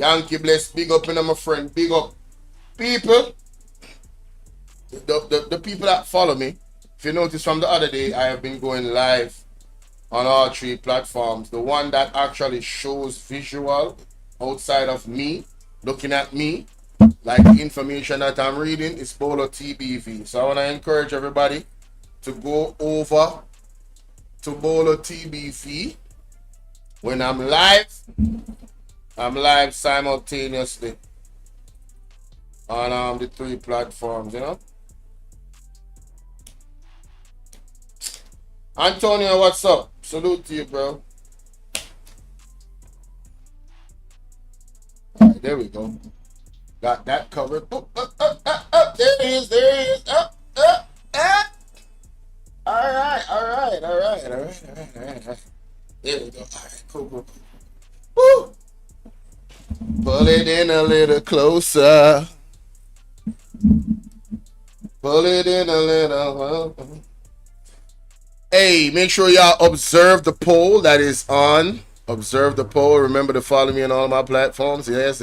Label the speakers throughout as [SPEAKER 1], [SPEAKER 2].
[SPEAKER 1] Yankee bless, big up, my friend, big up. People, the people that follow me, if you notice from the other day, I have been going live on all three platforms. The one that actually shows visual outside of me, looking at me, like the information that I'm reading, is Bolo TBV. So I want to encourage everybody to go over to Bolo TBV. When I'm live simultaneously on the three platforms, you know. Antonio, what's up? Salute to you, bro. All right, there we go. Got that covered. Oh, there it is, there it is. All right. There we go. All right, cool. Woo! Pull it in a little closer. Pull it in a little. Hey, make sure y'all observe the poll that is on. Observe the poll. Remember to follow me on all my platforms. Yes.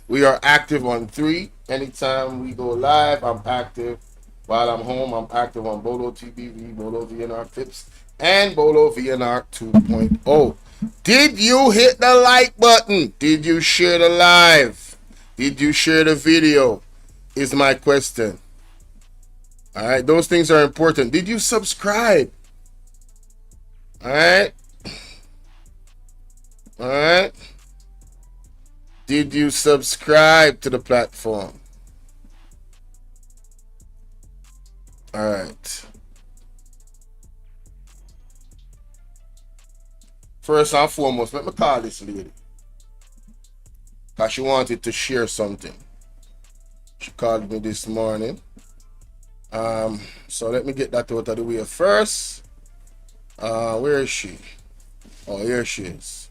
[SPEAKER 1] We are active on 3. Anytime we go live, I'm active. While I'm home, I'm active on Bolo TBV, Bolo VNR Tips, and Bolo VNR 2.0. Did you hit the like button? Did you share the live? Did you share the video? Is my question. All right, those things are important. Did you subscribe? All right. Did you subscribe to the platform? All right. First and foremost, let me call this lady, because she wanted to share something. She called me this morning. So let me get that out of the way first. Where is she? Oh, here she is.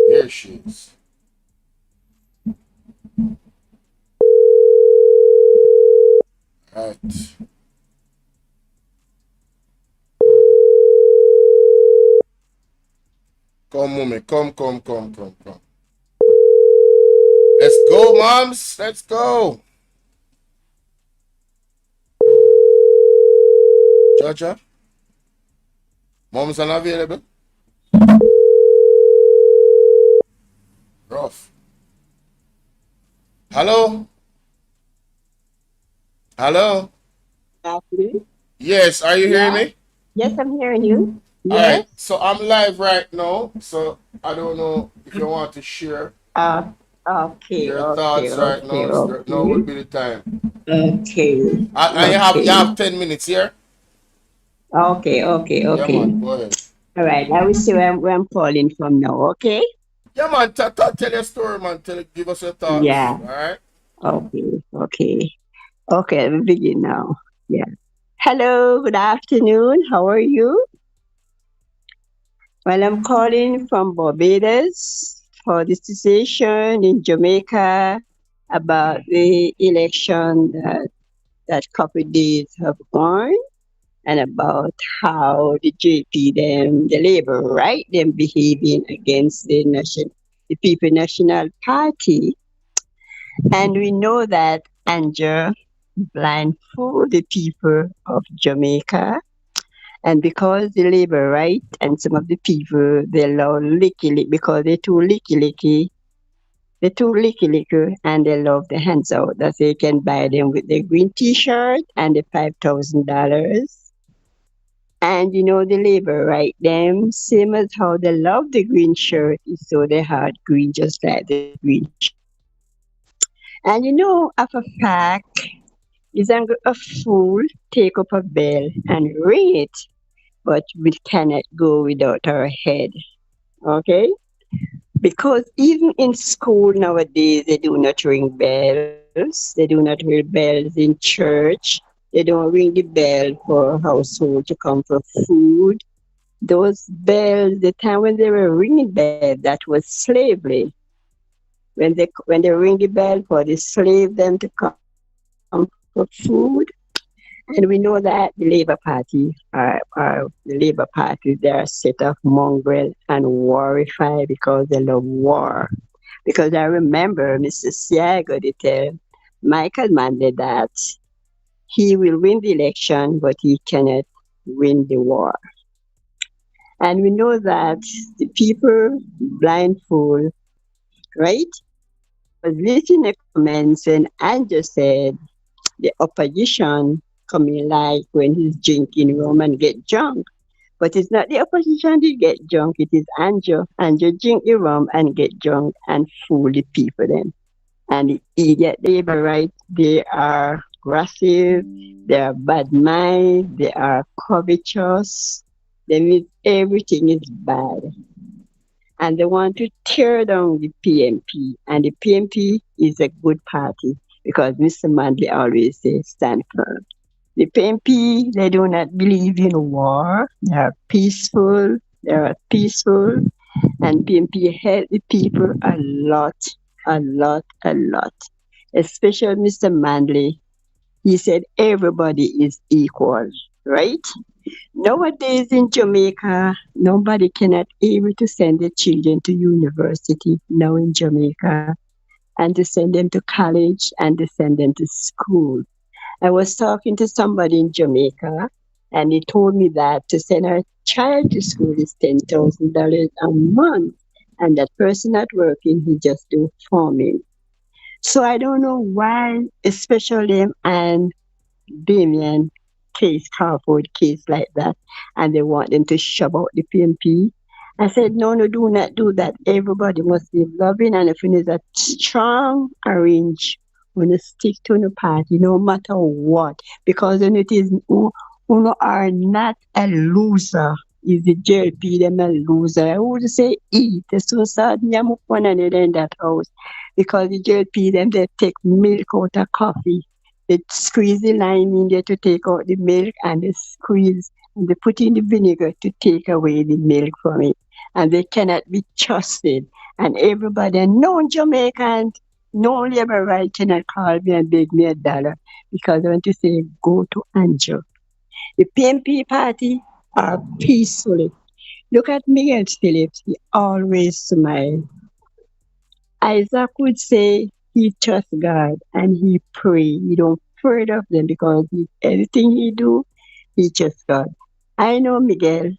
[SPEAKER 1] Here she is. All right. Come, mommy. Come. Let's go, moms. Let's go. Jaja? Mom's unavailable? Rough. Hello?
[SPEAKER 2] Afternoon.
[SPEAKER 1] Yes, are you hearing me?
[SPEAKER 2] Yes, I'm hearing you.
[SPEAKER 1] All
[SPEAKER 2] Yes.
[SPEAKER 1] right, so I'm live right now, so I don't know if you want to share
[SPEAKER 2] Okay.
[SPEAKER 1] your thoughts right now. Now would be the time.
[SPEAKER 2] Okay.
[SPEAKER 1] And you have 10 minutes here.
[SPEAKER 2] Okay.
[SPEAKER 1] Yeah, man, go ahead.
[SPEAKER 2] All right. I will see where I'm calling from now. Okay.
[SPEAKER 1] Yeah, man, tell your story, man. Give us your thoughts.
[SPEAKER 2] Yeah.
[SPEAKER 1] All right.
[SPEAKER 2] Okay. Let me begin now. Yeah. Hello. Good afternoon. How are you? Well, I'm calling from Barbados for this decision in Jamaica about the election that couple days have gone, and about how the JP them, the Labour, right, them behaving against the People National Party. And we know that Andrew blindfold the people of Jamaica. And because the Labour, right, and some of the people, they love licky because they're too licky. They're too licky and they love the hands out that they can buy them with the green T-shirt and the $5,000. And you know the Labour, right? Them same as how they love the green shirt, so they had green just like the green shirt. And you know, of a fact, is a fool take up a bell and ring it, but we cannot go without our head. Okay? Because even in school nowadays, they do not ring bells. They do not ring bells in church. They don't ring the bell for household to come for food. Those bells, the time when they were ringing bells, that was slavery. When they ring the bell for the slave them to come for food, And we know that the Labour Party they are a set of mongrel and warify because they love war. Because I remember Mr. Siago did tell Michael Manley that he will win the election, but he cannot win the war. And we know that the people blindfold, right? I was listening to comments and Andrew said the opposition coming like when he's drinking rum and get drunk. But it's not the opposition that get drunk, it is Andrew. Andrew drink the rum and get drunk and fool the people then. And the idiot labor right, they are aggressive, they are bad mind, they are covetous, they mean everything is bad. And they want to tear down the PMP. And the PMP is a good party because Mr. Manley always says stand firm. The PMP, they do not believe in war. They are peaceful. They are peaceful. And PMP help the people a lot, a lot, a lot. Especially Mr. Manley. He said everybody is equal, right? Nowadays in Jamaica, nobody cannot able to send their children to university now in Jamaica and to send them to college and to send them to school. I was talking to somebody in Jamaica and he told me that to send our child to school is $10,000 a month. And that person not working, he just do farming. So I don't know why, especially and Damien case, Carford case like that, and they want them to shove out the PMP. I said, no, no, do not do that. Everybody must be loving, and if it is a strong arrange, when you stick to the party, no matter what, because then it is who are not a loser. Is the JLP them a loser? I would say eat. It's so sad. I'm one another in that house because the JLP them they take milk out of coffee. They squeeze the lime in there to take out the milk and they squeeze and they put in the vinegar to take away the milk from it. And they cannot be trusted. And everybody, no Jamaican, no labor right cannot call me and beg me $1 because I want to say go to Angel. The PMP party are peacefully. Look at Miguel Phillips, he always smile. Isaac would say he trusts God and he pray. He don't afraid of them because anything he do, he trusts God. I know Miguel.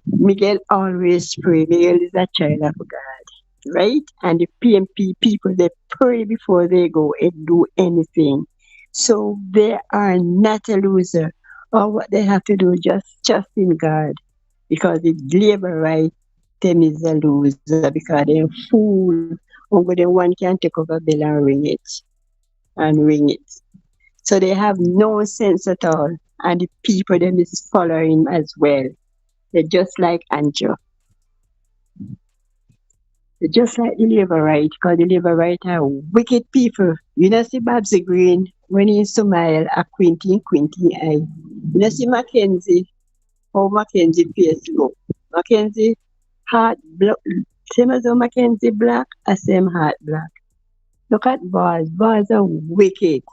[SPEAKER 2] Miguel always pray. Miguel is a child of God, right? And the PMP people, they pray before they go and do anything. So they are not a loser. All what they have to do is just trust in God because the labor right them is a loser because they're fool. Only the one can take over bill and ring it. So they have no sense at all. And the people them is following as well. They're just like Andrew. They're just like the Labour right, because the Labour right are wicked people. You know see Babsy Green when he smile a Quinty eye. You know see Mackenzie, how Mackenzie face look. Mackenzie heart black, same as how Mackenzie black, a same heart black. Look at Bars. Bars are wicked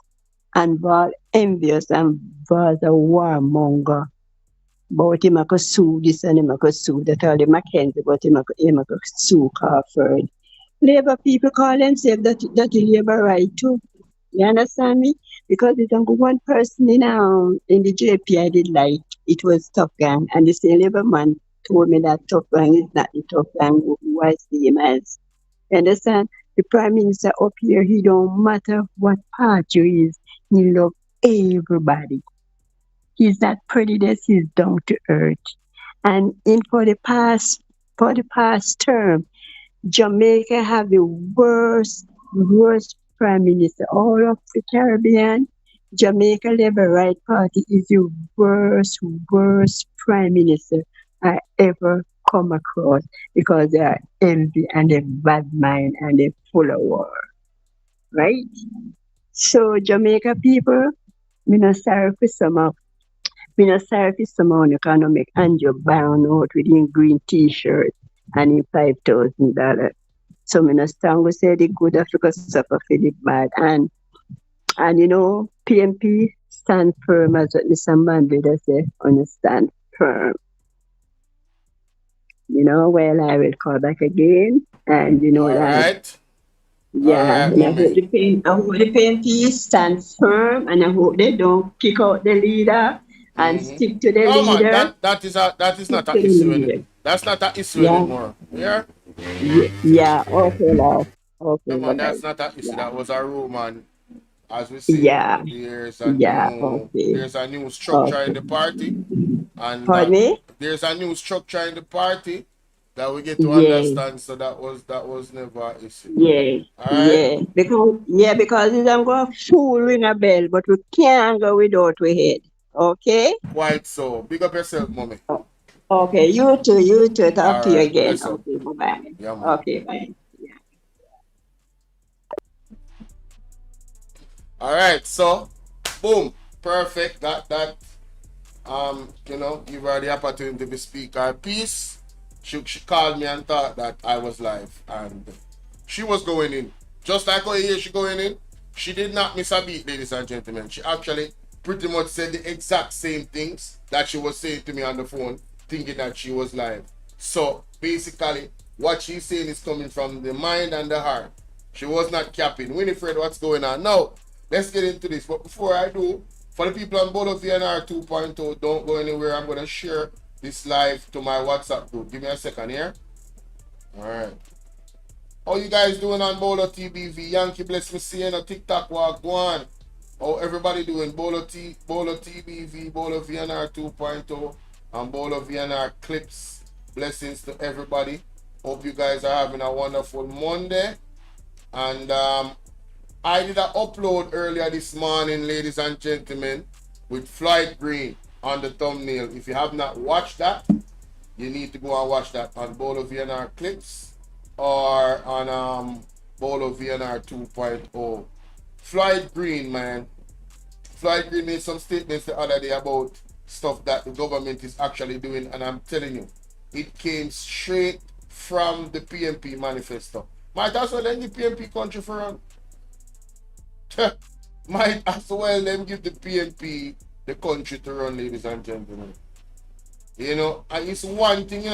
[SPEAKER 2] and Bars envious and Bars a warmonger. But him a go sue this and him a go sue that all the Mackenzie, but him a go sue Carford. Labour people call themselves that Labour right too. You understand me? Because it's only one person in the JP I did like it was Tough Gang, and the same Labour man told me that Tough Gang is not the Tough Gang who I see him as. You understand? The Prime Minister up here, he don't matter what party he is, he love everybody. He's not prejudice, he's down to earth. And in for the past term, Jamaica have the worst prime minister. All of the Caribbean, Jamaica Labour Right Party is the worst prime minister I ever come across because they are envy and they bad mind and they full of war. Right? So Jamaica people, me not sorry for some of me not sorry for someone you can make Andrew Brown out with him green t-shirt and him $5,000. So me not stand go say the good Africa suffer for the bad and you know PMP stand firm as what Mr. Mandela said, understand firm. Well, I will call back again, and
[SPEAKER 1] All
[SPEAKER 2] that,
[SPEAKER 1] right. All
[SPEAKER 2] yeah,
[SPEAKER 1] right,
[SPEAKER 2] and
[SPEAKER 1] mommy.
[SPEAKER 2] I hope the PNP stand firm, and I hope they don't kick out the leader and
[SPEAKER 1] Mm-hmm.
[SPEAKER 2] stick to the
[SPEAKER 1] No man,
[SPEAKER 2] leader,
[SPEAKER 1] that is
[SPEAKER 2] stick
[SPEAKER 1] not an
[SPEAKER 2] to the
[SPEAKER 1] issue
[SPEAKER 2] leader.
[SPEAKER 1] that's not an issue
[SPEAKER 2] Yeah,
[SPEAKER 1] anymore. Yeah?
[SPEAKER 2] yeah, okay, love. Okay,
[SPEAKER 1] No
[SPEAKER 2] bye
[SPEAKER 1] man,
[SPEAKER 2] bye.
[SPEAKER 1] that's not an issue.
[SPEAKER 2] Yeah,
[SPEAKER 1] That was a rule, man. As we see,
[SPEAKER 2] yeah, yeah, okay,
[SPEAKER 1] there's a new structure in
[SPEAKER 2] okay.
[SPEAKER 1] the party, and
[SPEAKER 2] Pardon me?
[SPEAKER 1] there's a new structure in the party that we get to
[SPEAKER 2] Yeah.
[SPEAKER 1] understand. So that was never an issue.
[SPEAKER 2] Yeah,
[SPEAKER 1] All right,
[SPEAKER 2] because I'm going to fool ring a bell, but we can't go without we head. Okay?
[SPEAKER 1] quite so. Big up yourself, mommy.
[SPEAKER 2] Oh, okay, you too, you too. Talk
[SPEAKER 1] All
[SPEAKER 2] to you
[SPEAKER 1] right,
[SPEAKER 2] again.
[SPEAKER 1] bless up.
[SPEAKER 2] Okay, bye bye.
[SPEAKER 1] Yeah, man.
[SPEAKER 2] Okay, bye.
[SPEAKER 1] All right, so boom, perfect. Give her the opportunity to speak her piece. She called me and thought that I was live, and she was going in. Just like how you hear she going in, she did not miss a beat, ladies and gentlemen. She actually pretty much said the exact same things that she was saying to me on the phone, thinking that she was live. So basically, what she's saying is coming from the mind and the heart. She was not capping. Winifred, what's going on? Now, let's get into this. But before I do, for the people on Bolo VNR 2.0, don't go anywhere. I'm going to share this live to my WhatsApp group. Give me a second here. All right. How you guys doing on Bolo TBV? Yankee bless me seeing a TikTok walk. Go on. How everybody doing? Bolo TBV, Bolo VNR 2.0, and Bolo VNR clips. Blessings to everybody. Hope you guys are having a wonderful Monday. And I did an upload earlier this morning, ladies and gentlemen, with Floyd Green on the thumbnail. If you have not watched that, you need to go and watch that on Bolo VNR Clips or on Bolo VNR 2.0. Floyd Green, man. Floyd Green made some statements the other day about stuff that the government is actually doing, and I'm telling you, it came straight from the PMP manifesto. Might as well then the PMP country for run. Might as well them give the PMP the country to run, ladies and gentlemen. And it's one thing,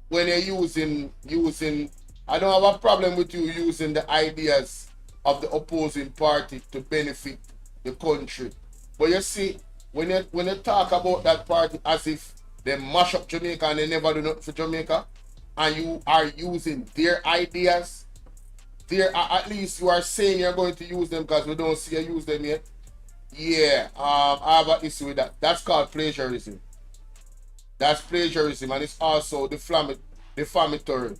[SPEAKER 1] when you're using, I don't have a problem with you using the ideas of the opposing party to benefit the country. But you see, when you talk about that party as if they mash up Jamaica and they never do nothing for Jamaica, and you are using their ideas, at least you are saying you're going to use them because we don't see you use them yet. Yeah, I have an issue with that. That's called plagiarism. That's plagiarism, and it's also defamatory.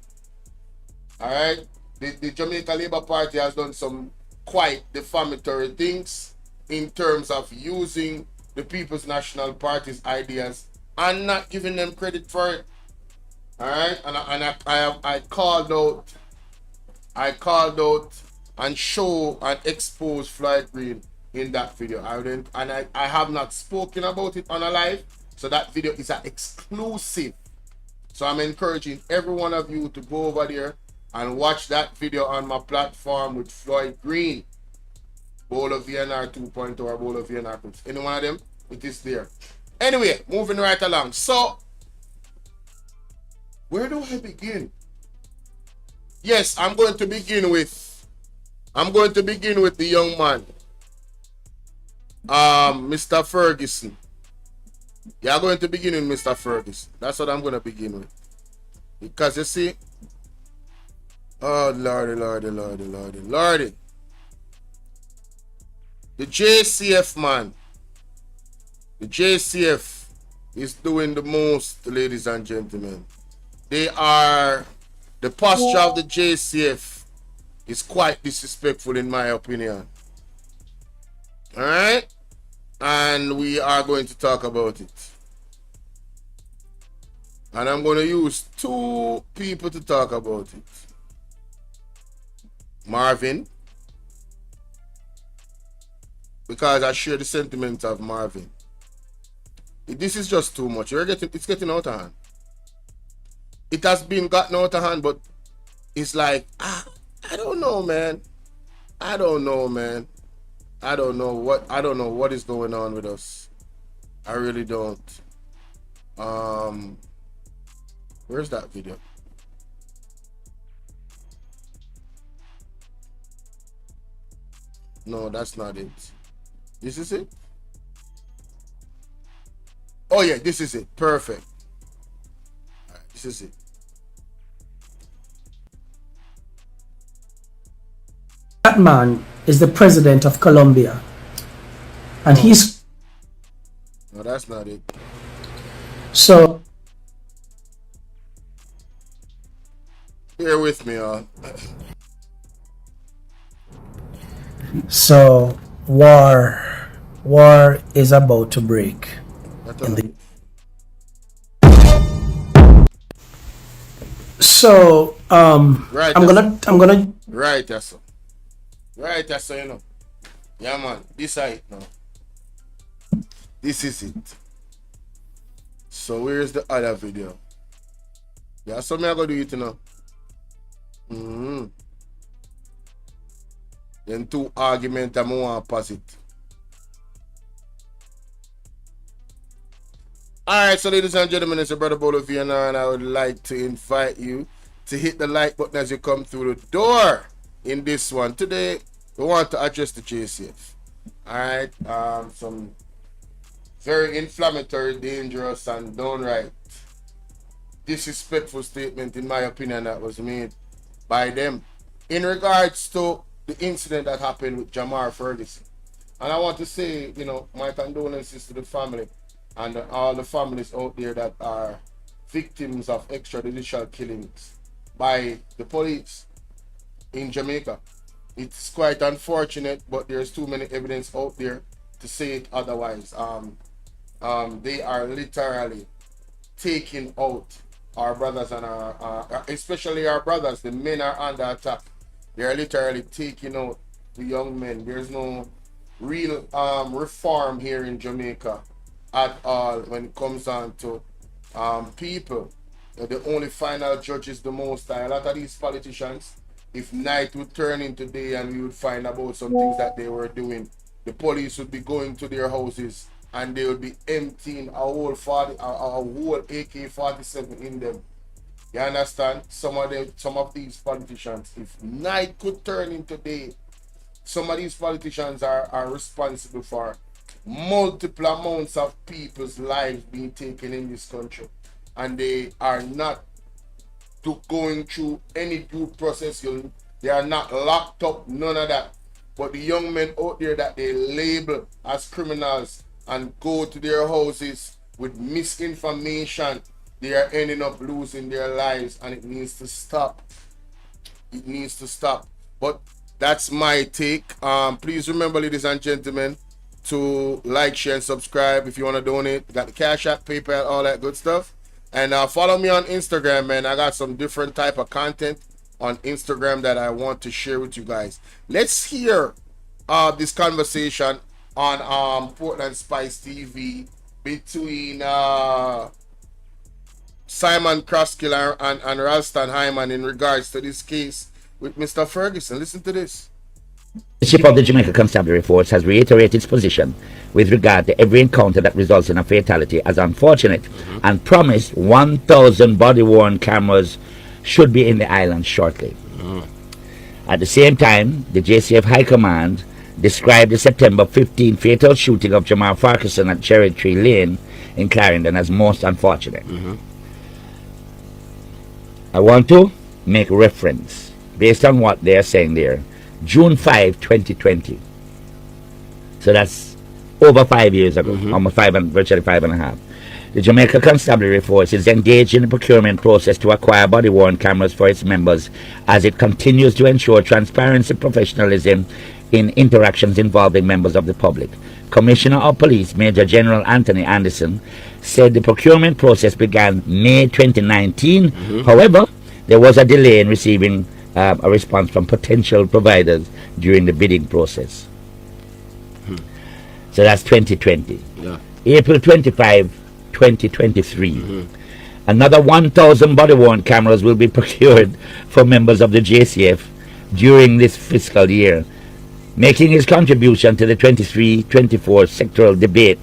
[SPEAKER 1] All right, the Jamaica Labour Party has done some quite defamatory things in terms of using the People's National Party's ideas and not giving them credit for it. All right, and I called out and show and expose Floyd Green in that video. I have not spoken about it on a live, so that video is an exclusive. So I'm encouraging every one of you to go over there and watch that video on my platform with Floyd Green, Bolo VNR 2.0 or Bolo VNR Clips. Any one of them, it is there. Anyway, moving right along. So, where do I begin? Yes, I'm going to begin with the young man, Mr. Ferguson. Yeah, I'm going to begin with Mr. Ferguson. That's what I'm going to begin with. Because you see, oh Lordy. The JCF, man. The JCF is doing the most, ladies and gentlemen. The posture of the JCF is quite disrespectful in my opinion. Alright? And we are going to talk about it. And I'm going to use two people to talk about it. Marvin, because I share the sentiment of Marvin. This is just too much. It's getting out of hand. It has been gotten out of hand, but it's like, I don't know, man. I don't know what is going on with us. I really don't. Where's that video? No, that's not it. This is it? Oh yeah, this is it. Perfect. All right, this is it.
[SPEAKER 3] That man is the president of Colombia, and he's
[SPEAKER 1] No, that's not it.
[SPEAKER 3] so.
[SPEAKER 1] Bear with me, y'all.
[SPEAKER 3] So war is about to break. In the, so
[SPEAKER 1] right,
[SPEAKER 3] I'm gonna
[SPEAKER 1] right, that's so. Right, that's so, you know. Yeah, man. This is it now. This is it. So where's the other video? Yeah, so me I go do it, you know. Then two arguments I want to pass it. Alright, so ladies and gentlemen, it's your brother Bolo and I would like to invite you to hit the like button as you come through the door in this one. Today, we want to address the JCF. Alright, some very inflammatory, dangerous, and downright disrespectful statement, in my opinion, that was made by them in regards to the incident that happened with Jamar Ferguson. And I want to say, you know, my condolences to the family and all the families out there that are victims of extrajudicial killings by the police in Jamaica. It's quite unfortunate, but there's too many evidence out there to say it otherwise. They are literally taking out our brothers and our especially our brothers. The men are under attack. They are literally taking out the young men. There's no real reform here in Jamaica at all when it comes down to people. The only final judge is the Most High. A lot of these politicians, if night would turn into day and we would find about some things that they were doing, the police would be going to their houses and they would be emptying a whole AK-47 in them. You understand? Some of these politicians, if night could turn into day, some of these politicians are responsible for multiple amounts of people's lives being taken in this country, and they are not going through any due process. They are not locked up, none of that. But the young men out there that they label as criminals and go to their houses with misinformation, they are ending up losing their lives, and it needs to stop. It needs to stop. But that's my take. Please remember, ladies and gentlemen, to like, share, and subscribe. If you want to donate, got the Cash App, PayPal, all that good stuff. And follow me on Instagram, man. I got some different type of content on Instagram that I want to share with you guys. Let's hear this conversation on Portland Spice TV between Simon Crosskill and Ralston Hyman in regards to this case with Mr. Ferguson. Listen to this.
[SPEAKER 4] The chief of the Jamaica Constabulary Force has reiterated its position with regard to every encounter that results in a fatality as unfortunate and promised 1,000 body-worn cameras should be in the island shortly. At the same time, the JCF High Command described the September 15 fatal shooting of Jamar Ferguson at Cherry Tree Lane in Clarendon as most unfortunate. I want to make reference, based on what they are saying there, June 5, 2020. So that's over 5 years ago, almost virtually 5.5. The Jamaica Constabulary Force is engaged in the procurement process to acquire body-worn cameras for its members as it continues to ensure transparency, professionalism in interactions involving members of the public. Commissioner of Police Major General Anthony Anderson said the procurement process began May 2019. However, there was a delay in receiving a response from potential providers during the bidding process. So that's 2020. April 25, 2023. Another 1,000 body-worn cameras will be procured for members of the JCF during this fiscal year. Making his contribution to the 23-24 sectoral debate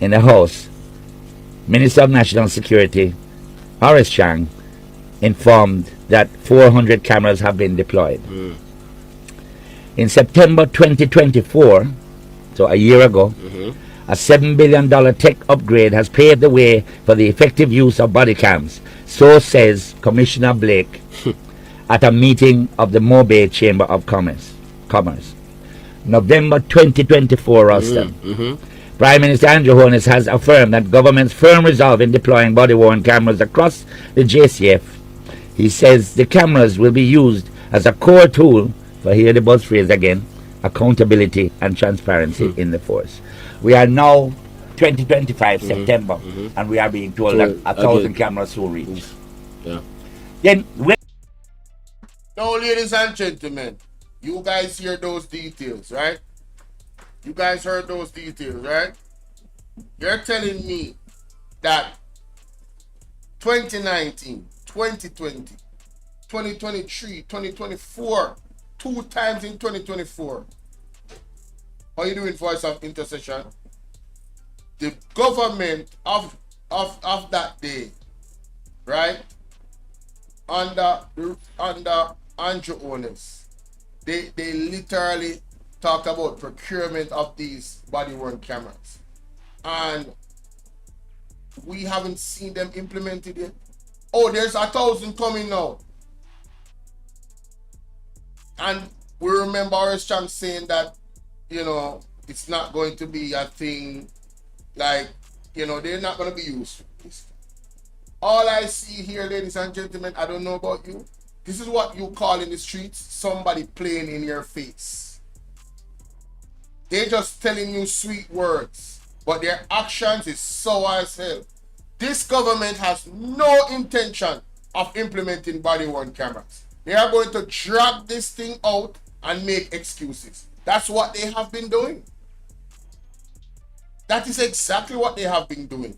[SPEAKER 4] in the House, Minister of National Security Horace Chang informed that 400 cameras have been deployed. In September 2024, so a year ago, a $7 billion tech upgrade has paved the way for the effective use of body cams. So says Commissioner Blake at a meeting of the Mobay Chamber of Commerce. November 2024, Rostam. Prime Minister Andrew Holness has affirmed that government's firm resolve in deploying body-worn cameras across the JCF. He says the cameras will be used as a core tool for, hear the buzz phrase again, accountability and transparency in the force. We are now 2025 September, and we are being told that 1,000 cameras will reach. Then,
[SPEAKER 1] Now, ladies and gentlemen, you guys hear those details, right? You guys heard those details, right? You're telling me that 2019, 2020, 2023, 2024, 2 times in 2024. How you doing, Voice of Intercession? The government of that day, right? Under Andrew Holness, they literally talk about procurement of these body-worn cameras, and we haven't seen them implemented yet. Oh, there's 1,000 coming now. And we remember Horace Chang saying that, you know, it's not going to be a thing, like, you know, they're not going to be used. All I see here, ladies and gentlemen, I don't know about you, this is what you call in the streets somebody playing in your face. They're just telling you sweet words, but their actions is sour as hell. This government has no intention of implementing body-worn cameras. They are going to drag this thing out and make excuses. That's what they have been doing. That is exactly what they have been doing,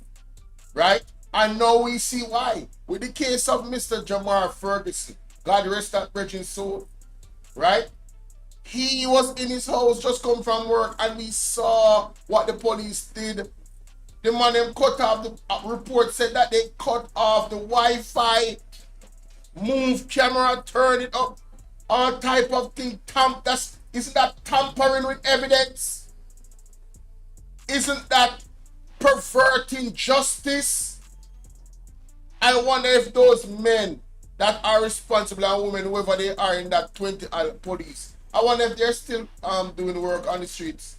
[SPEAKER 1] right? And now we see why. With the case of Mr. Jamar Ferguson, God rest that virgin soul, right? He was in his house, just come from work, and we saw what the police did. The man them cut off, the report said that they cut off the Wi-Fi, move camera, turn it up, all type of thing. Isn't that tampering with evidence? Isn't that perverting justice? I wonder if those men that are responsible, and women, whoever they are in that 20 police, I wonder if they're still doing work on the streets.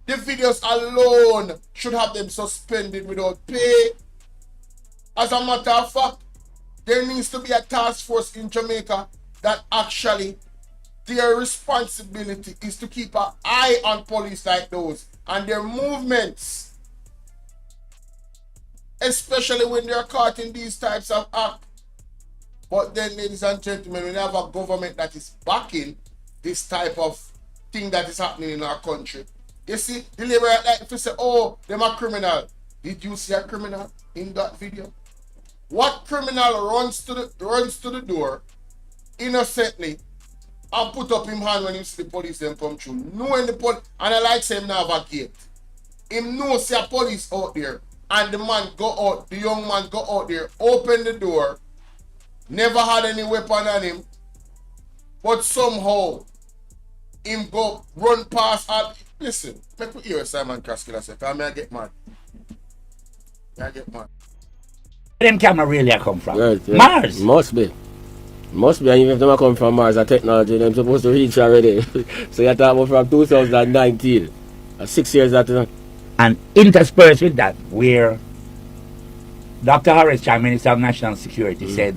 [SPEAKER 1] The videos alone should have them suspended without pay. As a matter of fact, there needs to be a task force in Jamaica that actually their responsibility is to keep an eye on police like those and their movements, especially when they're caught in these types of acts. But then, ladies and gentlemen, we have a government that is backing this type of thing that is happening in our country. You see, the labor like to say, oh, them a criminal. Did you see a criminal in that video? What criminal runs to the door innocently and put up him hand when he see the police them come through? Knowing the police, and I like say him now have a gate. Him know see a police out there, and the man go out, the young man go out there, open the door, never had any weapon on him, but somehow him go run past all. Listen, make me hear Simon Kraskila say, because I get mad. I get mad.
[SPEAKER 4] Where them camera really come from?
[SPEAKER 5] Right.
[SPEAKER 4] Mars.
[SPEAKER 5] Must be, and even if them come from Mars, the technology them supposed to reach already. So you're talking about from 2019, 6 years after.
[SPEAKER 4] And interspersed with that, where Dr. Horace Chang, Minister of National Security, said,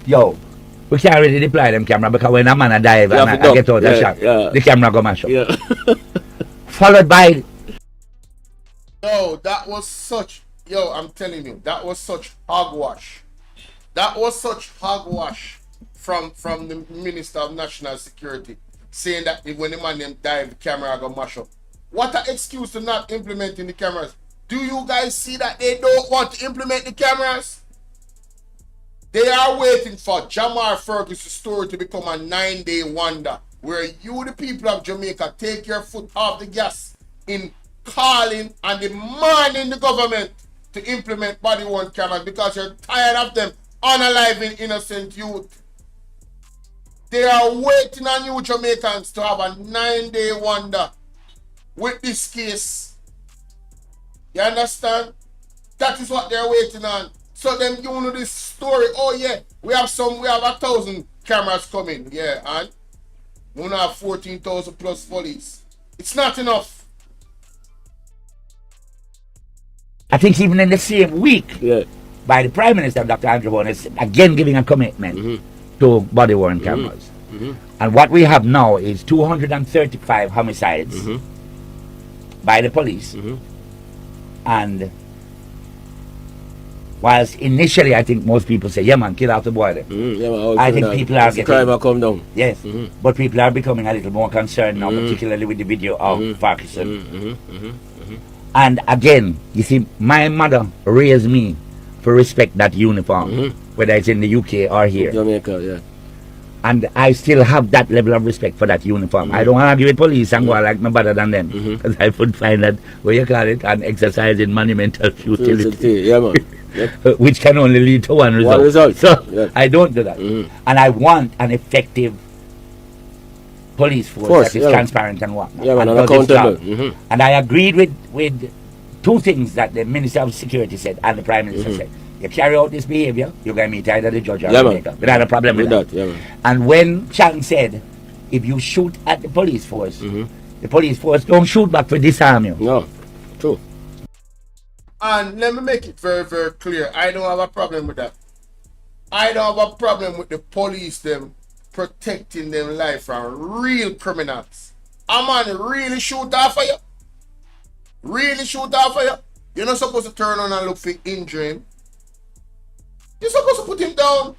[SPEAKER 4] yo, we can't really deploy them camera because when a man a dive and I get out the shot, the camera go mash up.
[SPEAKER 5] Yeah.
[SPEAKER 4] Followed by...
[SPEAKER 1] Yo, that was such... Yo, I'm telling you, that was such hogwash. That was such hogwash from the Minister of National Security, saying that when the man them dive, the camera go mash up. What an excuse to not implementing the cameras. Do you guys see that they don't want to implement the cameras? They are waiting for Jamar Ferguson's story to become a 9-day wonder. where you, the people of Jamaica, take your foot off the gas in calling and demanding the government to implement body-worn cameras because you're tired of them unaliving innocent youth. They are waiting on you Jamaicans to have a 9-day wonder with this case. You understand? That is what they're waiting on. So them, you know this story. Oh yeah, we have 1,000 cameras coming. Yeah, and we now have 14,000 plus police. It's not enough.
[SPEAKER 4] I think even in the same week, by the Prime Minister, Dr. Andrew Bowen, is again giving a commitment to body-worn cameras. And what we have now is 235 homicides by the police. And whilst initially I think most people say, yeah man, kill out the boy there. I think people are getting...
[SPEAKER 5] crime will come down.
[SPEAKER 4] Yes, but people are becoming a little more concerned now, particularly with the video of Ferguson. And again, you see, my mother raised me to respect that uniform, whether it's in the UK or here.
[SPEAKER 5] Jamaica, yeah.
[SPEAKER 4] And I still have that level of respect for that uniform. I don't argue with police and go like no better than them. Because I would find that, what you call it, an exercise in monumental futility.
[SPEAKER 5] Yeah, man. Yep.
[SPEAKER 4] Which can only lead to one result. So I don't do that. And I want an effective police force that is transparent and whatnot.
[SPEAKER 5] Yeah, man,
[SPEAKER 4] and
[SPEAKER 5] accountable.
[SPEAKER 4] And I agreed with two things that the Minister of Security said and the Prime Minister said. You carry out this behavior, you're going to meet either the judge or the maker. Without a problem with that.
[SPEAKER 5] Yeah,
[SPEAKER 4] and when Chang said, if you shoot at the police force, the police force don't shoot back to disarm you.
[SPEAKER 5] No, true.
[SPEAKER 1] And let me make it very, very clear. I don't have a problem with that. I don't have a problem with the police them protecting them life from real criminals. A man really shoot off for you. Really shoot off for you. You're not supposed to turn on and look for injury him. You're supposed to put him down.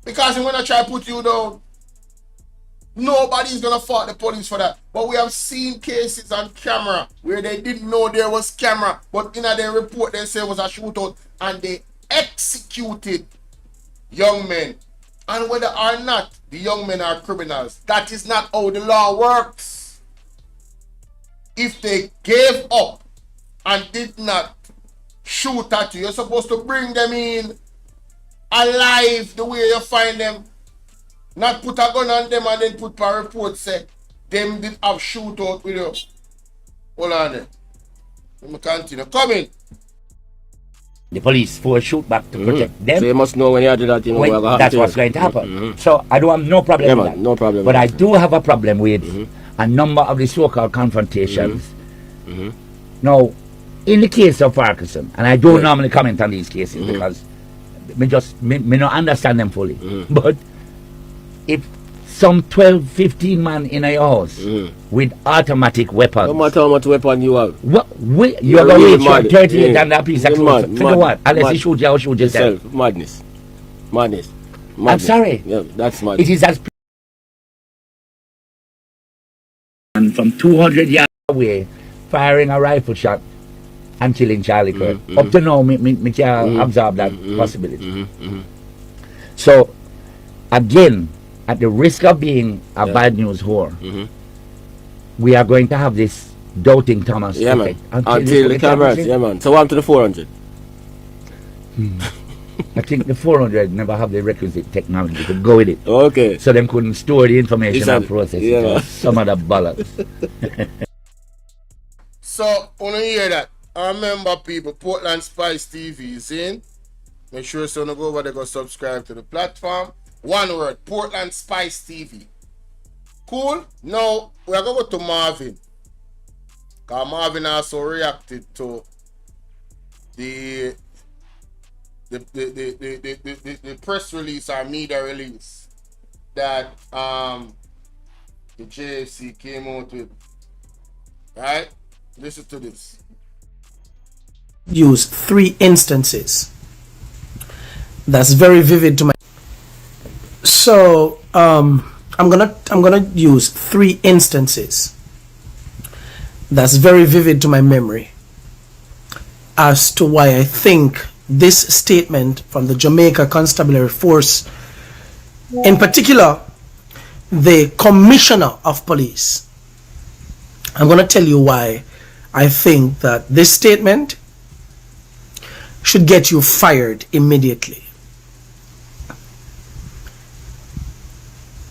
[SPEAKER 1] Because he wanna try to put you down. Nobody's gonna fault the police for that. But we have seen cases on camera where they didn't know there was camera, but in their report they say it was a shootout and they executed young men. And whether or not the young men are criminals, that is not how the law works. If they gave up and did not shoot at you, you're supposed to bring them in alive the way you find them. Not put a gun on them and then put a report say them did have shootout with you. Hold on there. Let me continue. Come in.
[SPEAKER 4] The police force shoot back to protect them.
[SPEAKER 5] So you must know when you do that, you know
[SPEAKER 4] that's what's going to happen. So I don't have no problem with that.
[SPEAKER 5] No problem.
[SPEAKER 4] But I do have a problem with a number of the so-called confrontations. Now, in the case of Ferguson, and I don't normally comment on these cases because me not understand them fully. But if some 12, 15 man in a house with automatic weapons.
[SPEAKER 5] No matter how much weapon you have.
[SPEAKER 4] You're going to wait 38 and a piece of clothes. For what? Unless you shoot you or shoot yourself.
[SPEAKER 5] Madness.
[SPEAKER 4] I'm sorry.
[SPEAKER 5] Yeah, that's madness.
[SPEAKER 4] It is as and from 200 yards away, firing a rifle shot and killing Charlie Kirk. Up to now, me can absorb that possibility. So, again, at the risk of being a bad news whore, we are going to have this doubting Thomas effect
[SPEAKER 5] until the cameras. Yeah, man. So, on to the 400.
[SPEAKER 4] I think the 400 never have the requisite technology to go with it.
[SPEAKER 5] Okay.
[SPEAKER 4] So, them couldn't store the information and process it. Some of the bollocks.
[SPEAKER 1] So, when you hear that, I remember people, Portland Spice TV is in. Make sure so you go over there, go subscribe to the platform. One word, Portland Spice TV. Cool? Now, we are going to go to Marvin. Because Marvin also reacted to the press release or media release that the JFC came out with. Right? Listen to this.
[SPEAKER 3] Use 3 instances. That's very vivid to my. So I'm gonna use 3 instances. That's very vivid to my memory as to why I think this statement from the Jamaica Constabulary Force, in particular, the commissioner of police. I'm going to tell you why I think that this statement should get you fired immediately.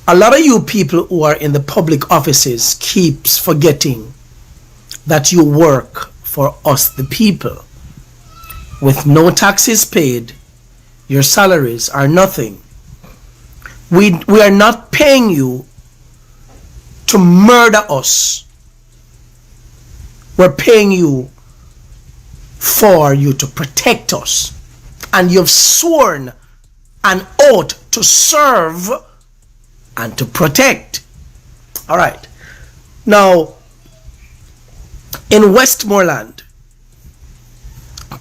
[SPEAKER 3] A lot of you people who are in the public offices keeps forgetting that you work for us the people. With no taxes paid, your salaries are nothing. We are not paying you to murder us. We're paying you for you to protect us. And you've sworn an oath to serve and to protect. All right. Now, in Westmoreland,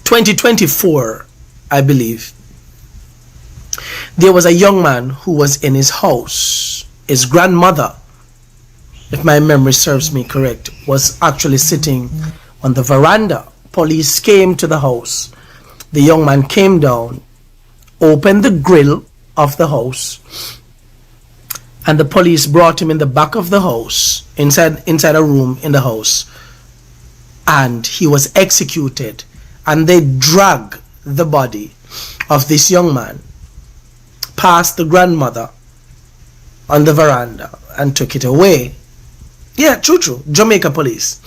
[SPEAKER 3] 2024, I believe, there was a young man who was in his house. His grandmother, if my memory serves me correct, was actually sitting on the veranda. Police came to the house. The young man came down, opened the grill of the house, and the police brought him in the back of the house, inside a room in the house, and he was executed. And they dragged the body of this young man past the grandmother on the veranda and took it away. Yeah, true. Jamaica police.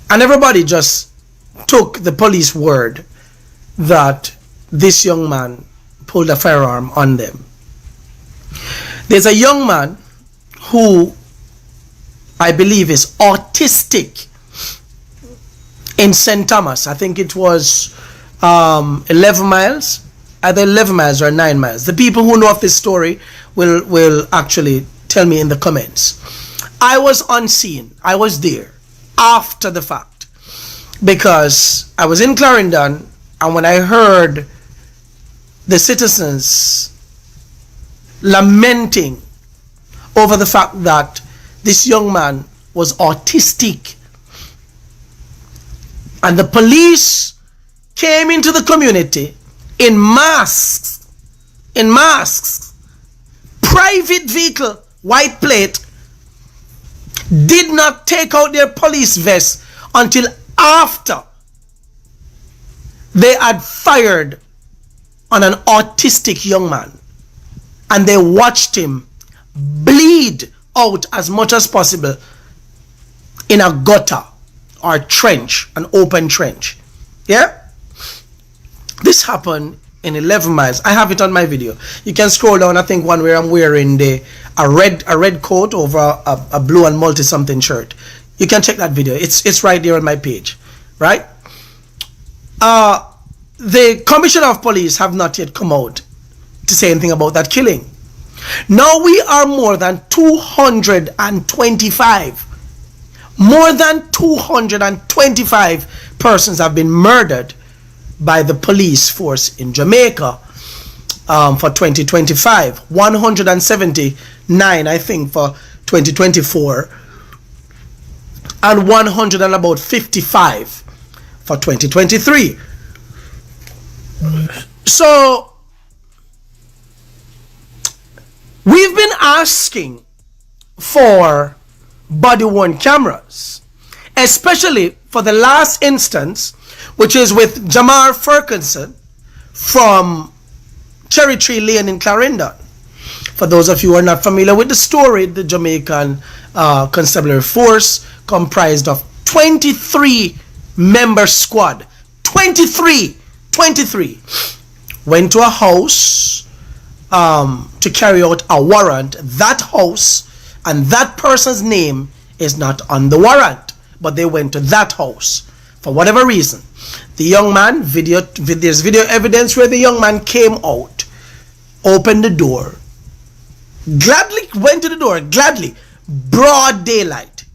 [SPEAKER 3] And everybody just took the police word that this young man pulled a firearm on them. There's a young man who I believe is autistic in St. Thomas. I think it was 11 miles, either 11 miles or 9 miles. The people who know of this story will actually tell me in the comments. I was on scene. I was there after the fact because I was in Clarendon, and when I heard the citizens lamenting over the fact that this young man was autistic, and the police came into the community in masks, private vehicle, white plate, did not take out their police vests until after they had fired on an autistic young man, and they watched him bleed out as much as possible in a gutter or trench, an open trench. Yeah, this happened in 11 miles. I have it on my video. You can scroll down. I think one where I'm wearing a red coat over a blue and multi something shirt. You can check that video. It's right there on my page, right? The commissioner of police have not yet come out to say anything about that killing. Now we are more than 225. More than 225 persons have been murdered by the police force in Jamaica for 2025. 179, I think, for 2024. And 155 for 2023. So we've been asking for body-worn cameras, especially for the last instance, which is with Jamar Ferguson from Cherry Tree Lane in Clarendon. For those of you who are not familiar with the story, the Jamaican constabulary force comprised of 23 member squad, 23 went to a house to carry out a warrant. That house and that person's name is not on the warrant, but they went to that house for whatever reason. The young man, there's video evidence where the young man came out, opened the door, went to the door, broad daylight,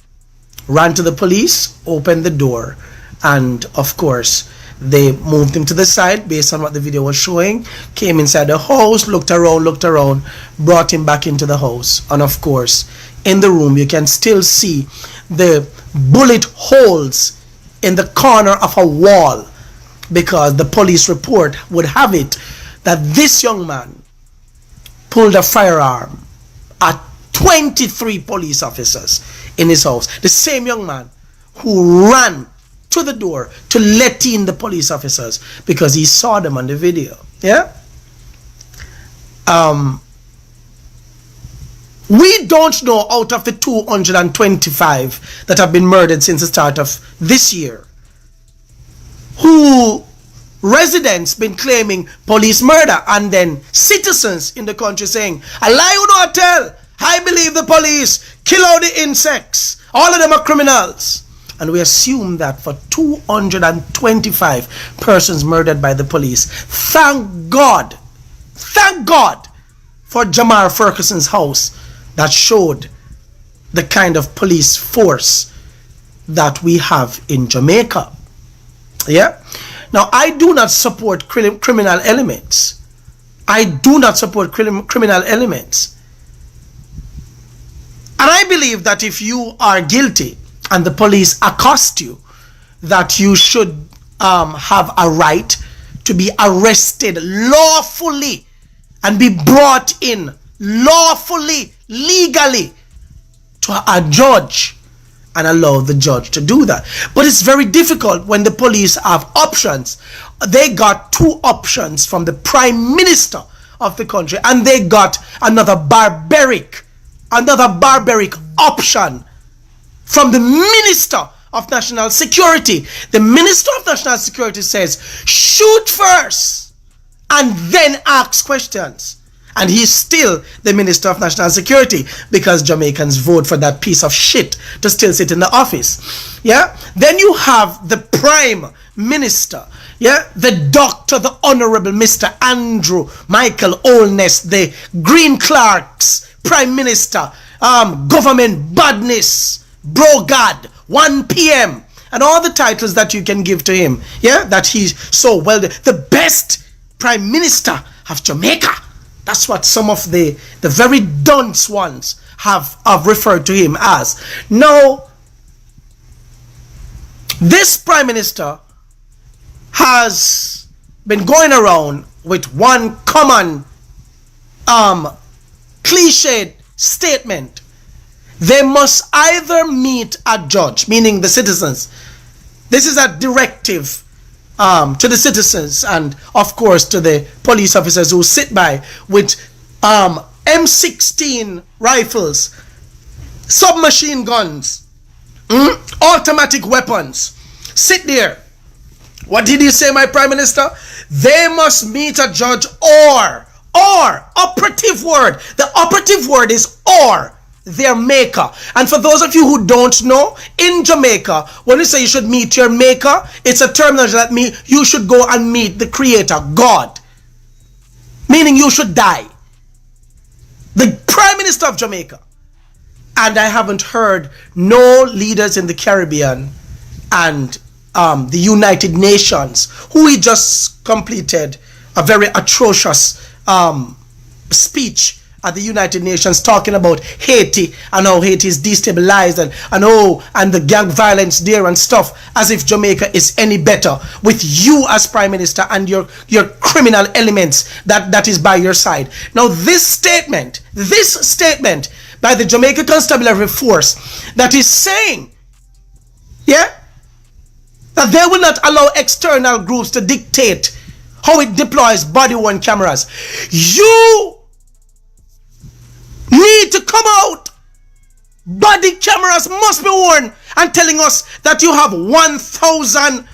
[SPEAKER 3] ran to the police, opened the door, and of course they moved him to the side based on what the video was showing, came inside the house, looked around, brought him back into the house. And of course, in the room, you can still see the bullet holes in the corner of a wall, because the police report would have it that this young man pulled a firearm at 23 police officers in his house. The same young man who ran to the door to let in the police officers because he saw them on the video. Yeah? We don't know out of the 225 that have been murdered since the start of this year who residents been claiming police murder, and then citizens in the country saying, a lie you not tell, I believe the police, kill all the insects, all of them are criminals. And we assume that for 225 persons murdered by the police, thank God for Jamar Ferguson's house that showed the kind of police force that we have in Jamaica. Yeah? Now, I do not support criminal elements. I do not support criminal elements. And I believe that if you are guilty and the police accost you, that you should have a right to be arrested lawfully and be brought in lawfully, legally to a judge and allow the judge to do that. But it's very difficult when the police have options. They got two options from the Prime Minister of the country, and they got another barbaric option from the Minister of National Security. The Minister of National Security says, shoot first and then ask questions. And he's still the Minister of National Security because Jamaicans vote for that piece of shit to still sit in the office. Yeah? Then you have the Prime Minister. Yeah? The Doctor, the Honorable Mr. Andrew Michael Olness, the Green Clerks Prime Minister, Government Badness, Bro God, 1 p.m. and all the titles that you can give to him. Yeah? That he's so well, the best Prime Minister of Jamaica. That's what some of the very dunce ones have referred to him as. Now, this Prime Minister has been going around with one common cliched statement. They must either meet a judge, meaning the citizens. This is a directive to the citizens and of course to the police officers who sit by with M16 rifles, submachine guns, automatic weapons. Sit there. What did he say, my Prime Minister? They must meet a judge or operative word. The operative word is or. Their maker. And for those of you who don't know, in Jamaica, when we say you should meet your maker, it's a terminology that means you should go and meet the creator, God. Meaning you should die. The Prime Minister of Jamaica. And I haven't heard no leaders in the Caribbean and the United Nations, who he just completed a very atrocious speech at the United Nations talking about Haiti and how Haiti is destabilized and the gang violence there and stuff, as if Jamaica is any better with you as Prime Minister and your criminal elements that is by your side. Now this statement by the Jamaica Constabulary Force that is saying, yeah, that they will not allow external groups to dictate how it deploys body-worn cameras. You need to come out. Body cameras must be worn, and telling us that you have 1,000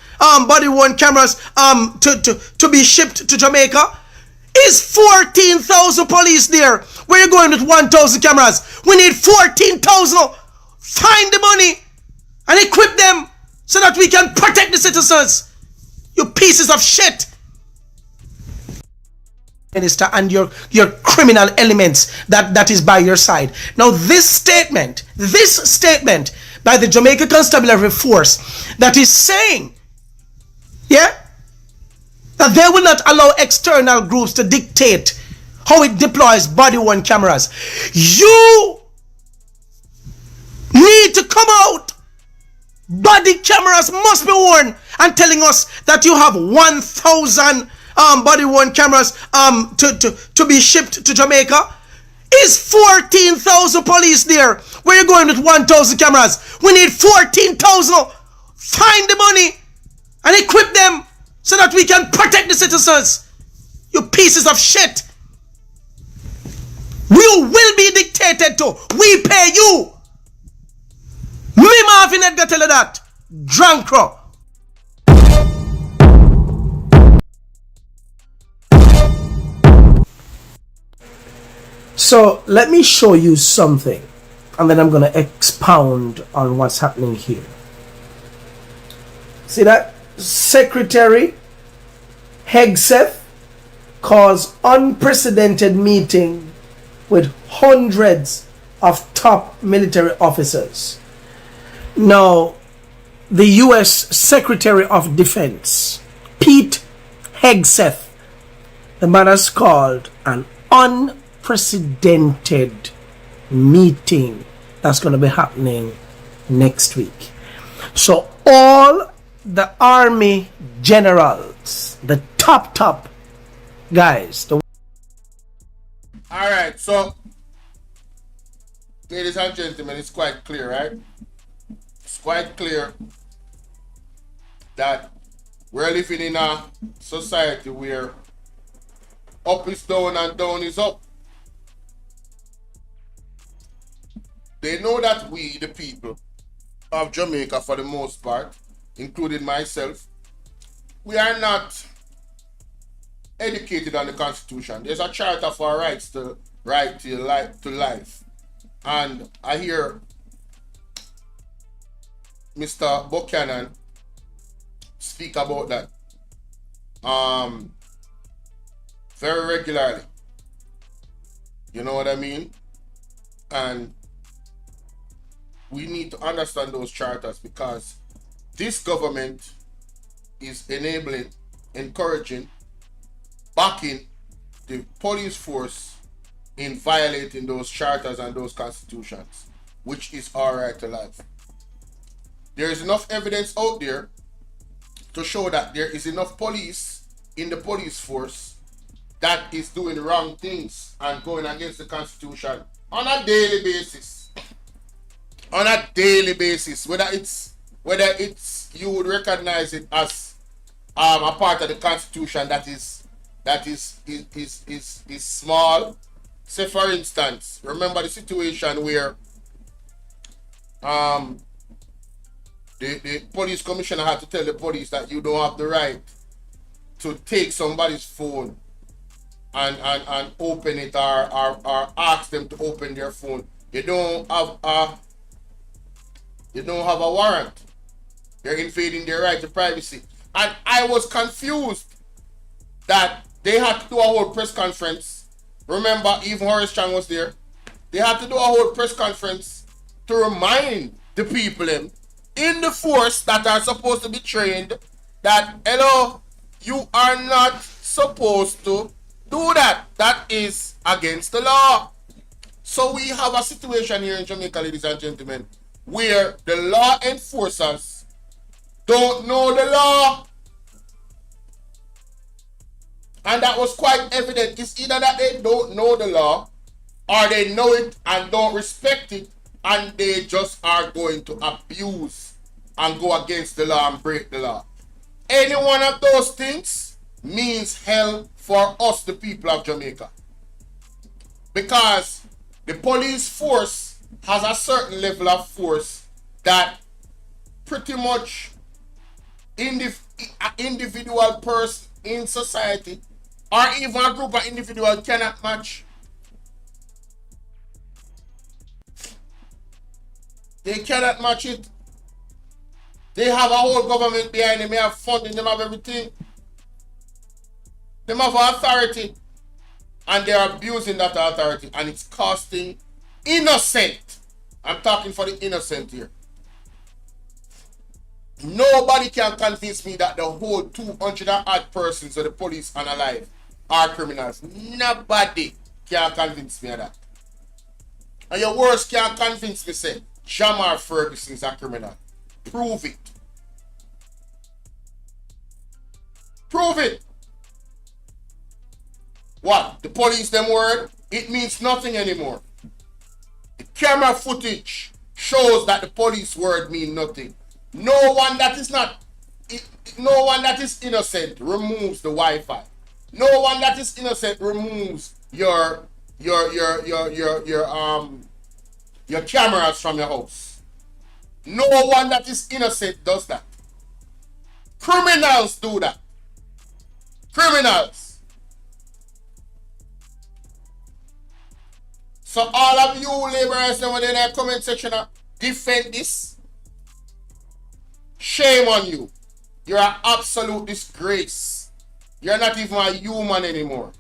[SPEAKER 3] body-worn cameras to be shipped to Jamaica. Is 14,000 police there? Where are you going with 1,000 cameras? We need 14,000. Find the money and equip them so that we can protect the citizens. You pieces of shit. Minister and your criminal elements that is by your side. Now this statement by the Jamaica Constabulary Force that is saying, yeah, that they will not allow external groups to dictate how it deploys body-worn cameras. You need to come out. Body cameras must be worn, and telling us that you have 1,000 body-worn cameras to be shipped to Jamaica. Is 14,000 police there? Where you going with 1,000 cameras? We need 14,000. Find the money and equip them so that we can protect the citizens. You pieces of shit. You will be dictated to. We pay you. Me Marvin Edgar tell you that. Drunkro. So let me show you something, and then I'm going to expound on what's happening here. See that? Secretary Hegseth caused unprecedented meeting with hundreds of top military officers. Now, the U.S. Secretary of Defense, Pete Hegseth, the man has called an unprecedented meeting that's going to be happening next week. So all the army generals, the top guys.
[SPEAKER 1] All right, so ladies and gentlemen, it's quite clear, right? It's quite clear that we're living in a society where up is down and down is up. They know that we, the people of Jamaica, for the most part, including myself, we are not educated on the Constitution. There's a charter for our rights to right to life. And I hear Mr. Buchanan speak about that very regularly. You know what I mean? And we need to understand those charters, because this government is enabling, encouraging, backing the police force in violating those charters and those constitutions, which is our right to life. There is enough evidence out there to show that there is enough police in the police force that is doing wrong things and going against the Constitution on a daily basis. On a daily basis, whether it's you would recognize it as a part of the Constitution that is small. Say for instance, remember the situation where the police commissioner had to tell the police that you don't have the right to take somebody's phone and open it, or ask them to open their phone. You don't have a warrant. You're invading their right to privacy. And I was confused that they had to do a whole press conference. Remember, even Horace Chan was there. They had to do a whole press conference to remind the people in the force that are supposed to be trained that, hello, you are not supposed to do that. That is against the law. So we have a situation here in Jamaica, ladies and gentlemen, where the law enforcers don't know the law. And that was quite evident. It's either that they don't know the law, or they know it and don't respect it, and they just are going to abuse and go against the law and break the law. Any one of those things means hell for us, the people of Jamaica. Because the police force has a certain level of force that pretty much individual person in society or even a group of individuals cannot match. They cannot match it. They have a whole government behind them. They have funding. They have everything. They have authority. And they are abusing that authority. And it's costing innocent. I'm talking for the innocent here. Nobody can convince me that the whole 200 odd persons of the police and alive are criminals. Nobody can convince me of that. And your worst can't convince me, say, Jamar Ferguson is a criminal. Prove it. Prove it. What? The police them word? it means nothing anymore. The camera footage shows that the police word mean nothing. No one that is innocent removes the Wi-Fi. No one that is innocent removes your cameras from your house. No one that is innocent does that. Criminals do that. Criminals. So all of you laborers over there in the comment section defend this. Shame on you. You're an absolute disgrace. You're not even a human anymore.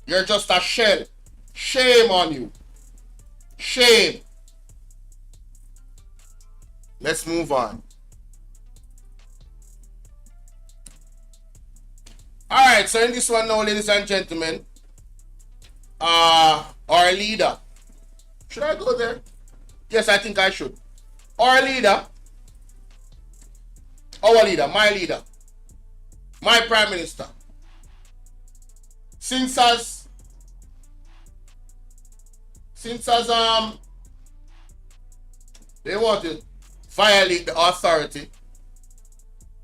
[SPEAKER 1] You're just a shell. Shame on you. Shame. Let's move on. Alright, so in this one now, ladies and gentlemen, our leader. Should I go there? Yes, I think I should. Our leader, my leader, my prime minister, since as they want to violate the authority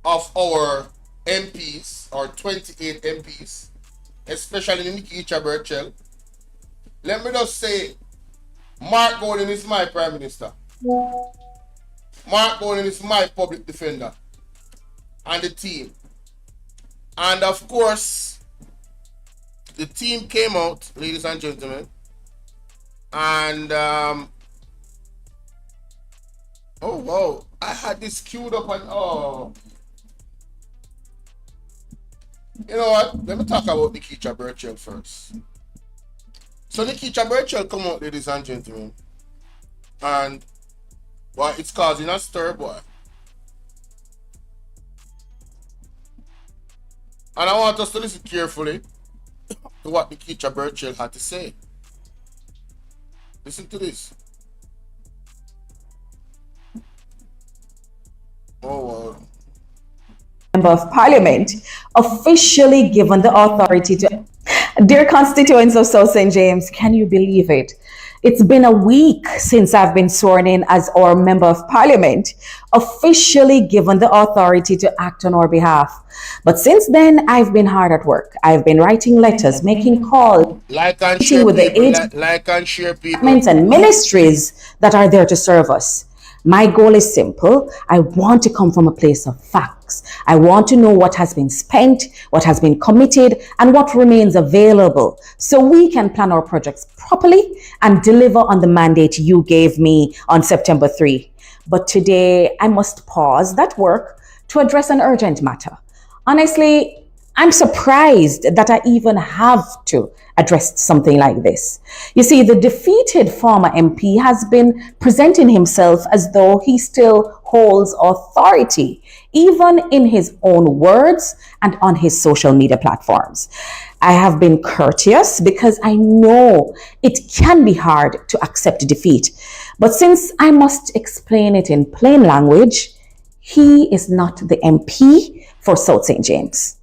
[SPEAKER 1] of our MPs, our 28 MPs, especially Nikki Burchell. Let me just say, Mark Golden is my prime minister. Mark Golden is my public defender and the team. And of course, the team came out, ladies and gentlemen, and oh wow, I had this queued up and you know what? Let me talk about Nikita Burchell first. So Nikita Burchell come out, ladies and gentlemen, and boy, it's causing a stir, boy. And I want us to listen carefully to what Nikita Burchell had to say. Listen to this. Oh wow.
[SPEAKER 6] Member of Parliament officially given the authority to. Dear constituents of South St. James, can you believe it? It's been a week since I've been sworn in as our Member of Parliament, officially given the authority to act on our behalf. But since then, I've been hard at work. I've been writing letters, making calls, meeting with the departments and ministries that are there to serve us. My goal is simple. I want to come from a place of facts. I want to know what has been spent, what has been committed, and what remains available so we can plan our projects properly and deliver on the mandate you gave me on September 3. But today, I must pause that work to address an urgent matter. Honestly, I'm surprised that I even have to address something like this. You see, the defeated former MP has been presenting himself as though he still holds authority, even in his own words and on his social media platforms. I have been courteous because I know it can be hard to accept defeat. But since I must explain it in plain language, he is not the MP for South St. James.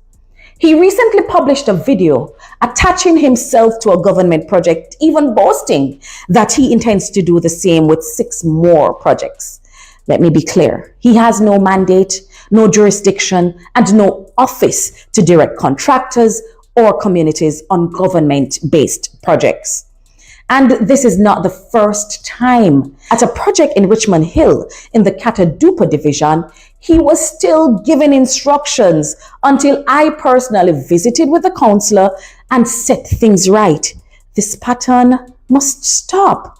[SPEAKER 6] He recently published a video attaching himself to a government project, even boasting that he intends to do the same with 6 more projects. Let me be clear. He has no mandate, no jurisdiction, and no office to direct contractors or communities on government-based projects. And this is not the first time. At a project in Richmond Hill in the Catadupa division, he was still giving instructions until I personally visited with the councillor and set things right. This pattern must stop.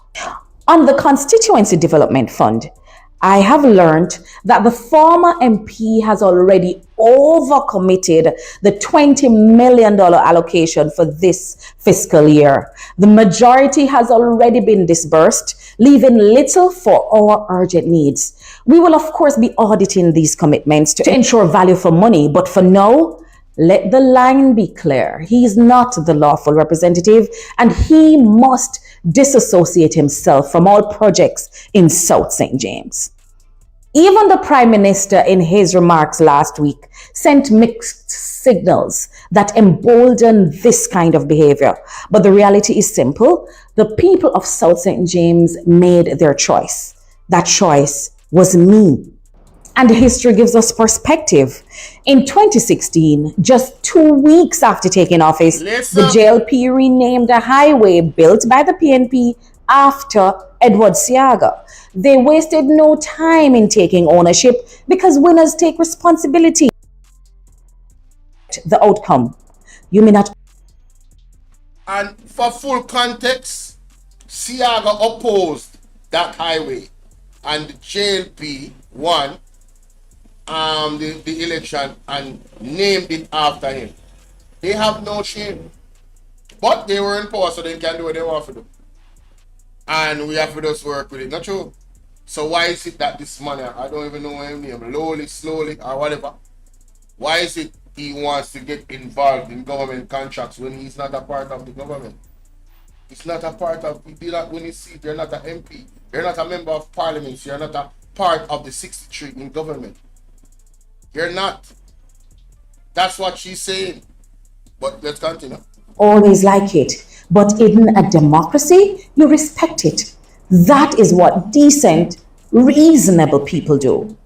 [SPEAKER 6] On the Constituency Development Fund, I have learned that the former MP has already overcommitted the $20 million allocation for this fiscal year. The majority has already been disbursed, leaving little for our urgent needs. We will, of course, be auditing these commitments to ensure value for money, but for now, let the line be clear. He is not the lawful representative, and he must disassociate himself from all projects in South St. James. Even the Prime Minister, in his remarks last week, sent mixed signals that embolden this kind of behavior. But the reality is simple. The people of South St. James made their choice. That choice was me. And history gives us perspective. In 2016, just 2 weeks after taking office, the JLP renamed a highway built by the PNP after Edward Siaga. They wasted no time in taking ownership because winners take responsibility. The outcome. You may not.
[SPEAKER 1] And for full context, Siaga opposed that highway, and the JLP won the election and named it after him. They have no shame, but they were in power, so they can do what they want to do, and we have to just work with it. Not true. So why is it that this man, I don't even know his name, Lowly, Slowly, or whatever, why is it he wants to get involved in government contracts when he's not a part of the government? He's not a part of, when you see, you're not an MP, you're not a member of parliament, you're not a part of the 63 in government. You're not. That's what she's saying. But let's continue.
[SPEAKER 6] Always like it. But in a democracy, you respect it. That is what decent, reasonable people do.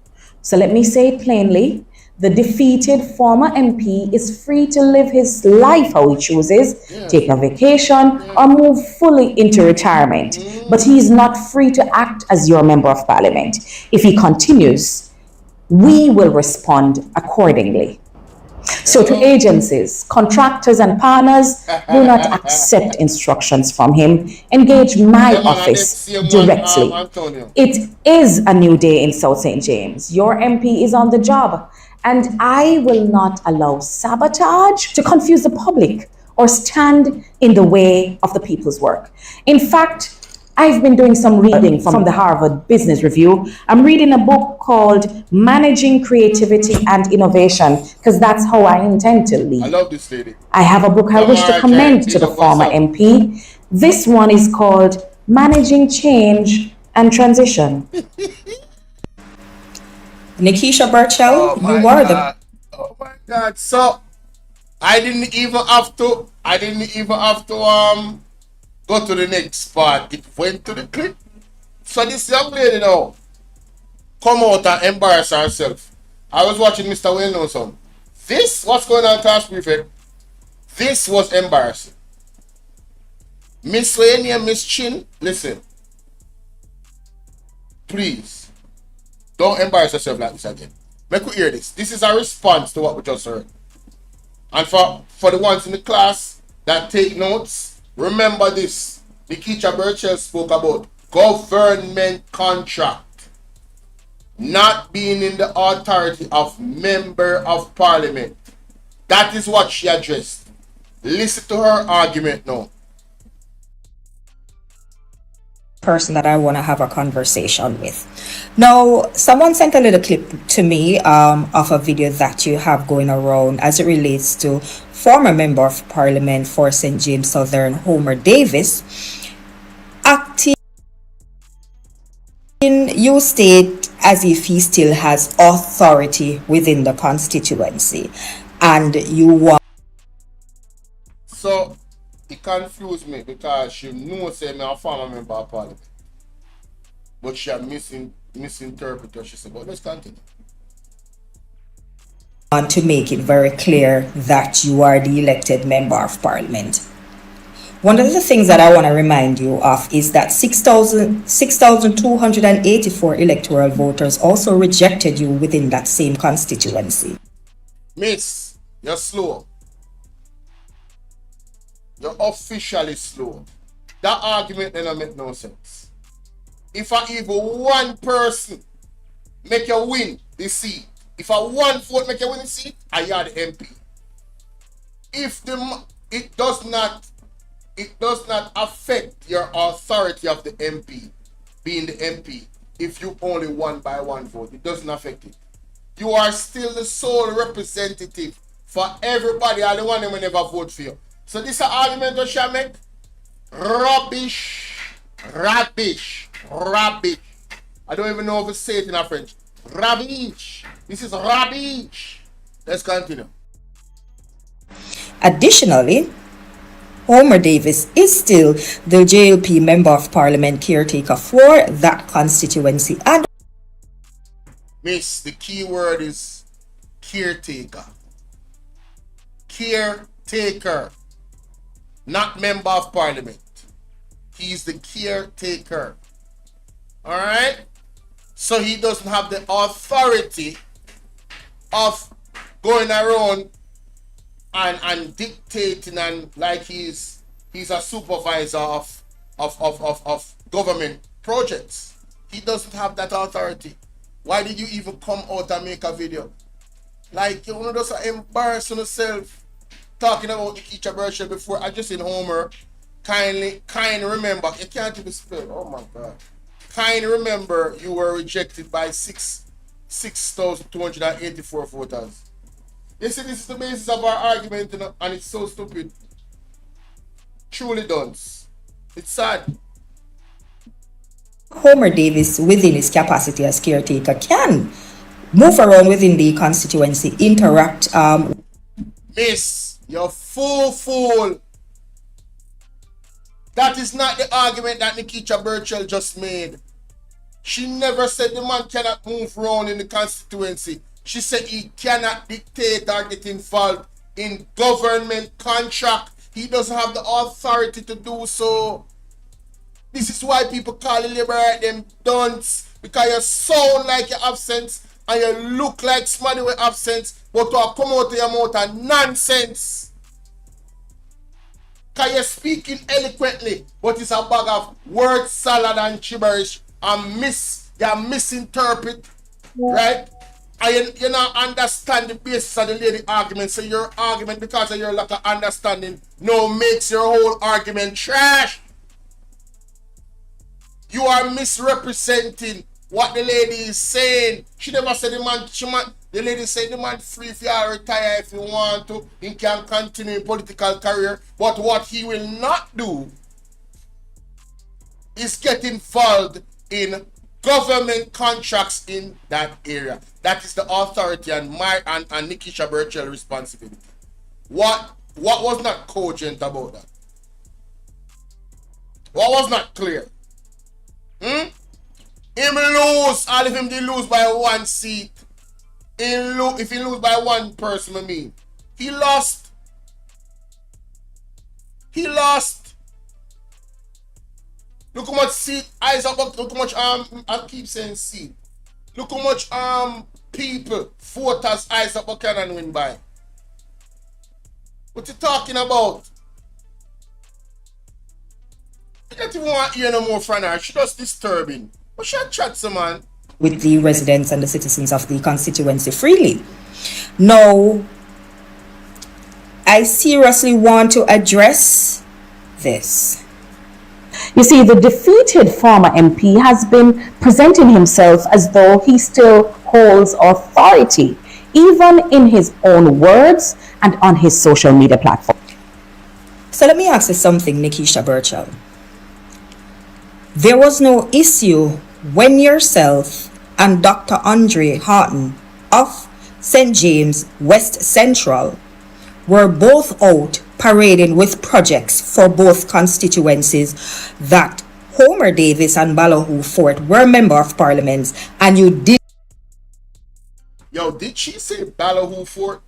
[SPEAKER 6] So let me say it plainly. The defeated former MP is free to live his life how he chooses, take a vacation, or move fully into retirement. But he is not free to act as your member of parliament. If he continues, we will respond accordingly. So to agencies, contractors, and partners, do not accept instructions from him. Engage my office directly. It is a new day in South St. James. Your MP is on the job, and I will not allow sabotage to confuse the public or stand in the way of the people's work. In fact, I've been doing some reading from the Harvard Business Review. I'm reading a book called Managing Creativity and Innovation, because that's how I intend to lead.
[SPEAKER 1] I love this lady.
[SPEAKER 6] I have a book I wish to commend to the former MP. This one is called Managing Change and Transition.
[SPEAKER 7] Nikisha Burchell, you are the...
[SPEAKER 1] Oh my God. So, I didn't even have to go to the next part. It went to the clip. So this young lady now come out and embarrass herself. I was watching Mr. Well-Known. This, what's going on, class prefect? This was embarrassing. Miss Wayne and Miss Chin, listen. Please, don't embarrass yourself like this again. Make you hear this. This is a response to what we just heard. And for the ones in the class that take notes, remember this. Nikisha Burchell spoke about government contract not being in the authority of member of parliament. That is what she addressed. Listen to her argument now.
[SPEAKER 7] Person that I want to have a conversation with. Now, someone sent a little clip to me of a video that you have going around as it relates to former member of parliament for St. James Southern, Homer Davis, acting in you state as if he still has authority within the constituency, and you want.
[SPEAKER 1] So it confused me because she knows I'm a former member of parliament, but she misinterpreted what she said. But let's continue.
[SPEAKER 7] Want to make it very clear that you are the elected member of parliament. One of the things that I want to remind you of is that 6,284 electoral voters also rejected you within that same constituency.
[SPEAKER 1] Miss, you're slow. You're officially slow. That argument doesn't make no sense. If even one person make you win the seat, if one vote make you win the seat, I are the MP. If it does not affect your authority of the MP, being the MP, if you only won by one vote, it doesn't affect it. You are still the sole representative for everybody, all the one who never vote for you. So this is an argument that shall make rubbish. I don't even know if it's say it in a French. Rubbish. This is rubbish. Let's continue.
[SPEAKER 7] Additionally, Homer Davis is still the JLP Member of Parliament caretaker for that constituency. And
[SPEAKER 1] Miss, the key word is caretaker. Caretaker. Not Member of Parliament. He's the caretaker. Alright? So he doesn't have the authority of going around and dictating and like he's a supervisor of government projects. He doesn't have that authority. Why did you even come out and make a video? Like, you know, just embarrassing yourself talking about the teacher Bershel before. I just in Homer. Kindly remember, you can't even spell. Oh my God. Kindly remember you were rejected by 6,284 voters. You see, this is the basis of our argument, you know, and it's so stupid. Truly dunce. It's sad.
[SPEAKER 7] Homer Davis, within his capacity as caretaker, can move around within the constituency, interact.
[SPEAKER 1] Miss, you're fool. That is not the argument that Nikita Burchell just made. She never said the man cannot move around in the constituency. She said he cannot dictate or get involved in government contract. He doesn't have the authority to do so. This is why people call the liberate them dunce. Because you sound like you're absent and you look like somebody with absent, but to come out of your mouth and nonsense. Because you're speaking eloquently, but it's a bag of word salad and gibberish and you misinterpret, right? And you not understand the basis of the lady argument. So your argument, because of your lack of understanding, no makes your whole argument trash. You are misrepresenting what the lady is saying. She never said the lady said the man free if you retire if you want to. He can continue in political career. But what he will not do is get involved in government contracts in that area. That is the authority and Nikisha Burchell responsibility. What was not cogent about that? What was not clear? Him lose, all of him they lose by one seat. If he lose by one person, I mean, he lost. Look how much seat Isaac. Look how much I keep saying seat. Look how much people voters Isaac Buchanan win by. What you talking about? I don't even want to hear no more from her. She just disturbing. But she chat some man.
[SPEAKER 7] With the residents and the citizens of the constituency freely. Now, I seriously want to address this.
[SPEAKER 6] You see, the defeated former MP has been presenting himself as though he still holds authority, even in his own words and on his social media platform.
[SPEAKER 7] So let me ask you something, Nikisha Burchell. There was no issue when yourself and Dr. Andre Horton of St. James West Central were both out parading with projects for both constituencies that Homer Davis and Balo Fort were member of parliaments, and you did.
[SPEAKER 1] Yo, did she say Balo Fort?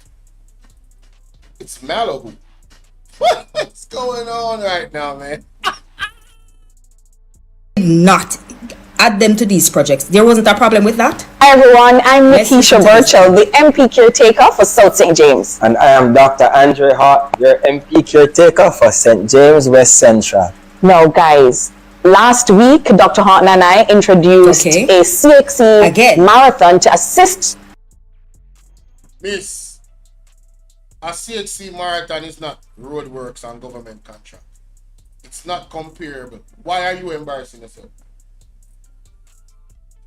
[SPEAKER 1] It's Malibu. What's going on right now, man?
[SPEAKER 7] Not add them to these projects. There wasn't a problem with that?
[SPEAKER 8] Hi everyone, I'm Nikisha Burchell, the MP caretaker for South St. James.
[SPEAKER 9] And I am Dr. Andre Hart, your MP caretaker for St. James West Central.
[SPEAKER 8] Now guys, last week Dr. Horton and I introduced a CXC marathon to assist.
[SPEAKER 1] Miss, a CXC marathon is not roadworks and government contract. It's not comparable. Why are you embarrassing yourself?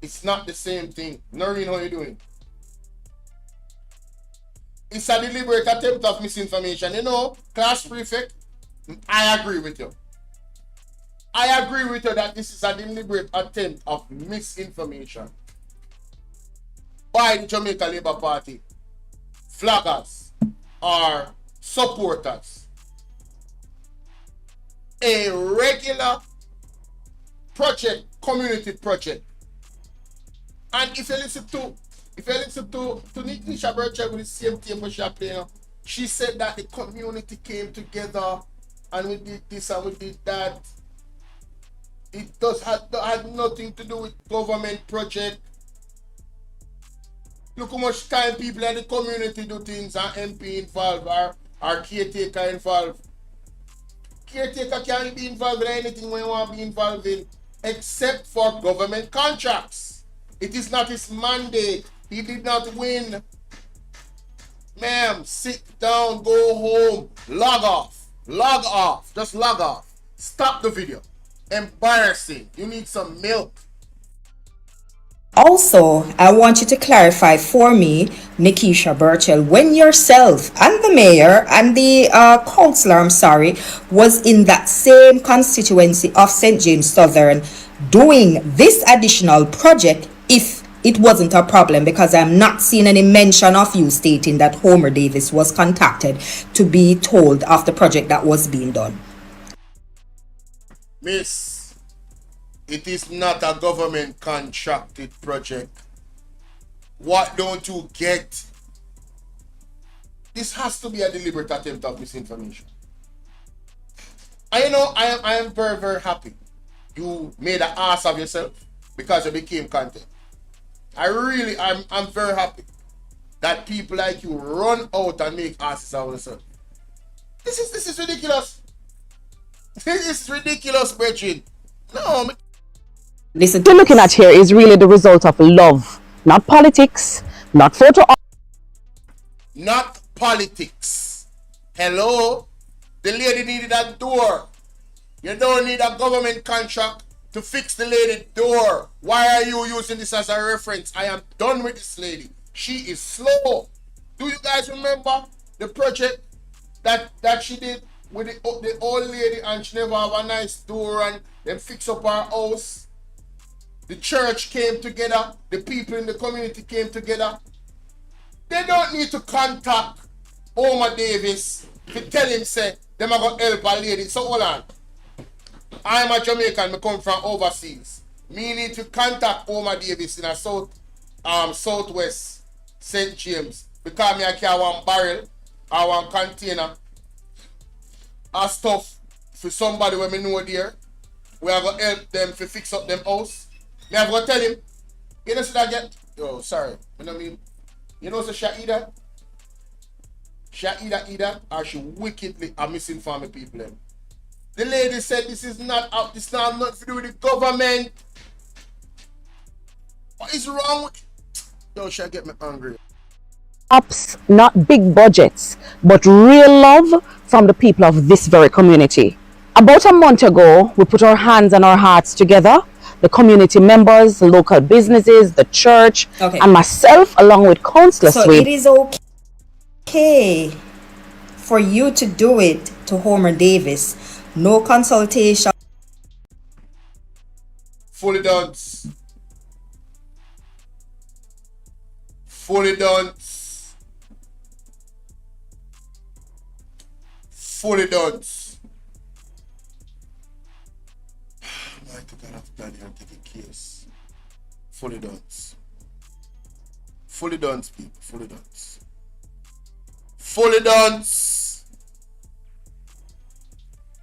[SPEAKER 1] It's not the same thing. Noreen, how you doing? It's a deliberate attempt of misinformation. You know, class prefect, I agree with you. I agree with you that this is a deliberate attempt of misinformation. by the Jamaica Labour Party flaggers or supporters. A regular project, community project. And if you listen to Nikisha Birchall with the same tape she playing, she said that the community came together and we did this and we did that. It had nothing to do with government project. Look how much time people in the community do things and MP involved or caretaker involved. Caretaker can't be involved in anything when you want to be involved in except for government contracts. It is not his mandate. He did not win. Ma'am, sit down, go home, log off. Log off. Just log off. Stop the video. Embarrassing. You need some milk.
[SPEAKER 7] Also, I want you to clarify for me, Nikisha Birchall, when yourself and the mayor and the councillor, was in that same constituency of St. James Southern doing this additional project, if it wasn't a problem, because I'm not seeing any mention of you stating that Homer Davis was contacted to be told of the project that was being done.
[SPEAKER 1] Miss, it is not a government contracted project. What don't you get? This has to be a deliberate attempt of misinformation. And you know, I am very, very happy you made an ass of yourself because you became content. I'm very happy that people like you run out and make asses of themselves. This is ridiculous. This is ridiculous, Bridget. No.
[SPEAKER 8] Listen, what you're looking at here is really the result of love, not politics, not photo.
[SPEAKER 1] Not politics. Hello? The lady needed a door. You don't need a government contract to fix the lady door. Why are you using this as a reference? I am done with this lady. She is slow. Do you guys remember the project that she did with the old lady and she never have a nice door and then fix up her house? The church came together. The people in the community came together. They don't need to contact Homer Davis to tell him, say, them are going to help a lady. So hold on. I'm a Jamaican, I come from overseas. Me need to contact Homer Davis in a southwest St. James because me I carry one barrel or one container of stuff for somebody when me know there. We are going to help them to fix up them house. Me have to tell him, you know, should I get, oh, sorry, you know what I mean? You know, so she either or she wickedly are misinforming people. Them. The lady said this is not nothing to do with the government. What is wrong with yo, she get me angry.
[SPEAKER 8] Perhaps not big budgets, but real love from the people of this very community. About a month ago, we put our hands and our hearts together. The community members, the local businesses, the church, and myself, along with councillors.
[SPEAKER 7] So it is okay for you to do it to Homer Davis. No consultation.
[SPEAKER 1] Fully done. Fully done. Fully done. Mighty God of Daniel, take a case. Fully done. Fully done, people. Fully done. Fully done.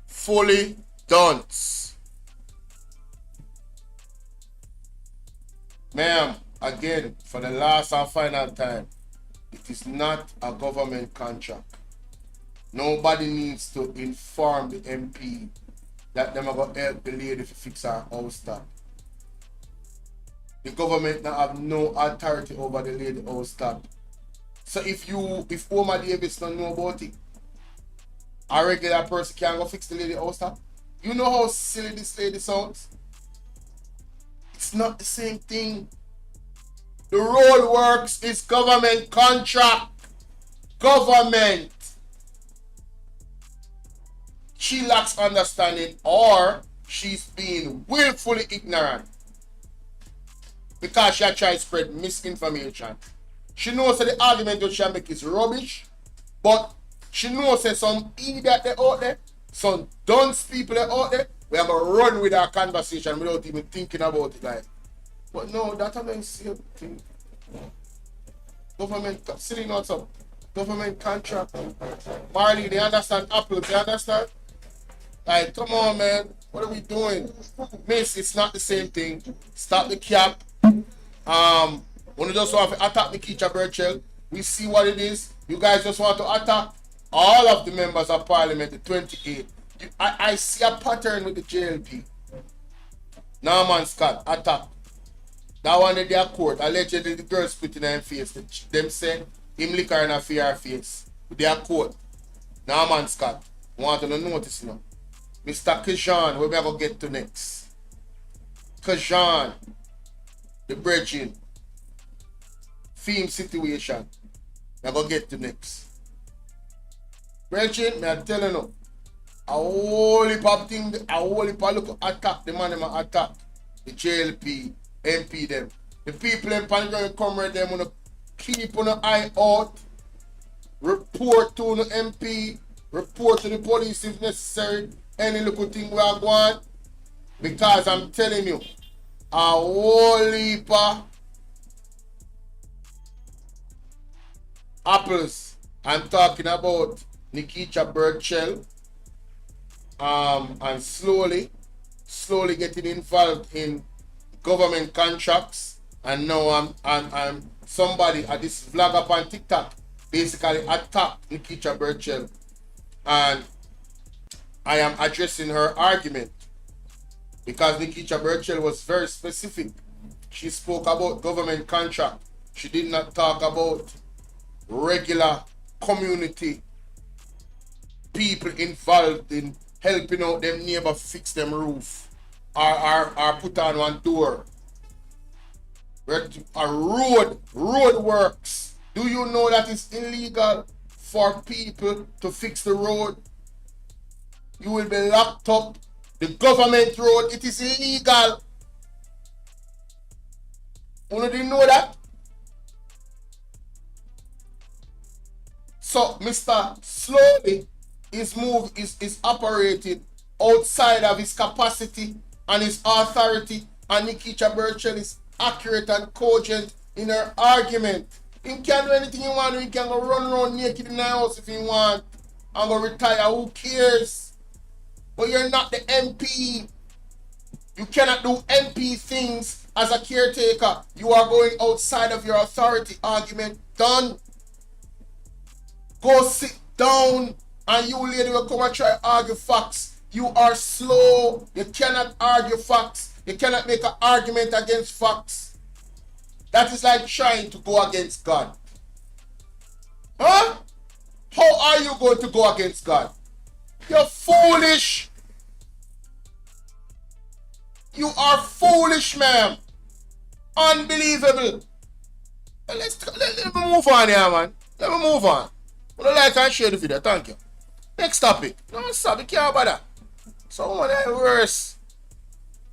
[SPEAKER 1] Fully done. Ma'am, again, for the last and final time, it is not a government contract. Nobody needs to inform the MP that them are going to help the lady to fix her house top. The government now have no authority over the lady house top. So if Homer Davis don't know about it, a regular person can't go fix the lady house top. You know how silly this lady sounds? It's not the same thing. The road works is government contract. Government. She lacks understanding or she's being willfully ignorant. because she try to spread misinformation. She knows that the argument that she make is rubbish, but she knows that some idiot they out there, some dunce people they out there, we are going to run with our conversation without even thinking about it. Like, but no, that I mean, same thing. Government, sitting on some government contract. Marley, they understand Apple, they understand? Like, come on, man. What are we doing? Miss, it's not the same thing. Stop the cap. When you just want to attack Nikita Burchell, we see what it is. You guys just want to attack all of the members of parliament, the 28. I see a pattern with the JLP. Norman Scott, attack. That one in their court, allegedly the girl spit in her face. Them say him lick her in her face. With their court. Norman Scott. Want to notice now. Mr. Kajan, where we are going to get to next? Kajan. The bridging. Theme situation. We are going to get to next. Bridging, I tell you now. A whole heap of thing, a whole heap of look attack the man them attack. The JLP, MP them. The people in Panama come them wanna keep on an eye out. Report to the MP, report to the police if necessary. Any little thing we are going. Because I'm telling you, a whole heap of apples. I'm talking about Nikita Burchell. And slowly getting involved in government contracts, and now I'm somebody at this vlog up on TikTok basically attacked Nikita Burchell, and I am addressing her argument because Nikita Burchell was very specific. She spoke about government contract. She did not talk about regular community people involved in helping out them neighbor fix them roof or put on one door. A road works. Do you know that it's illegal for people to fix the road? You will be locked up. The government road, it is illegal. You didn't know that? So Mr. Slowly his move is operating outside of his capacity and his authority, and Nikita Burchell is accurate and cogent in her argument. He can do anything you want. He can go run around naked in the house if he want and go retire. Who cares? But you're not the MP. You cannot do MP things as a caretaker. You are going outside of your authority. Argument done. Go sit down. And you lady will come and try to argue facts. You are slow. You cannot argue facts. You cannot make an argument against facts. That is like trying to go against God. Huh? How are you going to go against God? You're foolish. You are foolish, ma'am. Unbelievable. Let me move on here, man. Let me move on. Like and share the video. Thank you. Next topic. No, stop. You can't bother. Someone else worse.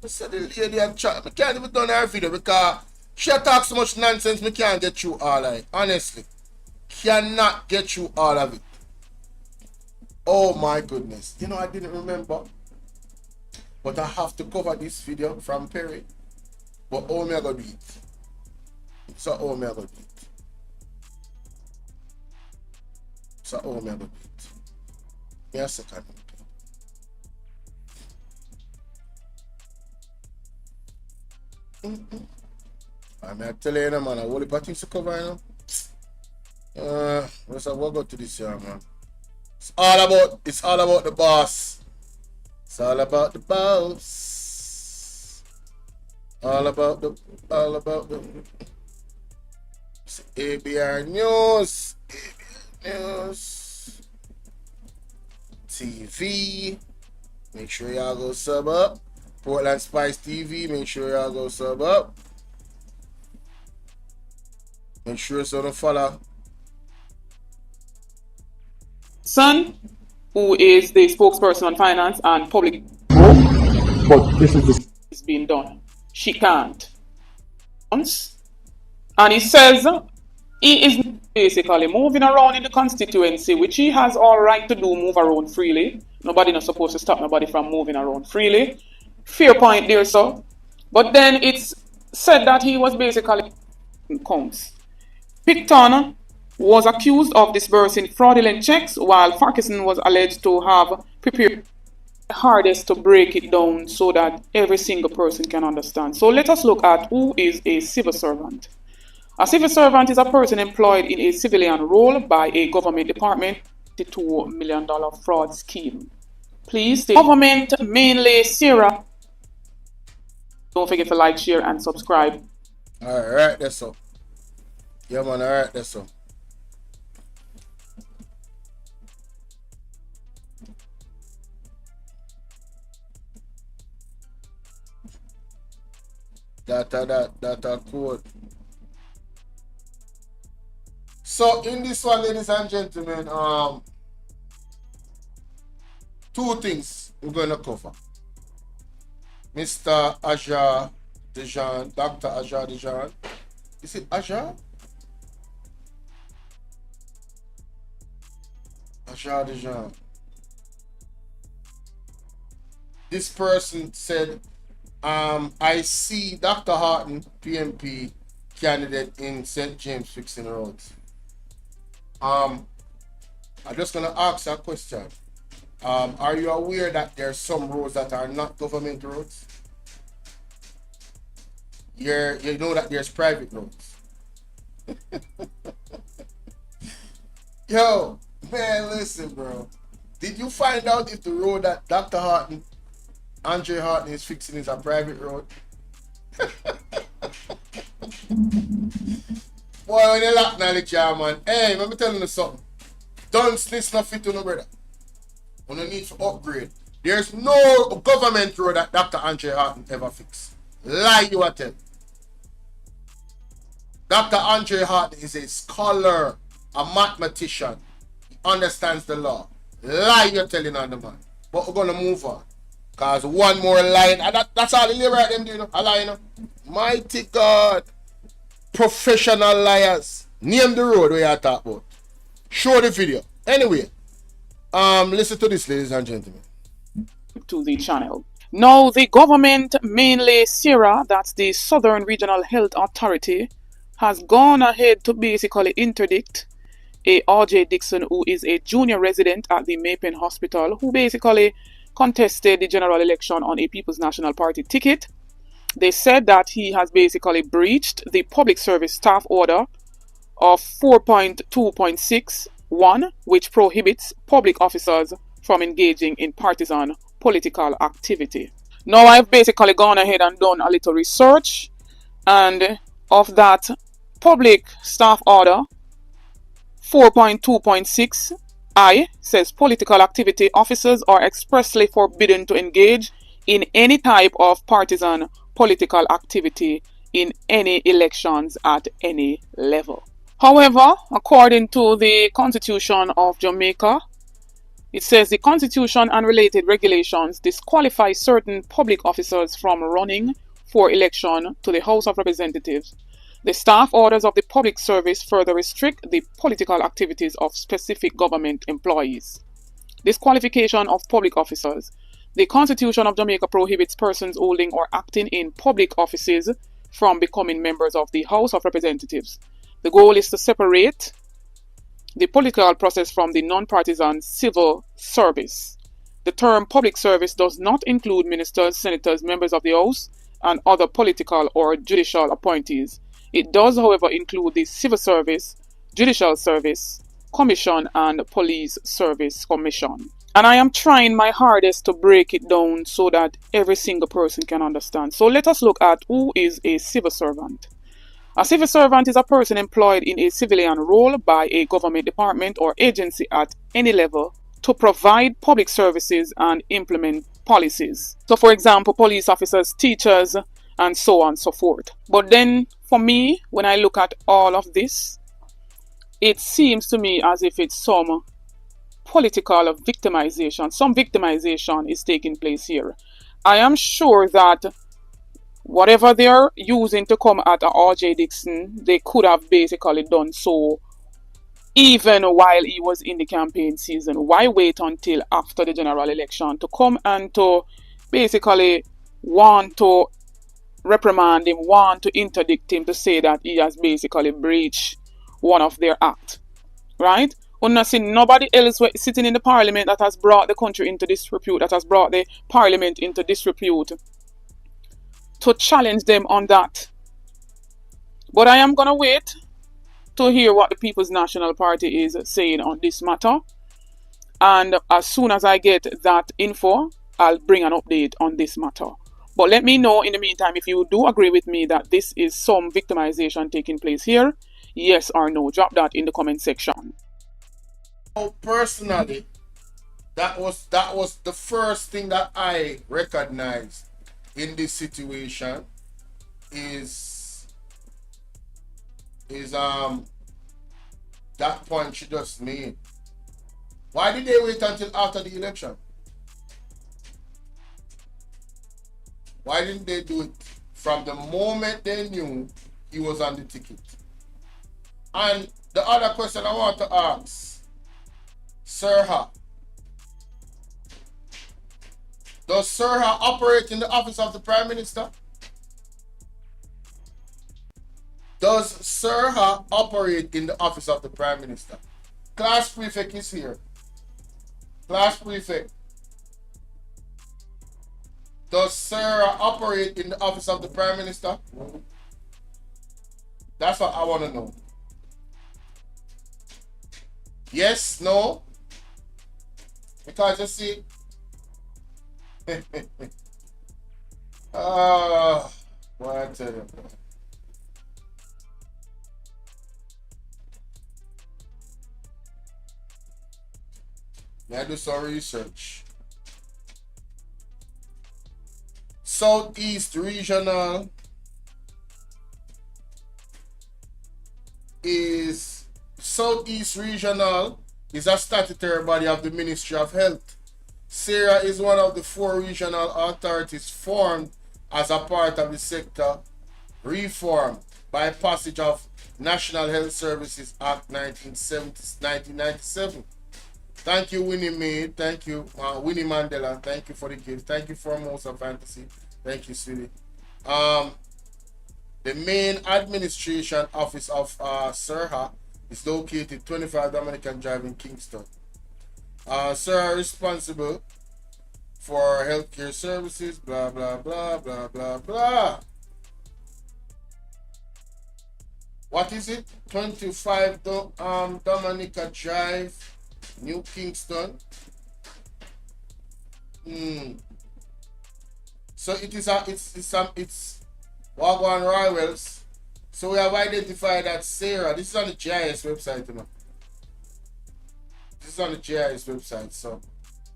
[SPEAKER 1] I said the lady and chat. I can't even done her video because she talks so much nonsense. I can't get you all of it. Honestly. Cannot get you all of it. Oh my goodness. You know, I didn't remember. But I have to cover this video from Perry. But how me I gonna do it? So how me I gonna do it? So how me I gonna do it? Yes, I can. I'm telling you, man, I only got things to cover, you know. We'll go to this here, man. It's all about the boss. It's all about the boss. All about the it's ABR News. ABR News. TV. Make sure y'all go sub up. Portland Spice TV. Make sure y'all go sub up. Make sure so to follow.
[SPEAKER 10] Son, who is the spokesperson on finance and public,
[SPEAKER 11] but this is
[SPEAKER 10] is being done. She can't. and he says he is basically moving around in the constituency, which he has all right to do, move around freely. Nobody not supposed to stop nobody from moving around freely. Fair point there, sir. But then it's said that he was basically counts. Picton was accused of disbursing fraudulent checks, while Farquharson was alleged to have prepared the hardest to break it down so that every single person can understand. So let us look at who is a civil servant. A civil servant is a person employed in a civilian role by a government department. $2 million fraud scheme. Please, the government, mainly Sarah. Don't forget to like, share, and subscribe.
[SPEAKER 1] Alright, that's all. Yeah, man, alright, that's all. Data code. So in this one, ladies and gentlemen, two things we're going to cover. Mr. Aja Dejan, Dr. Aja Dejan. Is it Aja? Aja Dejan. This person said, I see Dr. Horton, PMP candidate in St. James fixing roads. I'm just gonna ask a question. Are you aware that there are some roads that are not government roads? You know that there's private roads. Yo, man, listen, bro. Did you find out if the road that Dr. Horton, Andre Horton is fixing is a private road? Boy, when you lock knowledge, man. Hey, let me tell you something. Don't snitch not fit to no brother. When you need to upgrade. There's no government road that Dr. Andre Horton ever fixed. Lie you are telling. Dr. Andre Horton is a scholar, a mathematician. He understands the law. Lie you're telling on the man. But we're gonna move on. Cause one more line, and that's all the labor at them do, you know. A lie, you know. Mighty God. Professional liars. Name the road where you talk about. Show the video. Anyway, listen to this, ladies and gentlemen.
[SPEAKER 10] To the channel. Now, the government, mainly SERA, that's the Southern Regional Health Authority, has gone ahead to basically interdict a R.J. Dixon, who is a junior resident at the Mapen Hospital, who basically contested the general election on a People's National Party ticket. They said that he has basically breached the Public Service Staff Order of 4.2.61, which prohibits public officers from engaging in partisan political activity. Now, I've basically gone ahead and done a little research, and of that Public Staff Order 4.2.6I says political activity officers are expressly forbidden to engage in any type of partisan political activity in any elections at any level. However, according to the Constitution of Jamaica, it says the Constitution and related regulations disqualify certain public officers from running for election to the House of Representatives. The staff orders of the public service further restrict the political activities of specific government employees. Disqualification of public officers. The Constitution of Jamaica prohibits persons holding or acting in public offices from becoming members of the House of Representatives. The goal is to separate the political process from the non-partisan civil service. The term public service does not include ministers, senators, members of the House, and other political or judicial appointees. It does, however, include the civil service, judicial service, commission, and police service commission. And I am trying my hardest to break it down so that every single person can understand. So let us look at who is a civil servant. A civil servant is a person employed in a civilian role by a government department or agency at any level to provide public services and implement policies. So, for example, police officers, teachers, and so on and so forth. But then, for me, when I look at all of this, it seems to me as if it's some political victimization. Some victimization is taking place here. I am sure that whatever they're using to come at R.J. Dixon, they could have basically done so even while he was in the campaign season. Why wait until after the general election to come and to basically want to reprimand him, want to interdict him, to say that he has basically breached one of their acts, right? We've seen nobody else sitting in the parliament that has brought the country into disrepute, that has brought the parliament into disrepute, to challenge them on that. But I am going to wait to hear what the People's National Party is saying on this matter. And as soon as I get that info, I'll bring an update on this matter. But let me know in the meantime if you do agree with me that this is some victimization taking place here. Yes or no. Drop that in the comment section.
[SPEAKER 1] Personally, that was the first thing that I recognized in this situation is that point she just made. Why did they wait until after the election? Why didn't they do it from the moment they knew he was on the ticket? And the other question I want to ask, Sirha, does Sirha operate in the office of the Prime Minister? Does Sirha operate in the office of the Prime Minister? Class Prefect is here. Class Prefect. Does Sirha operate in the office of the Prime Minister? That's what I want to know. Yes, no? Because you see, what I tell you. May I do some research? Southeast Regional is a statutory body of the Ministry of Health. SERA is one of the 4 regional authorities formed as a part of the sector reform by passage of National Health Services Act 1997. Thank you, Winnie May. Thank you, Winnie Mandela. Thank you for the gift. Thank you for Most of Fantasy. Thank you, sweetie. The main administration office of SERHA is located 25 Dominican Drive in Kingston. SERHA responsible for healthcare services, blah, blah, blah, blah, blah, blah. What is it? 25 Dominica Drive, New Kingston. So it's Wagwan Rivals. So we have identified that SERA. This is on the GIS website, you know. This is on the GIS website. So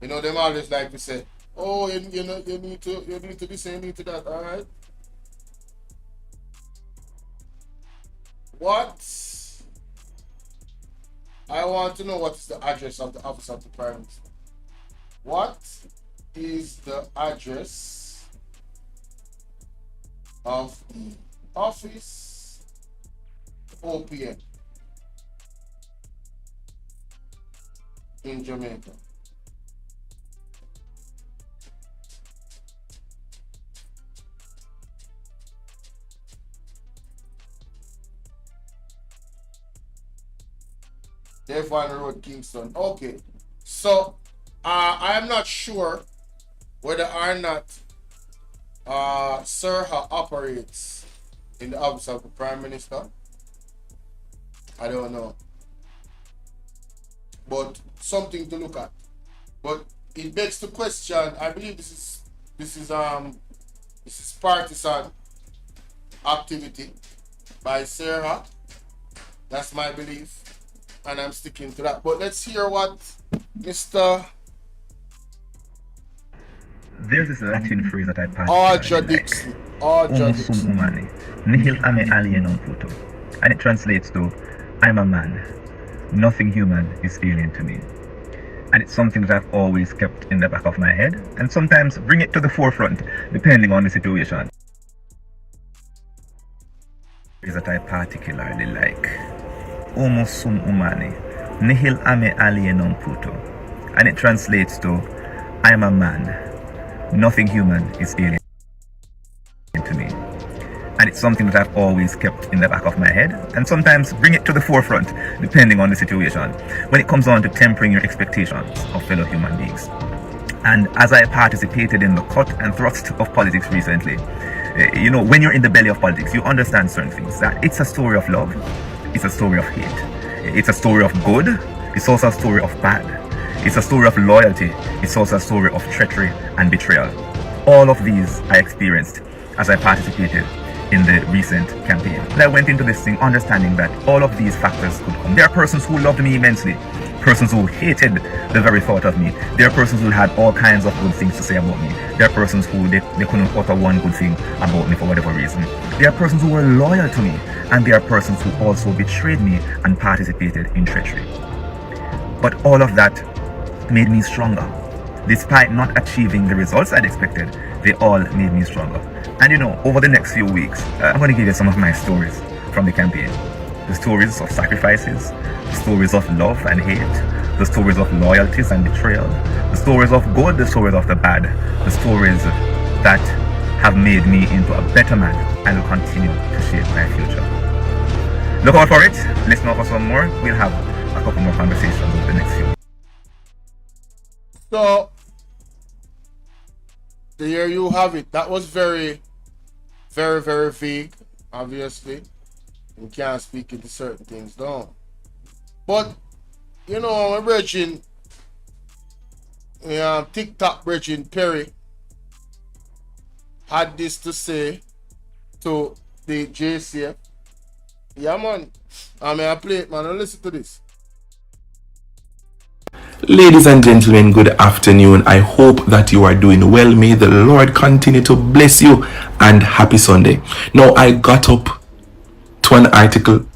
[SPEAKER 1] you know them always like to say, oh, you need to this and you need to that. All right. What? I want to know what is the address of the office of the Prime Minister. What is the address of the office OPM in Jamaica? Devon Road, Kingston. Okay, so I am not sure whether or not SERHA operates in the office of the Prime Minister. I don't know, but something to look at. But it begs the question. I believe this is partisan activity by SERHA. That's my belief, and I'm sticking to that. But let's hear what Mr.
[SPEAKER 11] There's this Latin phrase that I passed.
[SPEAKER 1] R.J. Dixon. R.J. Dixon.
[SPEAKER 11] Nihil ame alienum puto. And it translates to, I'm a man. Nothing human is alien to me. And it's something that I've always kept in the back of my head, and sometimes bring it to the forefront, depending on the situation. particularly like. Homo sum humani, nihil ame alienum puto. And it translates to, I am a man. Nothing human is alien to me. And it's something that I've always kept in the back of my head and sometimes bring it to the forefront depending on the situation when it comes on to tempering your expectations of fellow human beings. And as I participated in the cut and thrust of politics recently, you know, when you're in the belly of politics, you understand certain things. That it's a story of love, it's a story of hate, it's a story of good, it's also a story of bad, it's a story of loyalty, it's also a story of treachery and betrayal. All of these I experienced as I participated in the recent campaign. And I went into this thing understanding that all of these factors could come. There are persons who loved me immensely, persons who hated the very thought of me. There are persons who had all kinds of good things to say about me. There are persons who they couldn't utter one good thing about me for whatever reason. There are persons who were loyal to me, and there are persons who also betrayed me and participated in treachery. But all of that made me stronger. Despite not achieving the results I'd expected, they all made me stronger. And you know, over the next few weeks, I'm going to give you some of my stories from the campaign. The stories of sacrifices, the stories of love and hate, the stories of loyalties and betrayal, the stories of good, the stories of the bad, the stories that have made me into a better man and will continue to shape my future. Look out for it, listen out for some more. We'll have a couple more conversations over the next few weeks.
[SPEAKER 1] So, there you have it. That was very, very, very vague, obviously. You can't speak into certain things down. But, you know, my brethren, TikTok brethren Perry had this to say to the JCF. Yeah, man. I play it, man. Now listen to this.
[SPEAKER 12] Ladies and gentlemen, good afternoon. I hope that you are doing well. May the Lord continue to bless you, and happy Sunday. Now, I got up to an article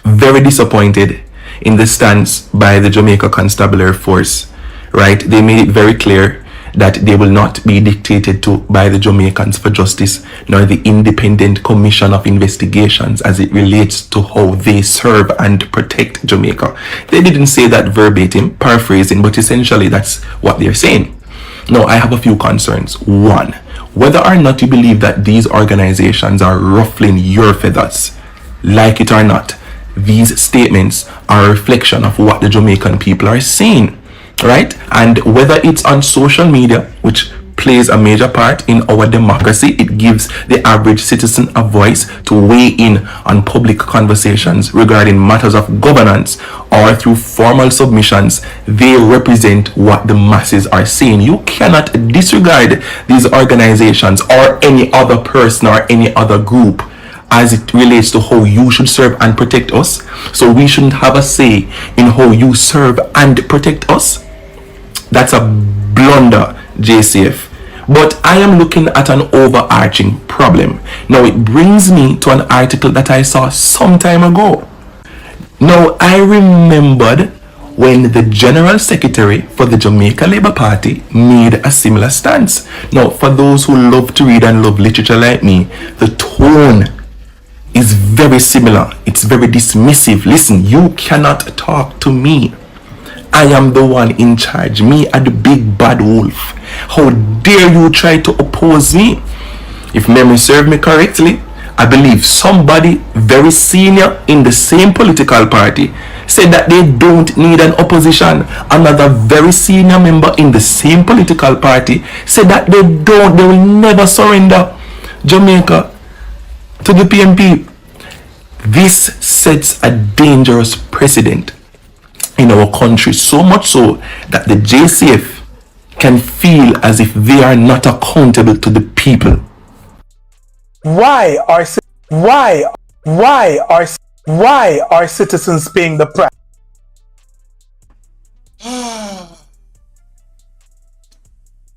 [SPEAKER 12] very disappointed in the stance by the Jamaica Constabulary Force, right? They made it very clear that they will not be dictated to by the Jamaicans for Justice, nor the Independent Commission of Investigations as it relates to how they serve and protect Jamaica. They didn't say that verbatim, paraphrasing, but essentially that's what they're saying. Now, I have a few concerns. One, whether or not you believe that these organizations are ruffling your feathers, like it or not, these statements are a reflection of what the Jamaican people are saying. Right? And whether it's on social media, which plays a major part in our democracy, it gives the average citizen a voice to weigh in on public conversations regarding matters of governance, or through formal submissions, they represent what the masses are saying. You cannot disregard these organizations or any other person or any other group as it relates to how you should serve and protect us. So we shouldn't have a say in how you serve and protect us. That's a blunder, JCF. But I am looking at an overarching problem. Now, it brings me to an article that I saw some time ago. Now, I remembered when the General Secretary for the Jamaica Labour Party made a similar stance. Now, for those who love to read and love literature like me, the tone is very similar. It's very dismissive. Listen, you cannot talk to me. I am the one in charge. Me are the big bad wolf. How dare you try to oppose me? If memory serves me correctly, I believe somebody very senior in the same political party said that they don't need an opposition. Another very senior member in the same political party said that they will never surrender Jamaica to the PNP. This sets a dangerous precedent in our country, so much so that the JCF can feel as if they are not accountable to the people.
[SPEAKER 3] Why are citizens paying the price?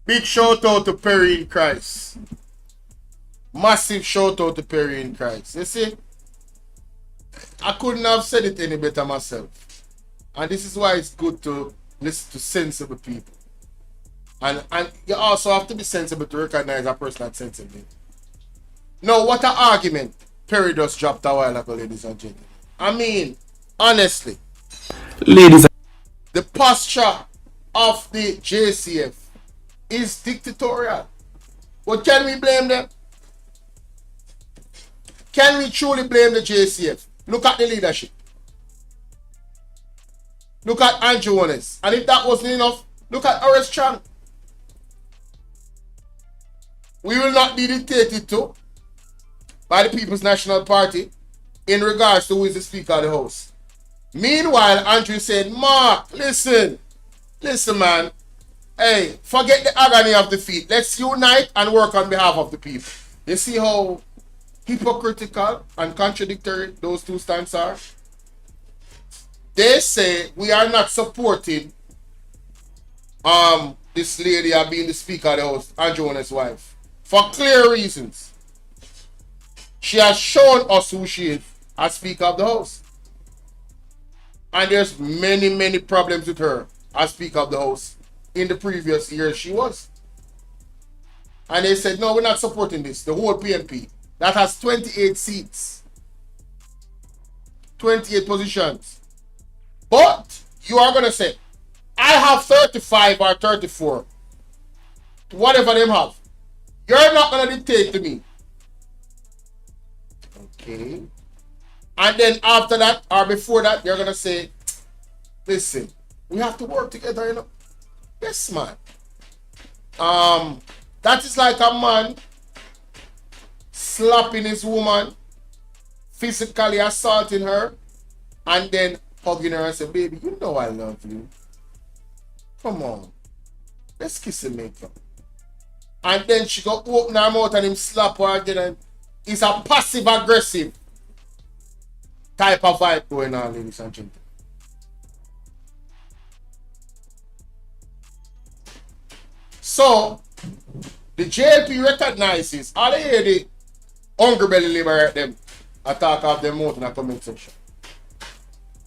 [SPEAKER 1] Big shout out to Perry in Christ. Massive shout out to Perry in Christ. You see, I couldn't have said it any better myself. And this is why it's good to listen to sensible people. And you also have to be sensible to recognize a person that's sensible. Now, what an argument Perry just dropped a while ago, ladies and gentlemen. I mean, honestly,
[SPEAKER 12] Ladies
[SPEAKER 1] the posture of the JCF is dictatorial. But can we blame them? Can we truly blame the JCF? Look at the leadership. Look at Andrew Wallace. And if that wasn't enough, look at Horace Chang. We will not be dictated to by the People's National Party in regards to who is the Speaker of the House. Meanwhile, Andrew said, Mark, listen, man. Hey, forget the agony of defeat. Let's unite and work on behalf of the people. You see how hypocritical and contradictory those two stands are? They say we are not supporting this lady being the Speaker of the House, Andrew and his wife, for clear reasons. She has shown us who she is as Speaker of the House. And there's many problems with her as Speaker of the House in the previous years she was. And they said, no, we're not supporting this. The whole PNP that has 28 seats, 28 positions. But you are going to say, I have 35 or 34. Whatever them have. You're not going to dictate to me. Okay. And then after that or before that, you're going to say, listen, we have to work together, you know. Yes, man. That is like a man slapping his woman, physically assaulting her, and then hugging her and say, baby, you know I love you. Come on. Let's kiss and make up. And then she go open her mouth and him slap her again. And it's a passive-aggressive type of vibe going on, ladies and gentlemen. So, the JLP recognizes, all they hear the hungry belly liberate them, attack off their mouth in a comment section.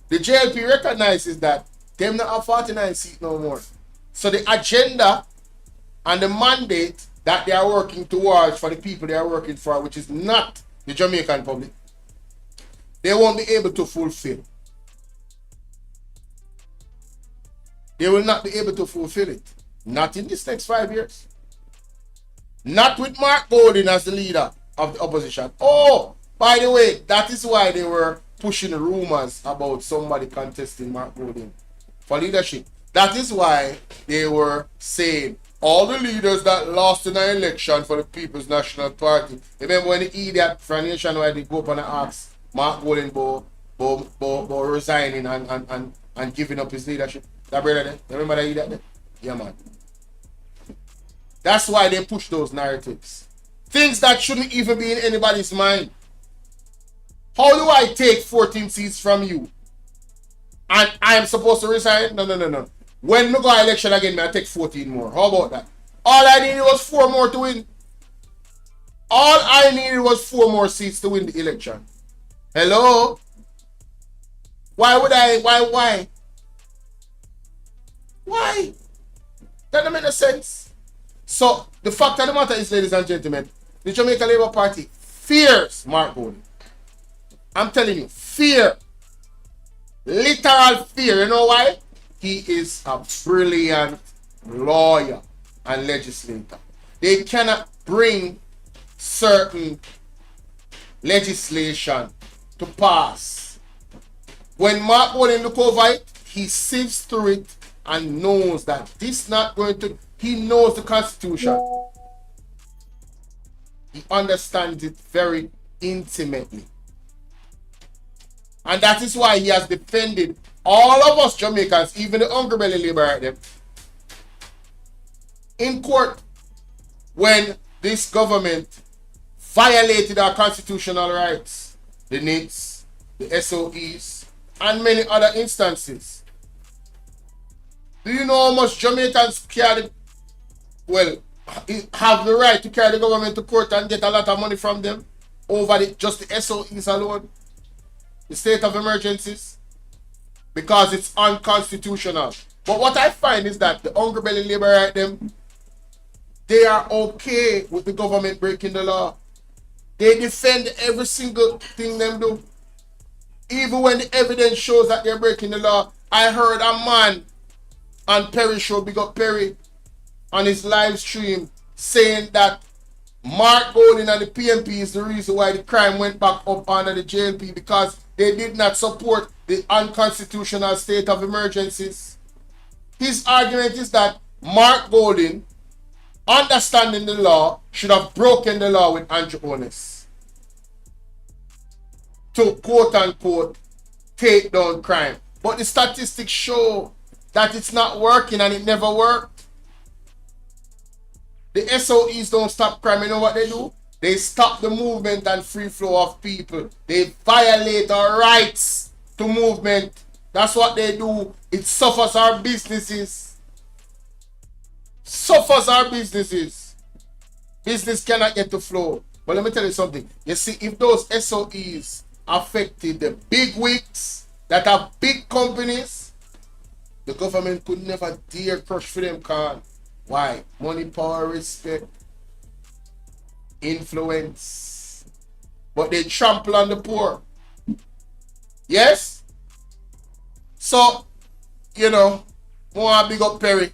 [SPEAKER 1] The JLP recognizes that them not have 49 seats no more. So the agenda and the mandate that they are working towards for the people they are working for, which is not the Jamaican public, they won't be able to fulfill. They will not be able to fulfill it. Not in this next 5 years. Not with Mark Golding as the leader of the opposition. Oh, by the way, that is why they were pushing rumors about somebody contesting Mark Golding for leadership. That is why they were saying all the leaders that lost in an election for the People's National Party. Remember when the idiot from Nationwide they go up and ask Mark Golding about resigning and giving up his leadership? That brother there? Remember that idiot there? Yeah, man. That's why they push those narratives. Things that shouldn't even be in anybody's mind. How do I take 14 seats from you? And I am supposed to resign? No. When we go election again, I take 14 more. How about that? All I needed was 4 more to win. All I needed was 4 more seats to win the election. Hello? Why would I? Why? That doesn't make no sense. So, the fact of the matter is, ladies and gentlemen, the Jamaica Labour Party fears Mark Golding. I'm telling you, fear. Literal fear. You know why? He is a brilliant lawyer and legislator. They cannot bring certain legislation to pass. When Mark Golding look over it, he sifts through it and knows that this not going to... He knows the Constitution. He understands it very intimately. And that is why he has defended all of us Jamaicans, even the hungry belly liberate them, in court when this government violated our constitutional rights, the NITs, the SOEs, and many other instances. Do you know how much Jamaicans have the right to carry the government to court and get a lot of money from them over just the SOEs alone? The state of emergencies? Because it's unconstitutional. But what I find is that the hungry belly liberate them, they are okay with the government breaking the law. They defend every single thing them do. Even when the evidence shows that they're breaking the law. I heard a man on Perry show, big up Perry, on his live stream saying that Mark Golding and the PMP is the reason why the crime went back up under the JLP, because they did not support the unconstitutional state of emergencies. His argument is that Mark Golding, understanding the law, should have broken the law with Andrew Onis to quote-unquote take down crime. But the statistics show that it's not working, and it never worked. The SOEs don't stop crime. You know what they do? They stop the movement and free flow of people. They violate our rights to movement. That's what they do. It suffers our businesses. Suffers our businesses. Business cannot get to flow. But let me tell you something. You see, if those SOEs affected the big wigs that have big companies, the government could never dare crush for them, can. Why? Money, power, respect, influence. But they trample on the poor. Yes? So, you know, more big up Perry.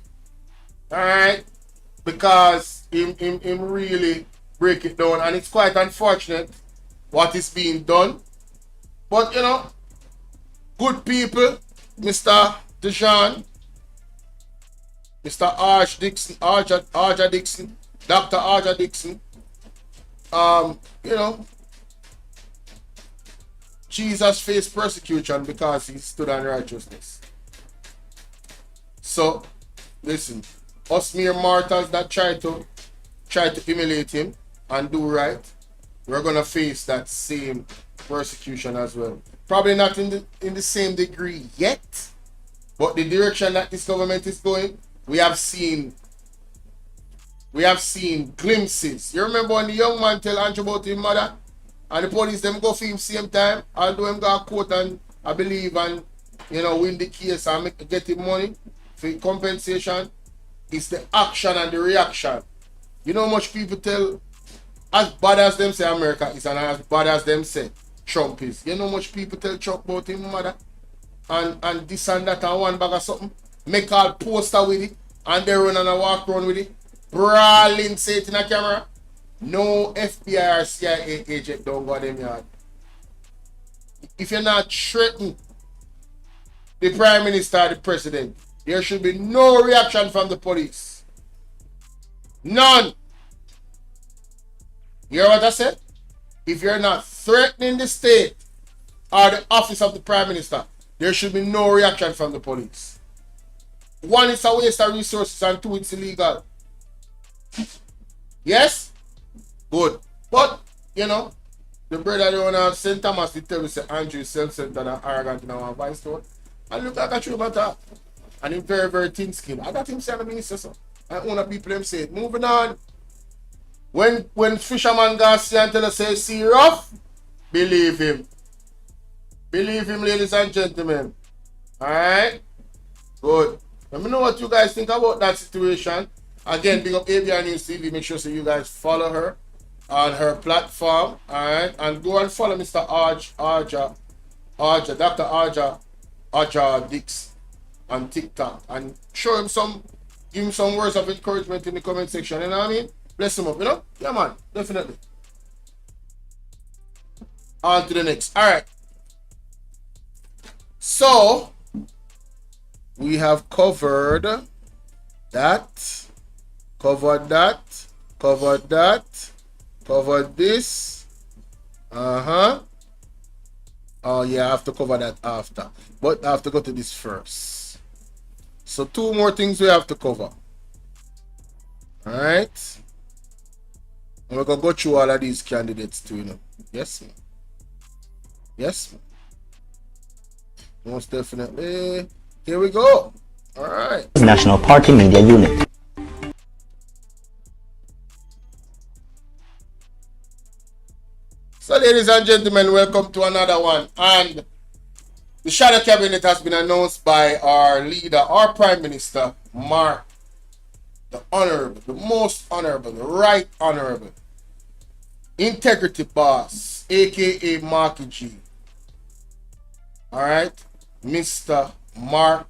[SPEAKER 1] Alright? Because him really break it down. And it's quite unfortunate what is being done. But, you know, good people, Mr. Dejan, Mr. Arja Dixon, Dr. Arja Dixon, you know, Jesus faced persecution because he stood on righteousness. So, listen, us mere mortals that try to humiliate him and do right, we're gonna face that same persecution as well. Probably not in the same degree yet, but the direction that this government is going, we have seen glimpses. You remember when the young man tell Andrew about his mother, and the police them go for him same time, although him got court and I believe and you know win the case and get him money for compensation. It's the action and the reaction. You know how much people tell, as bad as them say America is and as bad as them say Trump is. You know how much people tell Trump about his mother and this and that and one bag of something. Make all poster with it and they run and a walk around with it. Brawling, say it in a camera. No FBI or CIA agent don't go them yard. If you're not threatening the Prime Minister or the President, there should be no reaction from the police. None. You hear what I said? If you're not threatening the state or the office of the Prime Minister, there should be no reaction from the police. One, it's a waste of resources, and two, it's illegal. Yes? Good. But, you know, the brother they want St. Thomas to tell me say Andrew is self-centered and arrogant in our vice store. And look like a true matter. And he's very, very thin skinned. I got him saying the minister so. And one of the people them say it. Moving on. When fisherman Garcia and tell us say see rough, believe him. Believe him, ladies and gentlemen. Alright? Good. Let me know what you guys think about that situation. Again, big up ABI News TV. Make sure so you guys follow her on her platform. Alright? And go and follow Mr. Dr. Arja Dix on TikTok. And show him give him some words of encouragement in the comment section. You know what I mean? Bless him up, you know? Yeah, man. Definitely. On to the next. Alright. So, we have covered that, covered this. Oh yeah, I have to cover that after, but I have to go to this first. So 2 more things we have to cover. Alright, and we're gonna go through all of these candidates too, you know. Yes, man. Yes, man. Most definitely. Here we go. All right.
[SPEAKER 13] National Party Media Unit.
[SPEAKER 1] So, ladies and gentlemen, welcome to another one. And the shadow cabinet has been announced by our leader, our Prime Minister, Mark, the Honorable, the Most Honorable, the Right Honorable, Integrity Boss, aka Marky G. Alright? Mr. Mark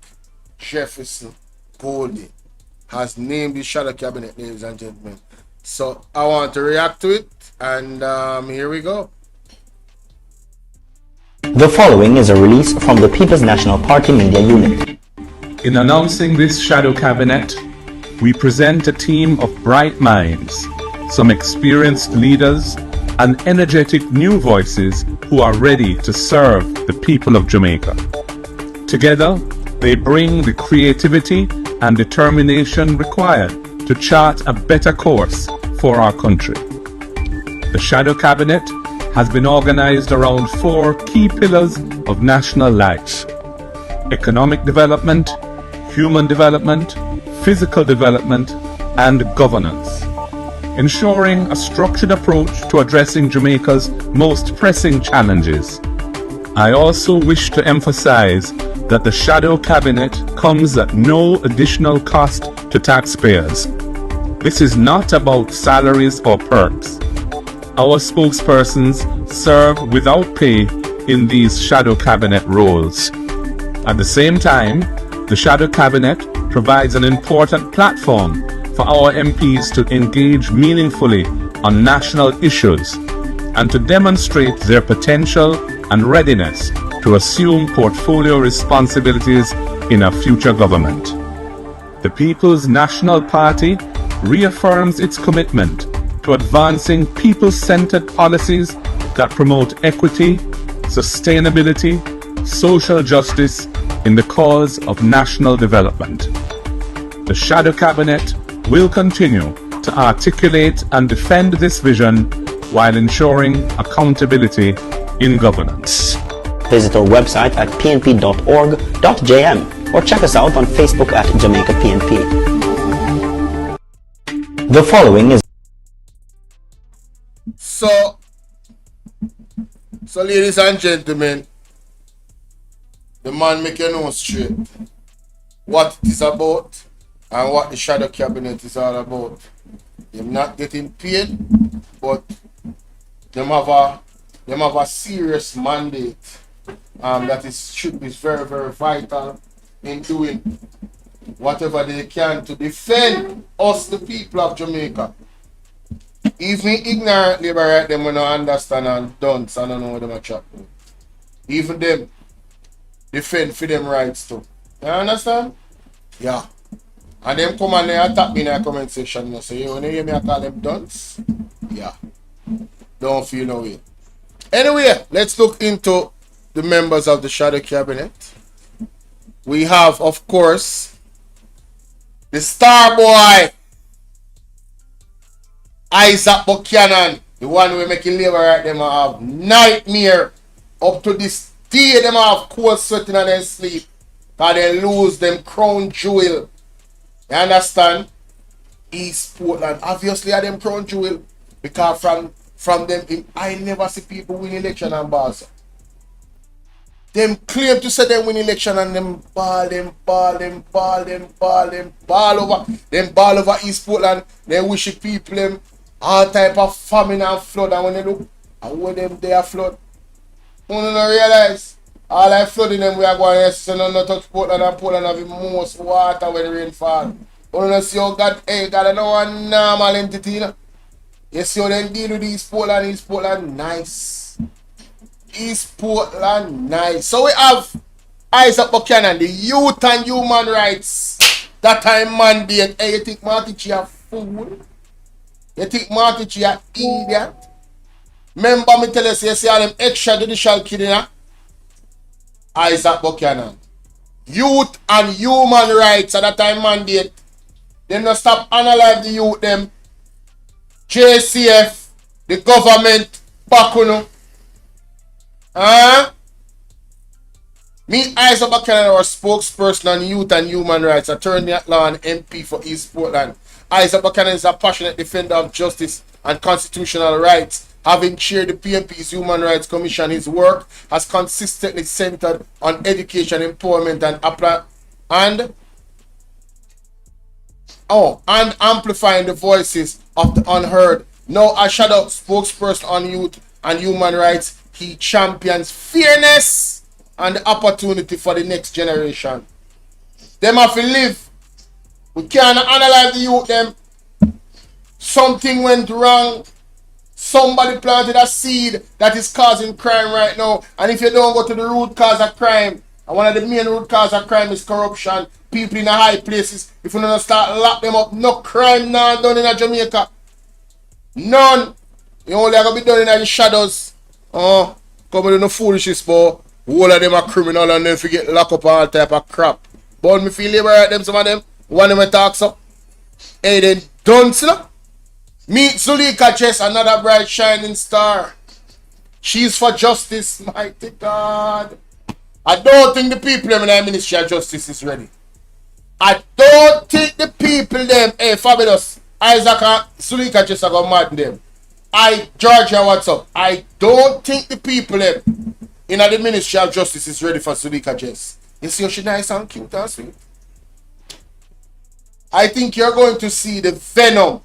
[SPEAKER 1] Jefferson Goldie has named the shadow cabinet, ladies and gentlemen. So I want to react to it, and here we go.
[SPEAKER 13] The following is a release from the People's National Party Media Unit.
[SPEAKER 14] In announcing this shadow cabinet, we present a team of bright minds, some experienced leaders, and energetic new voices who are ready to serve the people of Jamaica. Together, they bring the creativity and determination required to chart a better course for our country. The shadow cabinet has been organized around 4 key pillars of national life: economic development, human development, physical development, and governance, ensuring a structured approach to addressing Jamaica's most pressing challenges. I also wish to emphasize that the shadow cabinet comes at no additional cost to taxpayers. This is not about salaries or perks. Our spokespersons serve without pay in these shadow cabinet roles. At the same time, the shadow cabinet provides an important platform for our MPs to engage meaningfully on national issues and to demonstrate their potential and readiness to assume portfolio responsibilities in a future government. The People's National Party reaffirms its commitment to advancing people-centered policies that promote equity, sustainability, social justice in the cause of national development. The shadow cabinet will continue to articulate and defend this vision while ensuring accountability in governance.
[SPEAKER 13] Visit our website at pnp.org.jm or check us out on Facebook at Jamaica PNP. The following is
[SPEAKER 1] So ladies and gentlemen, the man make you know straight what it is about and what the shadow cabinet is all about. They're not getting paid, but them have a serious mandate that should be very, very vital in doing whatever they can to defend us, the people of Jamaica. Even ignorant liberate them when I understand and dunce and I don't know what them are chat. Even them defend for them rights too. You understand? Yeah. And them come and they attack me in the comment section and say, when you hear me I call them dunce? Yeah. Don't feel no way. Anyway, let's look into the members of the shadow cabinet. We have, of course, the star boy, Isaac Buchanan, the one who making labor right them have nightmare up to this day. Them have cold sweating and then sleep because they lose them crown jewel. You understand? East Portland obviously are them crown jewel because from them I never see people win election and balls. Them claim to say they win election and them ball over East Portland. They wish people them all type of famine and flood, and when they look and when them they are flood. You don't realize all that flooding them we are going to see no touch Portland, and Portland have the most water when rain fall. You don't see how God I know one normal entity. You know? You see how they deal with East Portland nice. East Portland nice. So we have Isaac Buchanan, the Youth and Human Rights. That time mandate. Hey, you think Marty G a fool? You think Marty G a idiot? Remember me tell you, you see all them extrajudicial killing, Isaac Buchanan. Youth and Human Rights at that time mandate. They not stop analyze the youth them. JCF, the government, Bakuno. Me, Isaac Buchanan, our spokesperson on youth and human rights, attorney at law and MP for East Portland. Isaac Buchanan is a passionate defender of justice and constitutional rights. Having chaired the PNP's Human Rights Commission, his work has consistently centered on education, empowerment, and amplifying the voices of the unheard, Now, as shadow spokesperson on youth and human rights, he champions fairness and the opportunity for the next generation. Them have to live. We can't analyze the youth them. Something went wrong. Somebody planted a seed that is causing crime right now. And if you don't go to the root cause of crime, and one of the main root cause of crime is corruption, people in the high places, if you don't start lock them up, no crime now done in Jamaica. None. You only are going to be done in the shadows. Come with no foolishness, boy. All of them are criminal and then forget lock up all type of crap. But me feel labor at them, some of them. One of them talks up. Hey, then done, see? Meet Zulika Jess, another bright shining star. She's for justice, mighty God. I don't think the people in the Ministry of Justice is ready. I don't think the people them, hey, Barbados, Isaac and Zulika Jess are going to mad them. Georgia, what's up? I don't think the people them in the Ministry of Justice is ready for Zulika Jess. You see how she nice and cute and sweet? I think you're going to see the venom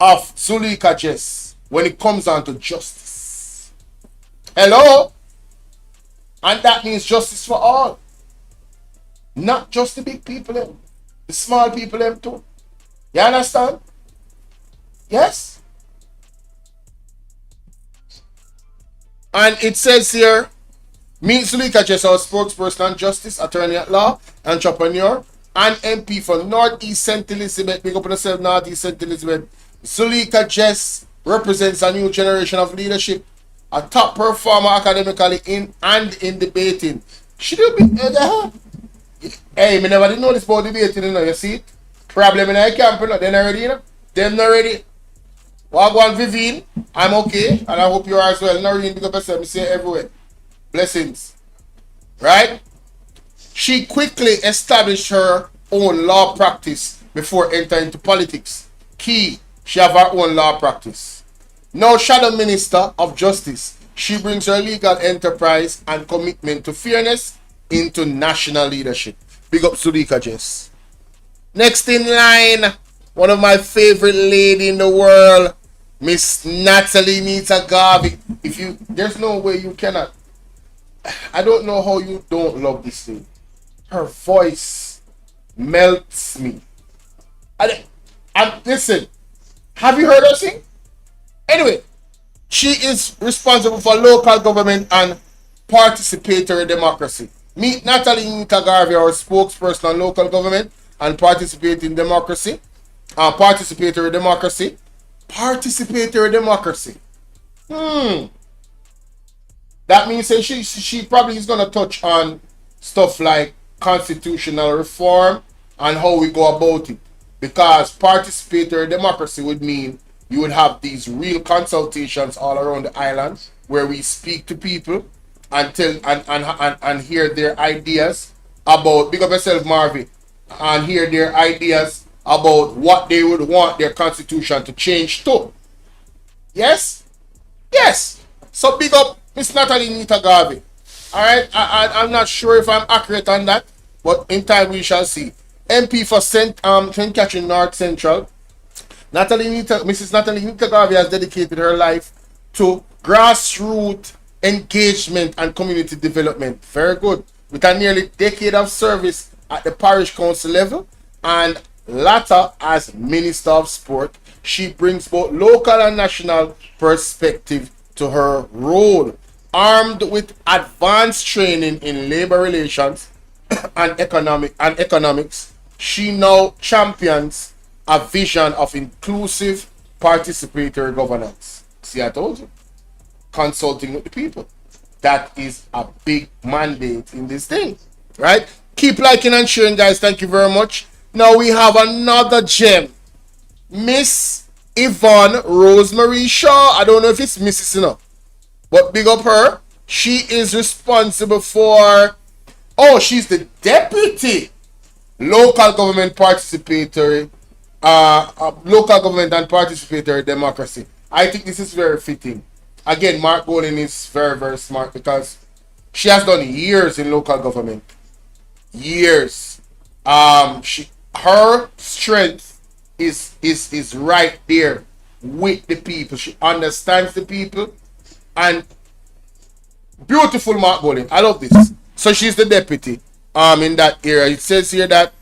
[SPEAKER 1] of Zulika Jess when it comes down to justice. Hello? And that means justice for all. Not just the big people them. The small people them too. You understand? Yes? And it says here, meet Zulika Jess, our spokesperson on justice, attorney at law, entrepreneur, and MP for Northeast St. Elizabeth. Big up on yourself, Northeast St. Elizabeth. Zulika Jess represents a new generation of leadership, a top performer academically in debating. She do be hey, me never did know this about debating, you know, you see it? Problem in the camp, you know, they're not ready, you know? Them not ready. Wagwan Vivine, I'm okay, and I hope you are as well. Noreen, big up yourself, me say it everywhere. Blessings. Right? She quickly established her own law practice before entering into politics. Key, she have her own law practice. Now Shadow Minister of Justice, she brings her legal enterprise and commitment to fairness into national leadership. Big up Zulika Jess. Next in line, one of my favorite lady in the world, Miss Natalie Nita Garvey. There's no way you cannot. I don't know how you don't love this thing. Her voice melts me. Listen, have you heard her sing? Anyway, she is responsible for local government and participatory democracy. Meet Natalie Nita Garvey, our spokesperson on local government and participatory democracy. Participatory democracy. Participatory democracy. That means that she probably is going to touch on stuff like constitutional reform and how we go about it. Because participatory democracy would mean you would have these real consultations all around the island where we speak to people and tell and hear their ideas about, big up yourself, Marvy, and hear their ideas about what they would want their constitution to change to. Yes? Yes. So big up Miss Natalie Nita Garvey. Alright, I'm not sure if I'm accurate on that, but in time we shall see. MP for St. Catherine North Central, Mrs. Natalie Nita Garvey has dedicated her life to grassroots engagement and community development. Very good. With a nearly decade of service at the parish council level and latter as Minister of Sport, she brings both local and national perspective to her role. Armed with advanced training in labor relations and economics, she now champions a vision of inclusive participatory governance. See, I told you. Consulting with the people. That is a big mandate in this thing. Right? Keep liking and sharing, guys. Thank you very much. Now we have another gem. Miss Yvonne Rosemary Shaw. I don't know if it's Mrs. Enough. But big up her. She is responsible for... Oh, she's the deputy local government participatory... local government and participatory democracy. I think this is very fitting. Again, Mark Golden is very, very smart because she has done years in local government. Years. Her strength is right there with the people. She understands the people. And beautiful Mark Bowling. I love this. So she's the deputy in that area. It says here that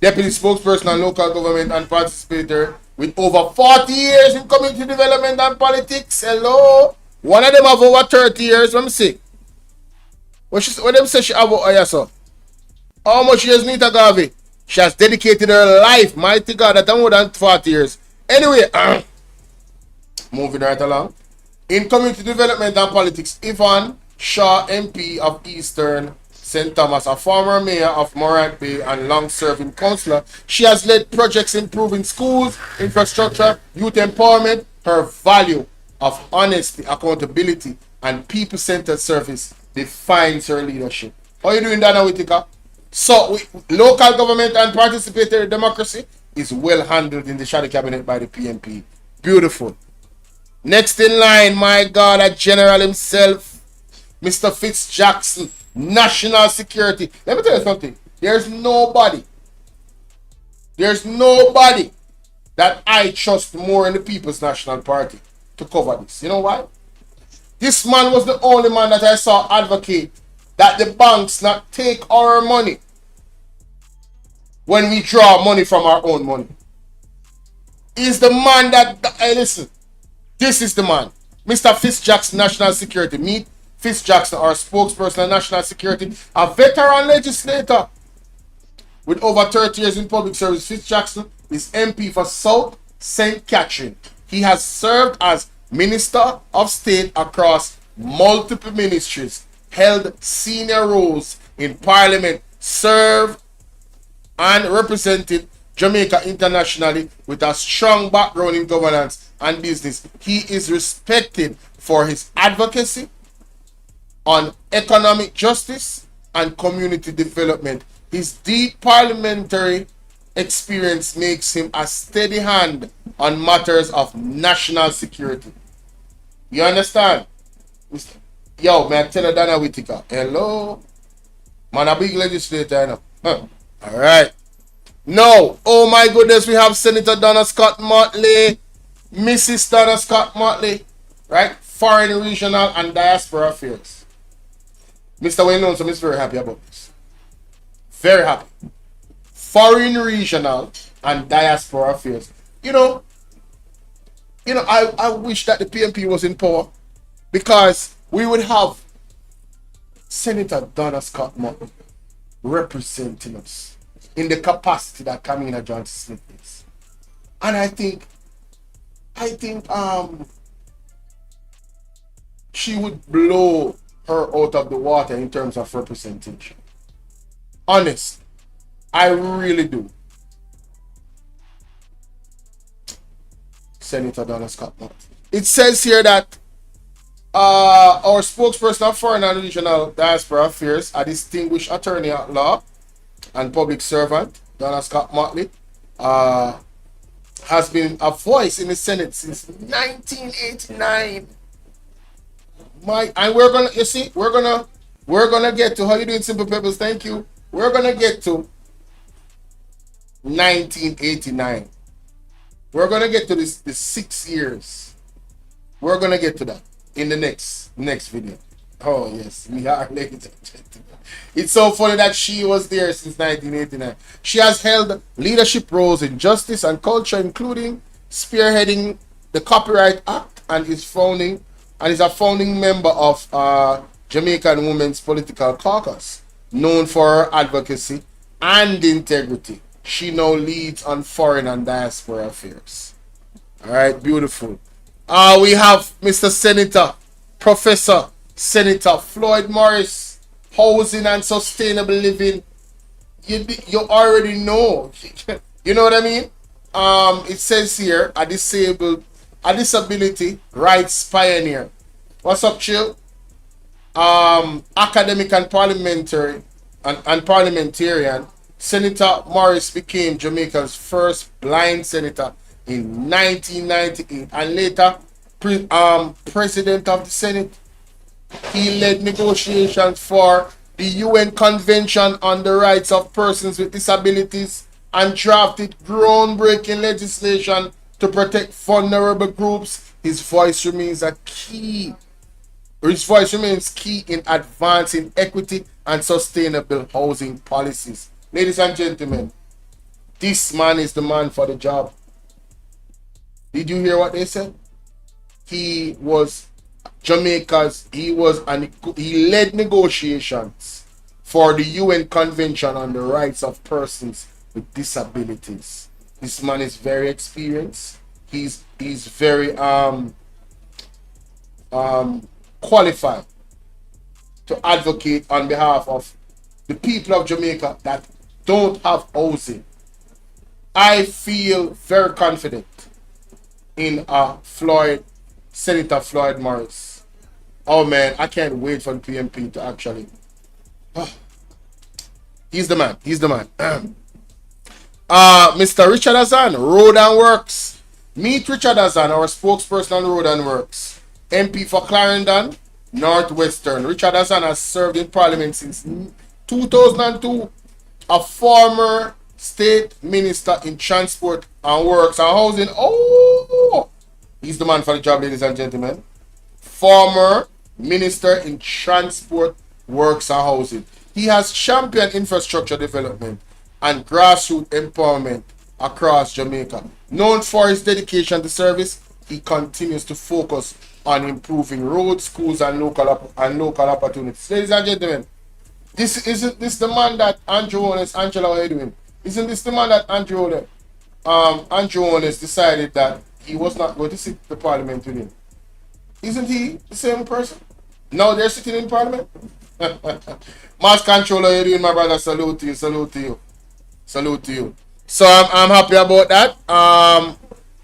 [SPEAKER 1] deputy spokesperson on local government and participator with over 40 years in community development and politics. Hello. One of them have over 30 years. Let me see. What them say she have so? How much years Nita Garvey? She has dedicated her life. Mighty God, that more than 40 years. Anyway, moving right along. In community development and politics, Yvonne Shaw, MP of Eastern St. Thomas, a former mayor of Morant Bay and long-serving councillor, she has led projects improving schools, infrastructure, youth empowerment. Her value of honesty, accountability, and people-centered service defines her leadership. How are you doing, Dana Whitaker? So, local government and participatory democracy is well handled in the shadow cabinet by the PNP. Beautiful. Next in line, my God, a general himself, Mr. Fitz Jackson, national security. Let me tell you something. There's nobody that I trust more in the People's National Party to cover this. You know why? This man was the only man that I saw advocate that the banks not take our money when we draw money from our own money. He's the man that, hey, listen, this is the man. Mr. Fitz Jackson, national security. Meet Fitz Jackson, our spokesperson on national security, a veteran legislator with over 30 years in public service. Fitz Jackson is MP for South St. Catherine. He has served as Minister of State across multiple ministries, held senior roles in Parliament, served and represented Jamaica internationally with a strong background in governance and business. He is respected for his advocacy on economic justice and community development. His deep parliamentary experience makes him a steady hand on matters of national security. You understand? Yo, man, tell her Dana Whitaker. Hello? Man, a big legislator, you know. Huh. All right. No. Oh, my goodness, we have Senator Donna Scott Motley, Mrs. Donna Scott Motley, right? Foreign, regional, and diaspora affairs. Mr. Wayne Lonesome is very happy about this. Very happy. Foreign, regional, and diaspora affairs. You know, I wish that the PNP was in power because we would have Senator Donna Scott Motley representing us in the capacity that Kamina Johnson Smith is. And I think she would blow her out of the water in terms of representation. Honest. I really do. Senator Donna Scott Motley. It says here that our spokesperson of Foreign and Regional Diaspora Affairs, a distinguished attorney at law and public servant, Donna Scott Motley, has been a voice in the Senate since 1989. And we're gonna, you see, we're gonna get to, how you doing, Simple Pebbles? Thank you. We're gonna get to 1989. We're gonna get to the 6 years. We're gonna get to that in the next video. Oh yes, we are, ladies and gentlemen. It's so funny that she was there since 1989. She has held leadership roles in justice and culture, including spearheading the Copyright Act, and is a founding member of Jamaican Women's Political Caucus, known for her advocacy and integrity. She now leads on foreign and diaspora affairs. All right, beautiful. We have Mr. Senator, Professor Senator Floyd Morris, housing and sustainable living. You already know. You know what I mean? It says here, a disability rights pioneer. What's up, Chill? Academic and parliamentarian, Senator Morris became Jamaica's first blind senator in 1998 and later president of the Senate. He led negotiations for the UN Convention on the Rights of Persons with Disabilities and drafted groundbreaking legislation to protect vulnerable groups. His voice remains key in advancing equity and sustainable housing policies. Ladies and gentlemen, this man is the man for the job. Did you hear what they said? He was Jamaica's, he led negotiations for the UN Convention on the Rights of Persons with Disabilities. This man is very experienced. He's very qualified to advocate on behalf of the people of Jamaica that don't have housing. I feel very confident in Senator Floyd Morris. Oh man, I can't wait for the PMP to actually. He's the man. He's the man. Mr. Richard Azan, Road and Works. Meet Richard Azan, our spokesperson on Road and Works. MP for Clarendon, Northwestern. Richard Azan has served in Parliament since 2002. A former state minister in transport and works and housing. Oh, he's the man for the job, ladies and gentlemen. Former minister in transport, works and housing. He has championed infrastructure development and grassroots empowerment across Jamaica. Known for his dedication to service, he continues to focus on improving roads, schools, and local opportunities. Ladies and gentlemen, isn't this the man that Andrew Holness, Angela, what are you doing? Isn't this the man that Andrew Holness decided that he was not going to sit the parliament with him? Isn't he the same person? Now they're sitting in parliament? Mass controller, you doing, my brother? Salute to you, salute to you, salute to you. So I'm happy about that.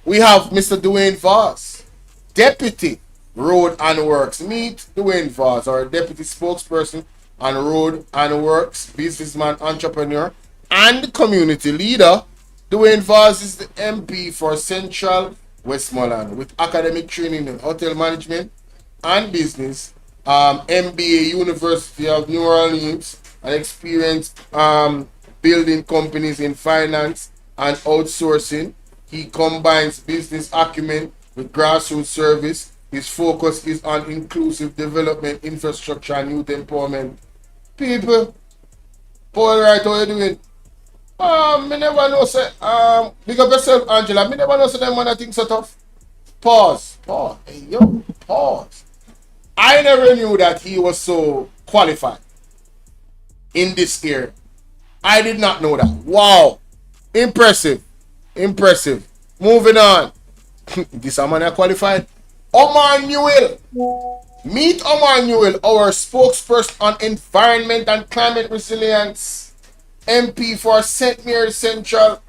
[SPEAKER 1] We have Mr. Dwayne Voss, Deputy Road and Works. Meet Dwayne Voss, our Deputy Spokesperson on Road and Works, businessman, entrepreneur, and community leader. Dwayne Voss is the MP for Central Westmoreland with academic training in hotel management and business, MBA University of New Orleans, and experience building companies in finance and outsourcing. He combines business acumen with grassroots service. His focus is on inclusive development, infrastructure, and youth empowerment. People, Paul, right, how you doing? Me never know, say, big up yourself, Angela. Me never know, say, them when I think so tough. Pause. Hey, yo, pause. I never knew that he was so qualified in this area. I did not know that. Wow. Impressive. Moving on. This man are qualified. Omar Newell. Meet Omar Newell, our spokesperson on environment and climate resilience. MP for St. Mary's Central.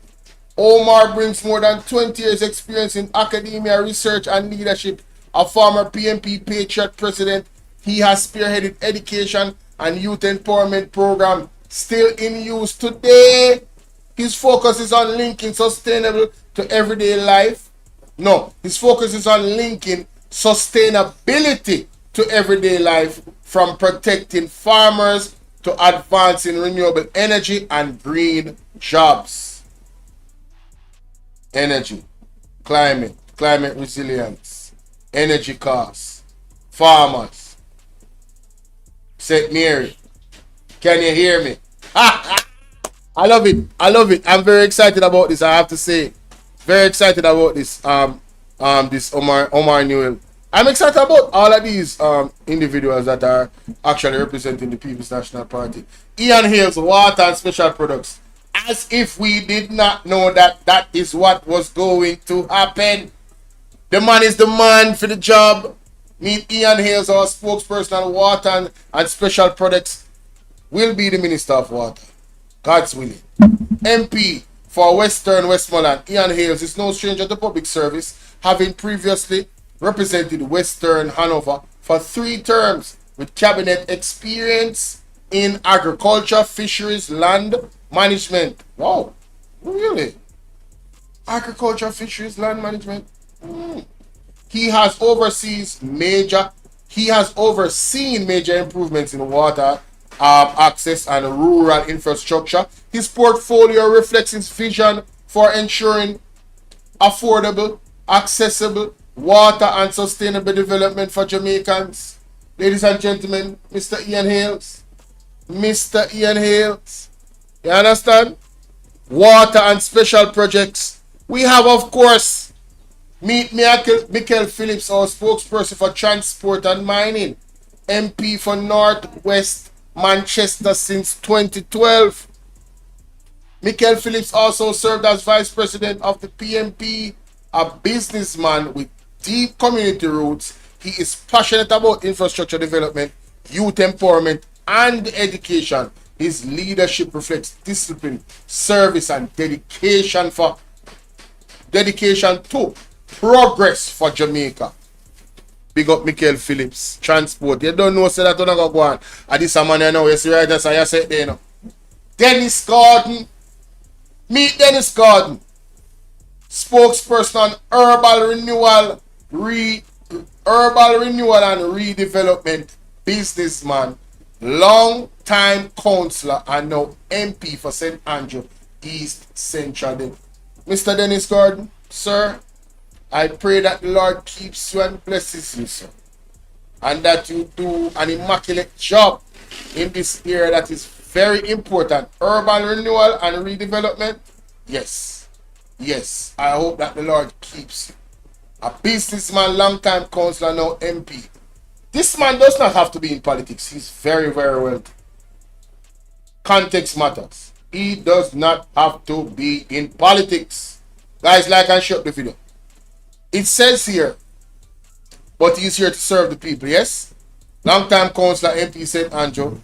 [SPEAKER 1] Omar brings more than 20 years experience in academia, research, and leadership. A former PMP Patriot president, he has spearheaded education and youth empowerment program still in use today. His focus is on linking sustainable to everyday life. No, his focus is on linking sustainability to everyday life, from protecting farmers to advancing renewable energy and green jobs. Energy, climate resilience, energy costs, farmers. St. Mary, can you hear me? I love it. I'm very excited about this, I have to say. Very excited about this. This Omar Newell. I'm excited about all of these individuals that are actually representing the People's National Party. Ian Hales, water and special products. As if we did not know that is what was going to happen. The man is the man for the job. Meet Ian Hales, our spokesperson on water and special products. Will be the Minister of Water. God's willing. MP for Western Westmoreland, Ian Hales is no stranger to public service, having previously represented Western Hanover for 3 terms with cabinet experience in agriculture, fisheries, land management. Wow, really? Agriculture, fisheries, land management. He has overseen major improvements in water access and rural infrastructure. His portfolio reflects his vision for ensuring affordable, accessible water and sustainable development for Jamaicans. Ladies and gentlemen, Mr. Ian Hales. Mr. Ian Hales. You understand? Water and special projects. We have, of course, Michael Phillips, our spokesperson for transport and mining. MP for Northwest Manchester since 2012. Michael Phillips also served as vice president of the PMP, a businessman with deep community roots. He is passionate about infrastructure development, youth empowerment, and education. His leadership reflects discipline, service, and dedication to progress for Jamaica. Big up Michael Phillips, transport. You don't know, say that you're not going to go on. And this man, you know, you see right there, you say there, you know. Dennis Gordon. Meet Dennis Gordon, spokesperson on urban renewal and redevelopment, businessman, long-time councillor, and now MP for St. Andrew East Central. Mr. Dennis Gordon, sir, I pray that the Lord keeps you and blesses you, sir, and that you do an immaculate job in this area that is very important. Urban renewal and redevelopment. Yes. Yes. I hope that the Lord keeps you. A businessman, long-time councillor, now MP. This man does not have to be in politics. He's very, very wealthy. Context matters. He does not have to be in politics. Guys, like and share the video. It says here, but he's here to serve the people. Yes? Long-time councillor, MP St. Andrew.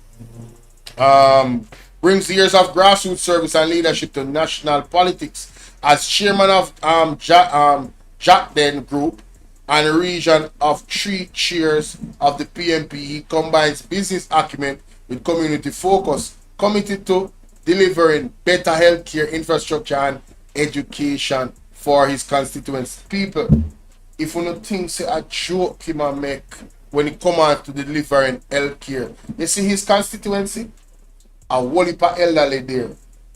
[SPEAKER 1] Brings years of grassroots service and leadership to national politics as chairman of Jack Den Group and region of 3 chairs of the PMP. He combines business acumen with community focus, committed to delivering better healthcare infrastructure and education for his constituents. People, if you don't think say a joke he might make when it comes out to delivering healthcare, you see his constituency, a whole heap of elderly there.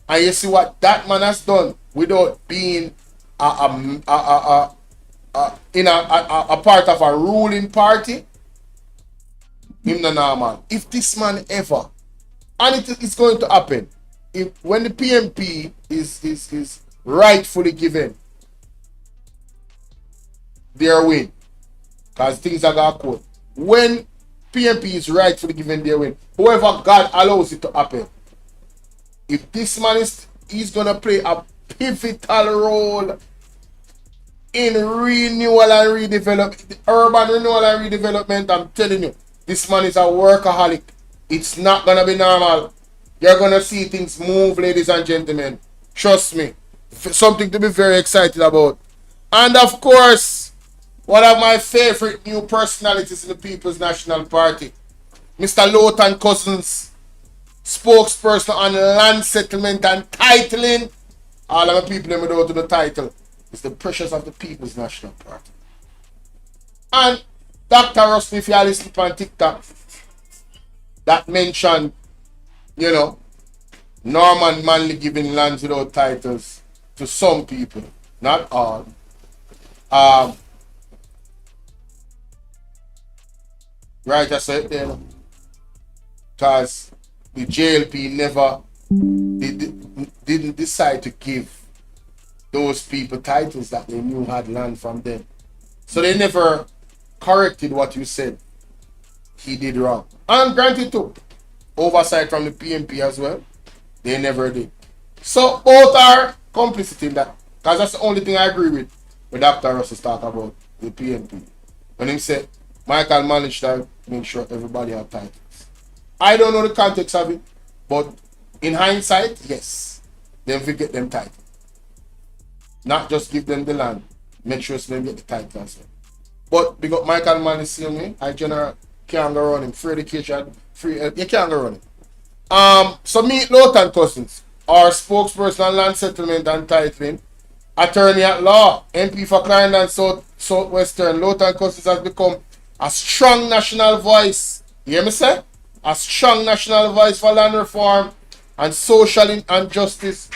[SPEAKER 1] And you see what that man has done without being a part of a ruling party. Him the normal. If this man ever, and it's going to happen, if when the PMP is rightfully given their win, because things are going to quote. When PMP is rightfully given their win, whoever God allows it to happen, if this man he's gonna play a pivotal role in renewal and redevelopment, urban renewal and redevelopment. I'm telling you, this man is a workaholic. It's not gonna be normal. You're gonna see things move, ladies and gentlemen. Trust me. Something to be very excited about. And of course, one of my favorite new personalities in the People's National Party, Mr. Lowton Cousins, spokesperson on land settlement and titling. All of the people that go to the title is the pressures of the People's National Party. And Dr. Rusty, if you listen on TikTok, that mentioned, you know, Norman Manley giving lands without titles to some people, not all. Right, I said there, because the JLP never didn't decide to give those people titles that they knew had land from them. So they never corrected what you said he did wrong. And granted too, oversight from the PMP as well, they never did. So both are complicit in that. Because that's the only thing I agree with when Dr. Russell talk about the PMP. When he said Michael managed to make sure everybody have titles. I don't know the context of it, but in hindsight, yes, then we get them title. Not just give them the land, make sure so they get the title as well. But because Michael Mann is seeing me, I generally can't go run him. Free education, free you can't go run him. So meet Lowton Cousins, our spokesperson on land settlement and titling, attorney at law, MP for Clarendon Southwestern. Lowton Cousins has become a strong national voice. You hear me say? A strong national voice for land reform and social justice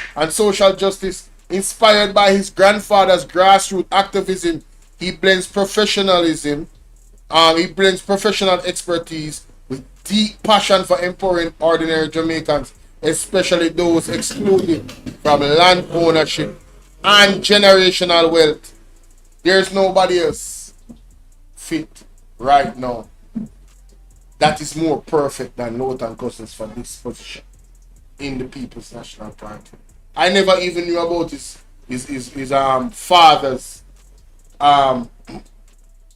[SPEAKER 1] Inspired by his grandfather's grassroots activism, he blends professionalism, he blends professional expertise with deep passion for empowering ordinary Jamaicans, especially those excluded from land ownership and generational wealth. There's nobody else fit right now that is more perfect than Northern Cousins for this position in the People's National Party. I never even knew about his father's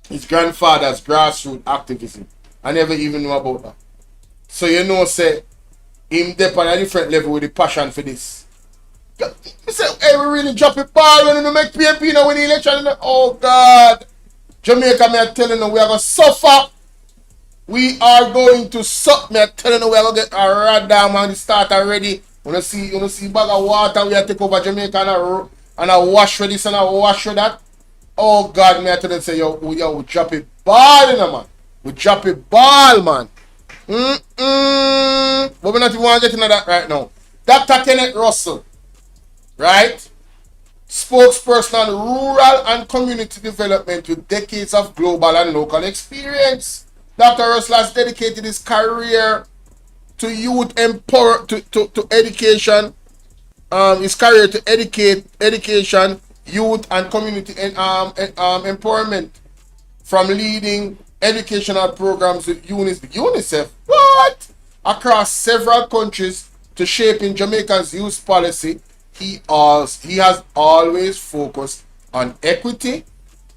[SPEAKER 1] his grandfather's grassroots activism. I never even knew about that. So you know, say him dep on a different level with the passion for this. You say, hey, we really drop it ball when we make PNP now when the election. Oh God, Jamaica, me are telling you, we are gonna suffer. We are going to suck. Me are telling you, we are gonna get a rad down on the start already. You see bag of water we are take over Jamaica and I wash for this and I wash for that. Oh God, me I tell them say yo, we drop it ball in man. We drop it ball, man. But we not even want to get into that right now. Dr. Kenneth Russell, right? Spokesperson on rural and community development with decades of global and local experience. Dr. Russell has dedicated his career to youth to education. His career to education, youth and community empowerment, from leading educational programs with UNICEF across several countries to shaping Jamaica's youth policy. He has always focused on equity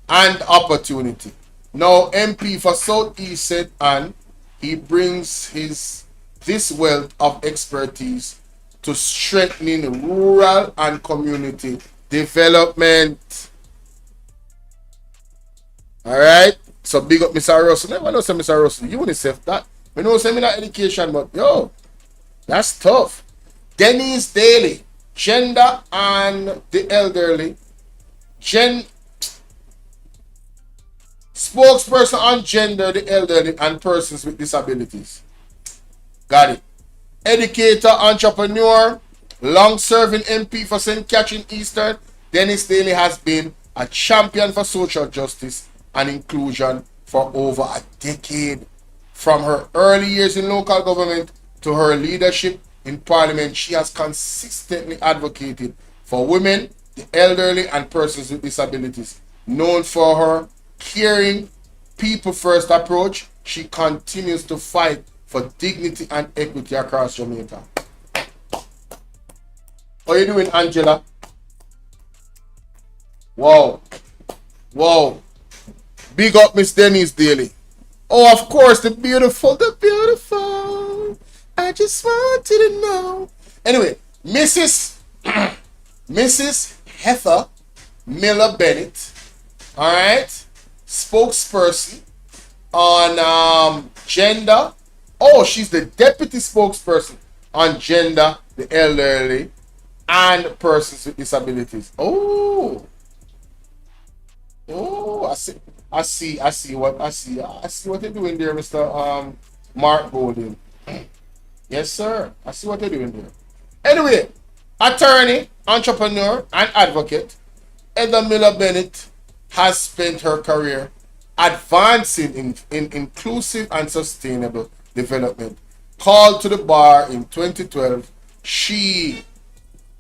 [SPEAKER 1] and opportunity. Now MP for Southeast said, and he brings this wealth of expertise to strengthening rural and community development. Alright? So big up Mr. Russell. Never know say Mr. Russell. UNICEF that. We know say me not education, but yo, that's tough. Denise Daly, gender and the elderly. Spokesperson on gender, the elderly, and persons with disabilities. Got it. Educator, entrepreneur, long-serving MP for St. Catherine Eastern, Dennis Daly has been a champion for social justice and inclusion for over a decade. From her early years in local government to her leadership in Parliament, she has consistently advocated for women, the elderly, and persons with disabilities. Known for her caring, people-first approach, she continues to fight for dignity and equity across Jamaica. How are you doing, Angela? Wow. Wow. Big up Miss Denise Daly. Oh, of course, the beautiful. I just want you to know. Anyway, Mrs. Heather Miller Bennett, all right, spokesperson on gender. Oh, she's the deputy spokesperson on gender, the elderly, and persons with disabilities. Oh, I see what you're doing there, Mr. Mark Golden. Yes, sir. I see what you're doing there. Anyway, attorney, entrepreneur, and advocate, Heather Miller Bennett has spent her career advancing in inclusive and sustainable development. Called to the bar in 2012, she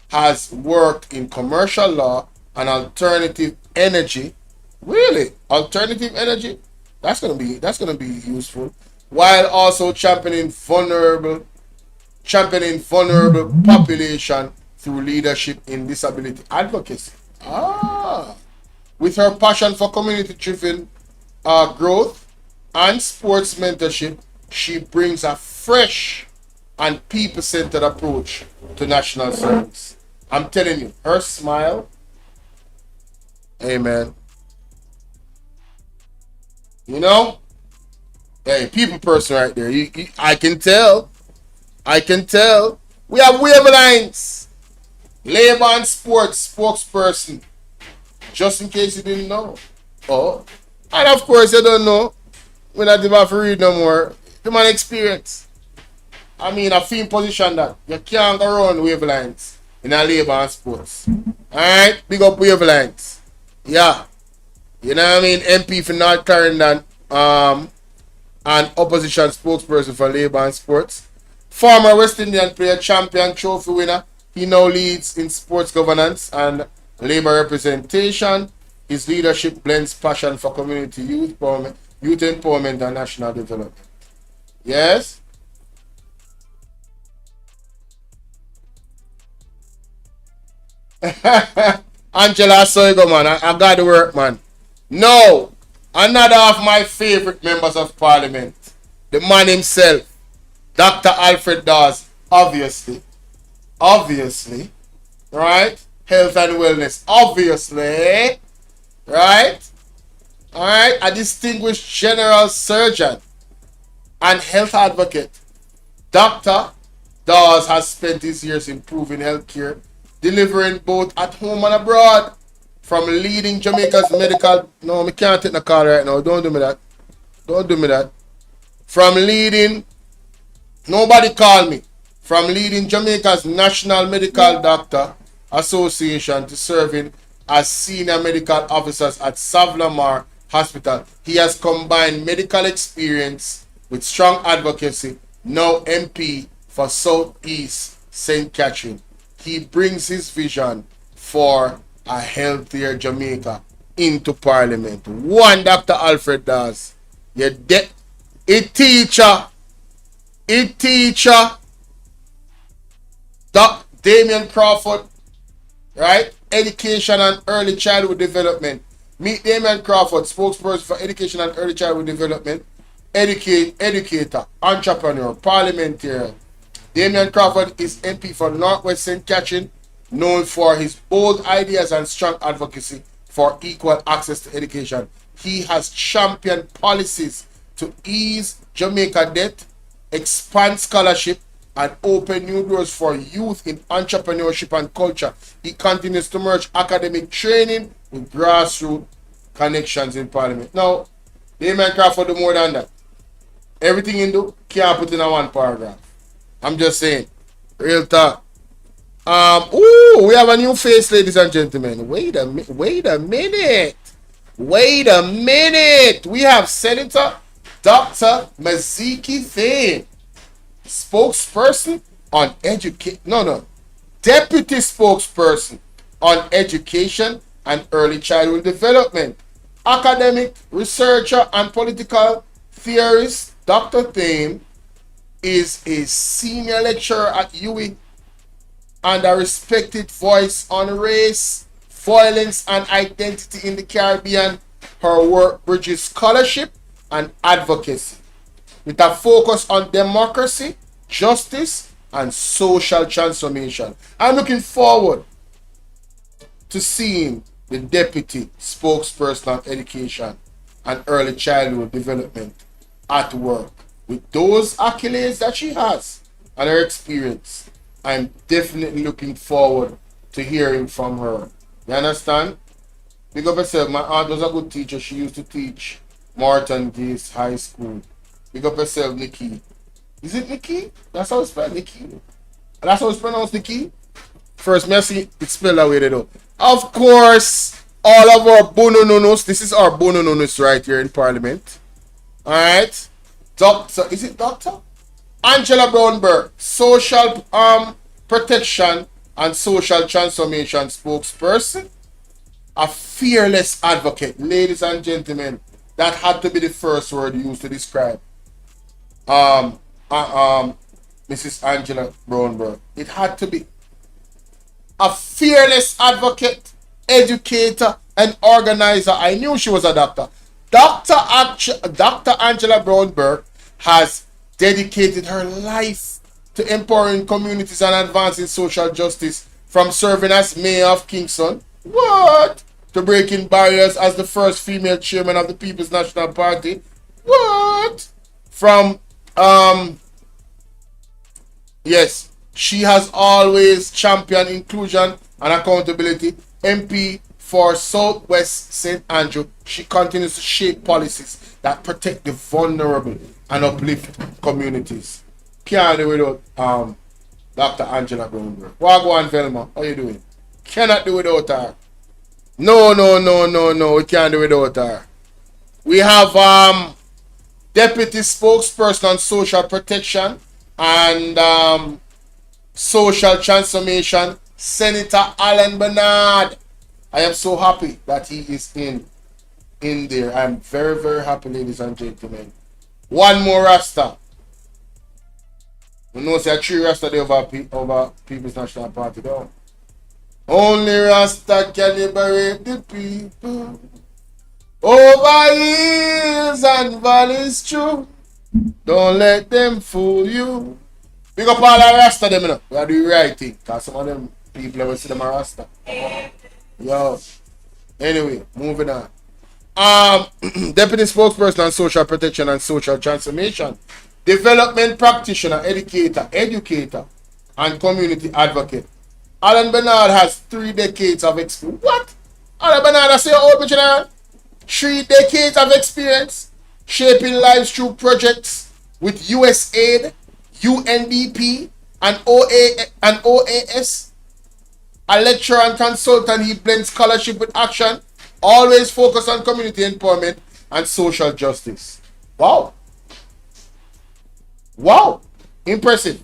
[SPEAKER 1] has worked in commercial law and alternative energy. Really? Alternative energy? That's gonna be useful. While also championing vulnerable population through leadership in disability advocacy. With her passion for community-driven growth and sports mentorship, she brings a fresh and people-centered approach to national service. I'm telling you, her smile, amen. You know, hey, people person right there. I can tell. We have Wavelines, Labor and Sports spokesperson. Just in case you didn't know. Oh, and of course you don't know. We're not even to read no more. The man experience. I mean, a film position that you can't go around Wavelines in a Labor and Sports. Alright, big up wavelengths. Yeah. You know what I mean? MP for North Clarendon, and opposition spokesperson for Labour and Sports. Former West Indian player, champion, trophy winner. He now leads in sports governance and Labour representation. His leadership blends passion for community youth empowerment and national development. Yes? Angela, so you go, man. I got to work, man. No, another of my favorite members of parliament, the man himself, Dr. Alfred Dawes, obviously, right? Health and wellness, obviously, right? All right, a distinguished general surgeon and health advocate. Dr. Dawes has spent his years improving healthcare, delivering both at home and abroad. From leading Jamaica's medical... No, I can't take the call right now. Don't do me that. Don't do me that. From leading... Nobody call me. From leading Jamaica's National Medical Doctor Association to serving as senior medical officers at Savlamar Hospital. He has combined medical experience with strong advocacy. Now MP for Southeast St. Catherine. He brings his vision for a healthier Jamaica into Parliament. One, Dr. Alfred Dawes. A teacher. Damian Crawford. Right? Education and early childhood development. Meet Damian Crawford, spokesperson for education and early childhood development. Educator, entrepreneur, parliamentarian. Damian Crawford is MP for Northwest St. Catherine, known for his bold ideas and strong advocacy for equal access to education. He has championed policies to ease Jamaica debt, expand scholarship, and open new doors for youth in entrepreneurship and culture. He continues to merge academic training with grassroots connections in Parliament. Now, Damian Crawford do more than that. Everything he do, can't put in a one paragraph. I'm just saying. Real talk. We have a new face, ladies and gentlemen. Wait a minute. We have Senator Dr. Maziki Thane, spokesperson on deputy spokesperson on education and early childhood development. Academic researcher and political theorist, Dr. Thane is a senior lecturer at UWI and a respected voice on race, violence, and identity in the Caribbean. Her work bridges scholarship and advocacy with a focus on democracy, justice, and social transformation. I'm looking forward to seeing the deputy spokesperson on education and early childhood development at work. With those accolades that she has and her experience, I'm definitely looking forward to hearing from her. You understand? Big up yourself. My aunt was a good teacher. She used to teach Morton Gates High School. Big up yourself, Nikki. Is it Nikki? That's how it's spelled, Nikki. That's how it's pronounced, Nikki. First, merci, it's spelled that way, though. Of course, all of our bonononos. This is our bonononos right here in Parliament. Alright? Doctor, is it Doctor? Angela Brownberg, social protection and social transformation spokesperson. A fearless advocate. Ladies and gentlemen, that had to be the first word used to describe Mrs. Angela Brownberg. It had to be. A fearless advocate, educator, and organizer. I knew she was a doctor. Dr. Angela Brownberg has dedicated her life to empowering communities and advancing social justice, from serving as mayor of Kingston, to breaking barriers as the first female chairman of the People's National Party, from yes, she has always championed inclusion and accountability. MP for Southwest St. Andrew, she continues to shape policies that protect the vulnerable and uplift communities. Can't do without Dr. Angela Brownberg. Wagwan Velma, how you doing? Cannot do without her. No, no, no, no, no. We can't do without her. We have Deputy Spokesperson on Social Protection and Social Transformation, Senator Alan Bernard. I am so happy that he is in there. I am very, very happy, ladies and gentlemen. One more Rasta. We know say 3 Rasta there over People's National Party though. Only Rasta can liberate the people. Over hills and valleys true. Don't let them fool you. Big up all the Rasta them, you know. We gotta do the right thing. Cause some of them people ever see them a Rasta. Yo. Anyway, moving on. Deputy Spokesperson on Social Protection and Social Transformation. Development Practitioner, Educator, and Community Advocate. Alan Bernard has 3 decades of experience. What? Alan Bernard, I say old bitch, 3 decades of experience shaping lives through projects with USAID, UNDP, and OAS. A lecturer and consultant, he blends scholarship with action, always focused on community empowerment and social justice. Wow. Wow. Impressive.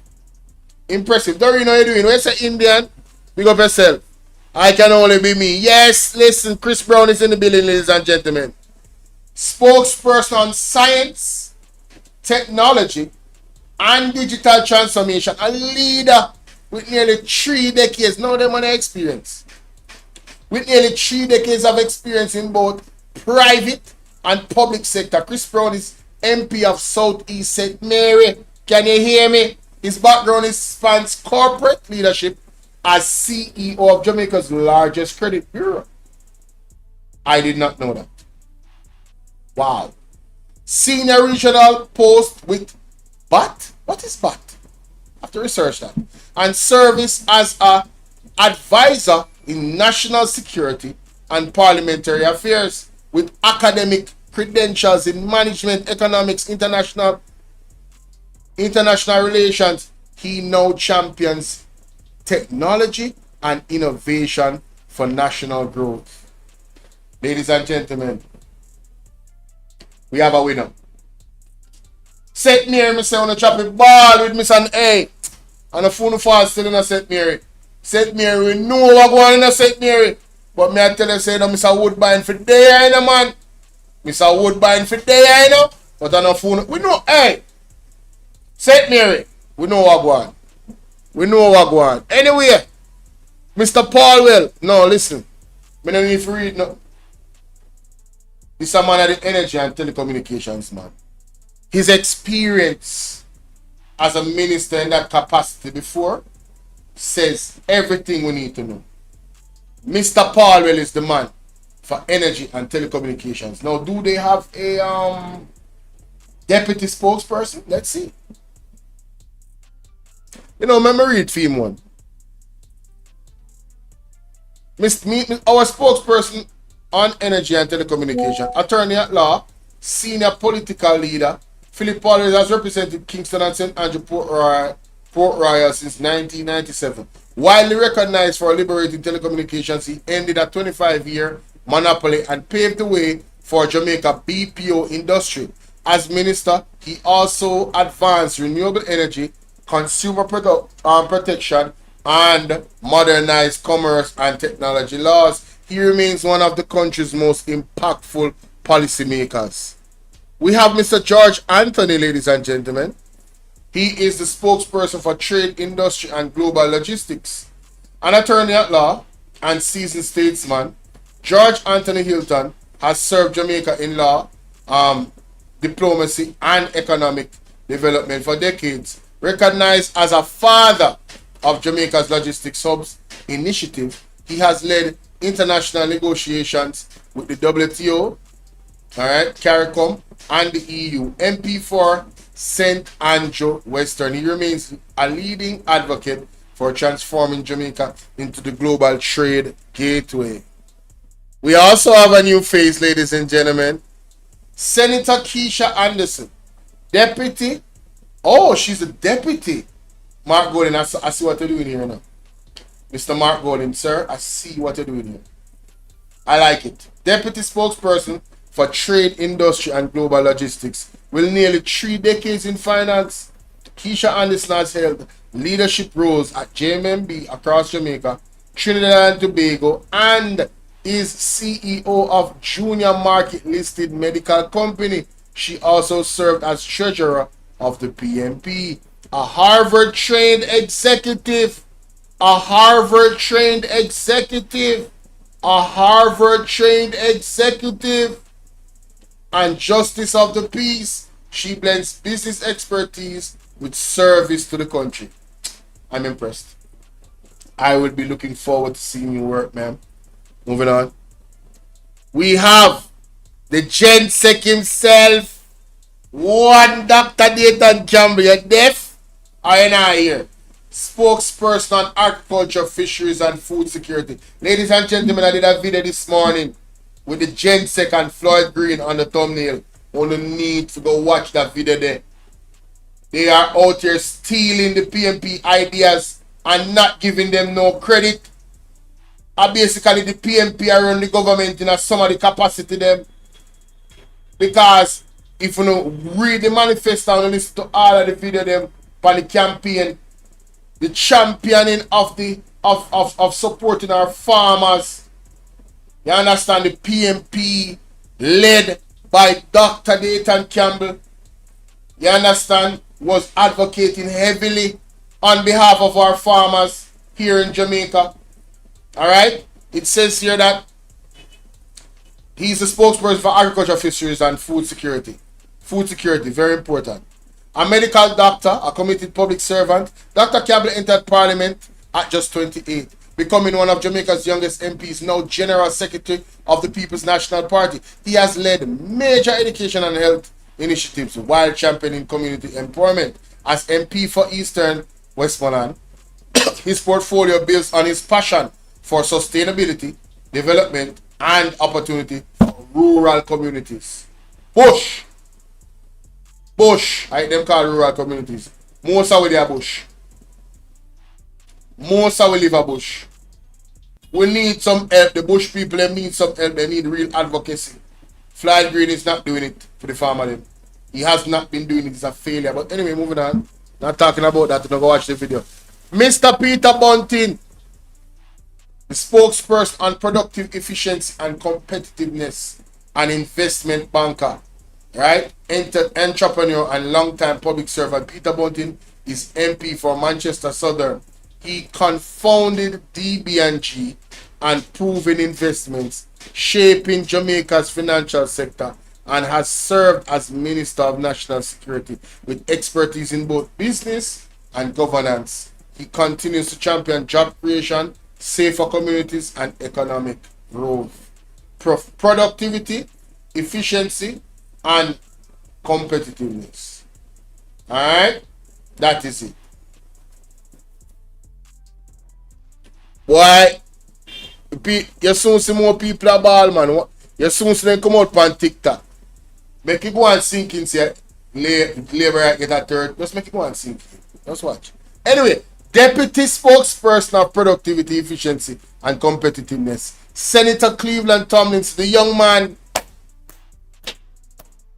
[SPEAKER 1] Impressive. Don't you know what you're doing? Where's the Indian? Big up yourself. I can only be me. Yes, listen, Chris Brown is in the building, ladies and gentlemen. Spokesperson on science, technology, and digital transformation. A leader with nearly 3 decades. Now them on experience. With nearly 3 decades of experience in both private and public sector. Chris Brown is MP of Southeast St. Mary. Can you hear me? His background is spans corporate leadership as CEO of Jamaica's largest credit bureau. I did not know that. Wow. Senior regional post with BAT. What is BAT? I have to research that. And service as a advisor in national security and parliamentary affairs with academic credentials in management, economics, international relations. He now champions technology and innovation for national growth. Ladies and gentlemen, we have a winner. St. Mary, me say, on the chop it ball with Miss and A. And the phone fall still in a St. Mary. St. Mary, we know what going in a St. Mary. But me I tell you, say, no, Mr. Woodbine for there, you know, man. Mr. Woodbine for there, you know. But on the phone, we know, hey. St. Mary, we know what going. We know what going. Anyway, Mr. Paul Well, no, listen. Me don't need to read, no. This is a man of the energy and telecommunications, man. His experience as a minister in that capacity before says everything we need to know. Mr. Paul Well is the man for energy and telecommunications. Now, do they have a deputy spokesperson? Let's see. You know, memory read theme one. Our spokesperson on energy and telecommunication, attorney at law, senior political leader, Philip Paul has represented Kingston and St. Andrew Port Royal since 1997. Widely recognized for liberating telecommunications, he ended a 25-year monopoly and paved the way for Jamaica BPO industry. As minister, he also advanced renewable energy, consumer protection, and modernized commerce and technology laws. He remains one of the country's most impactful policymakers. We have Mr. George Anthony, ladies and gentlemen. He is the spokesperson for trade, industry, and global logistics. An attorney at law and seasoned statesman, George Anthony Hilton has served Jamaica in law, diplomacy, and economic development for decades. Recognized as a father of Jamaica's logistics hubs initiative, he has led international negotiations with the WTO, CARICOM, and the EU. MP for St. Andrew Western. He remains a leading advocate for transforming Jamaica into the global trade gateway. We also have a new face, ladies and gentlemen. Senator Keisha Anderson, deputy. Oh, she's a deputy. Mark Golden, I see what you're doing here now. Mr. Mark Golden, sir, I see what you're doing here. I like it. Deputy spokesperson for trade, industry, and global logistics. With nearly 3 decades in finance, Keisha Anderson has held leadership roles at JMMB across Jamaica, Trinidad and Tobago, and is CEO of Junior Market listed medical company. She also served as treasurer of the PNP. A Harvard-trained executive. A Harvard-trained executive. A Harvard-trained executive. And justice of the peace. She blends business expertise with service to the country. I'm impressed. I will be looking forward to seeing you work, ma'am. Moving on. We have the Gensec himself. One Dr. Nathan Campbell. You're deaf? Or you're not here? Spokesperson on agriculture, fisheries, and food security. Ladies and gentlemen, I did a video this morning with the Gensec and Floyd Green on the thumbnail. Only need to go watch that video there. They are out here stealing the PNP ideas and not giving them no credit. And basically the PNP are running the government in some of the capacity them. Because if you know, read the manifesto and listen to all of the video them for the campaign, the championing of the of supporting our farmers. You understand, the PNP led by Dr. Nathan Campbell, you understand, was advocating heavily on behalf of our farmers here in Jamaica. Alright? It says here that he's the spokesperson for agriculture, fisheries, and food security. Food security, very important. A medical doctor, a committed public servant, Dr. Campbell entered Parliament at just 28, becoming one of Jamaica's youngest MPs, now General Secretary of the People's National Party. He has led major education and health initiatives while championing community empowerment. As MP for Eastern Westmoreland, his portfolio builds on his passion for sustainability, development, and opportunity for rural communities. Bush! Bush, I them call rural communities. Most are with their bush. Most are with live a bush. We need some help. The bush people, they need some help. They need real advocacy. Floyd Green is not doing it for the farmer then. He has not been doing it. It's a failure. But anyway, moving on. Not talking about that. Don't go watch the video. Mr. Peter Bunting, the spokesperson on productive efficiency and competitiveness and investment banker. Right? Entrepreneur and long-time public servant. Peter Bunting is MP for Manchester Southern. He confounded DB&G and proven investments, shaping Jamaica's financial sector, and has served as Minister of National Security with expertise in both business and governance. He continues to champion job creation, safer communities, and economic growth. Productivity, efficiency, and competitiveness. Alright? That is it. Boy, you soon see more people at ball, man. You soon see them come out on TikTok. Make it go and sink in, say, Labour get a third. Just make it go and sink in. Just watch. Anyway, Deputy Spokesperson of Productivity, Efficiency, and Competitiveness, Senator Cleveland Tomlinson, the young man,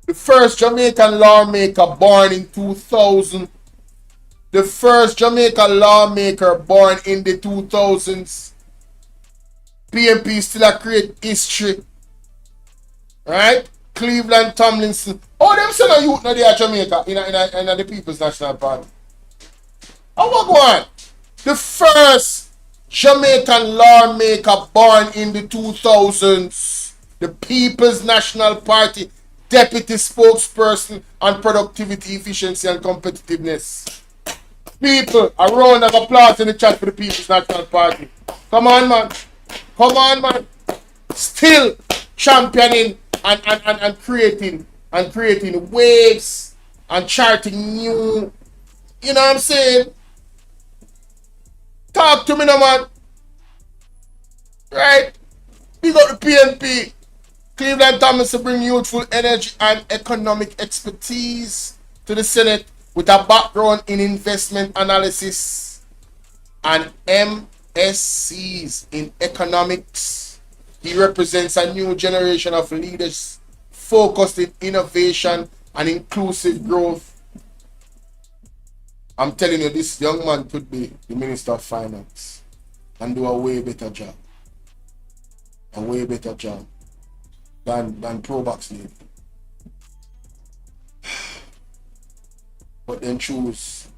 [SPEAKER 1] the first Jamaican lawmaker born in 2000. The first Jamaican lawmaker born in the 2000s. PNP still a create history. Right? Cleveland Tomlinson. Oh, them say no youth no there Jamaica in the People's National Party. Oh, what go on? The first Jamaican lawmaker born in the 2000s. The People's National Party Deputy Spokesperson on Productivity, Efficiency, and Competitiveness. People, a round of applause in the chat for the People's National Party. Come on, man. Come on, man. Still championing and creating waves and charting new, you know what I'm saying? Talk to me now, man. Right? Big up the PNP. Cleveland Thomas bring youthful energy and economic expertise to the Senate with a background in investment analysis and SCs in economics. He represents a new generation of leaders focused in innovation and inclusive growth. I'm telling you, this young man could be the Minister of Finance and do a way better job. A way better job than Pro-Box did. But then choose.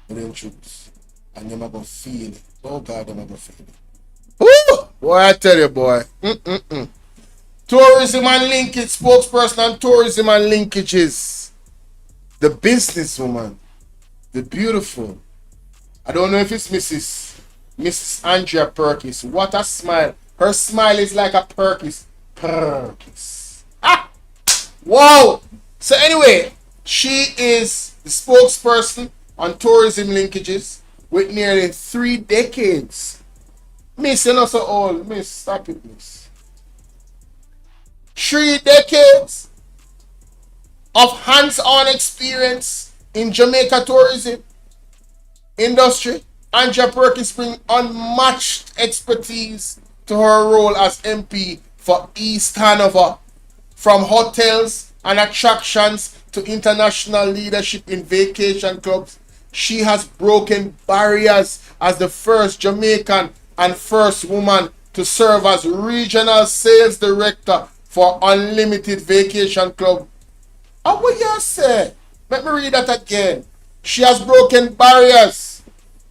[SPEAKER 1] And them are going to feel it. Oh God, them are going to feel it. Woo! Boy, I tell you, boy. Tourism and linkage, spokesperson on tourism and linkages. The businesswoman. The beautiful. I don't know if it's Mrs. Andrea Perkins. What a smile. Her smile is like a Perkins. Ah! Wow! So anyway, she is the spokesperson on tourism linkages with nearly 3 decades. Miss, you're not so old. Miss, stop it, miss. 3 decades of hands-on experience in Jamaica tourism industry. Andrea Perkins brings unmatched expertise to her role as MP for East Hanover. From hotels and attractions to international leadership in vacation clubs, she has broken barriers as the first Jamaican and first woman to serve as regional sales director for Unlimited Vacation Club. How will you say? Let me read that again. She has broken barriers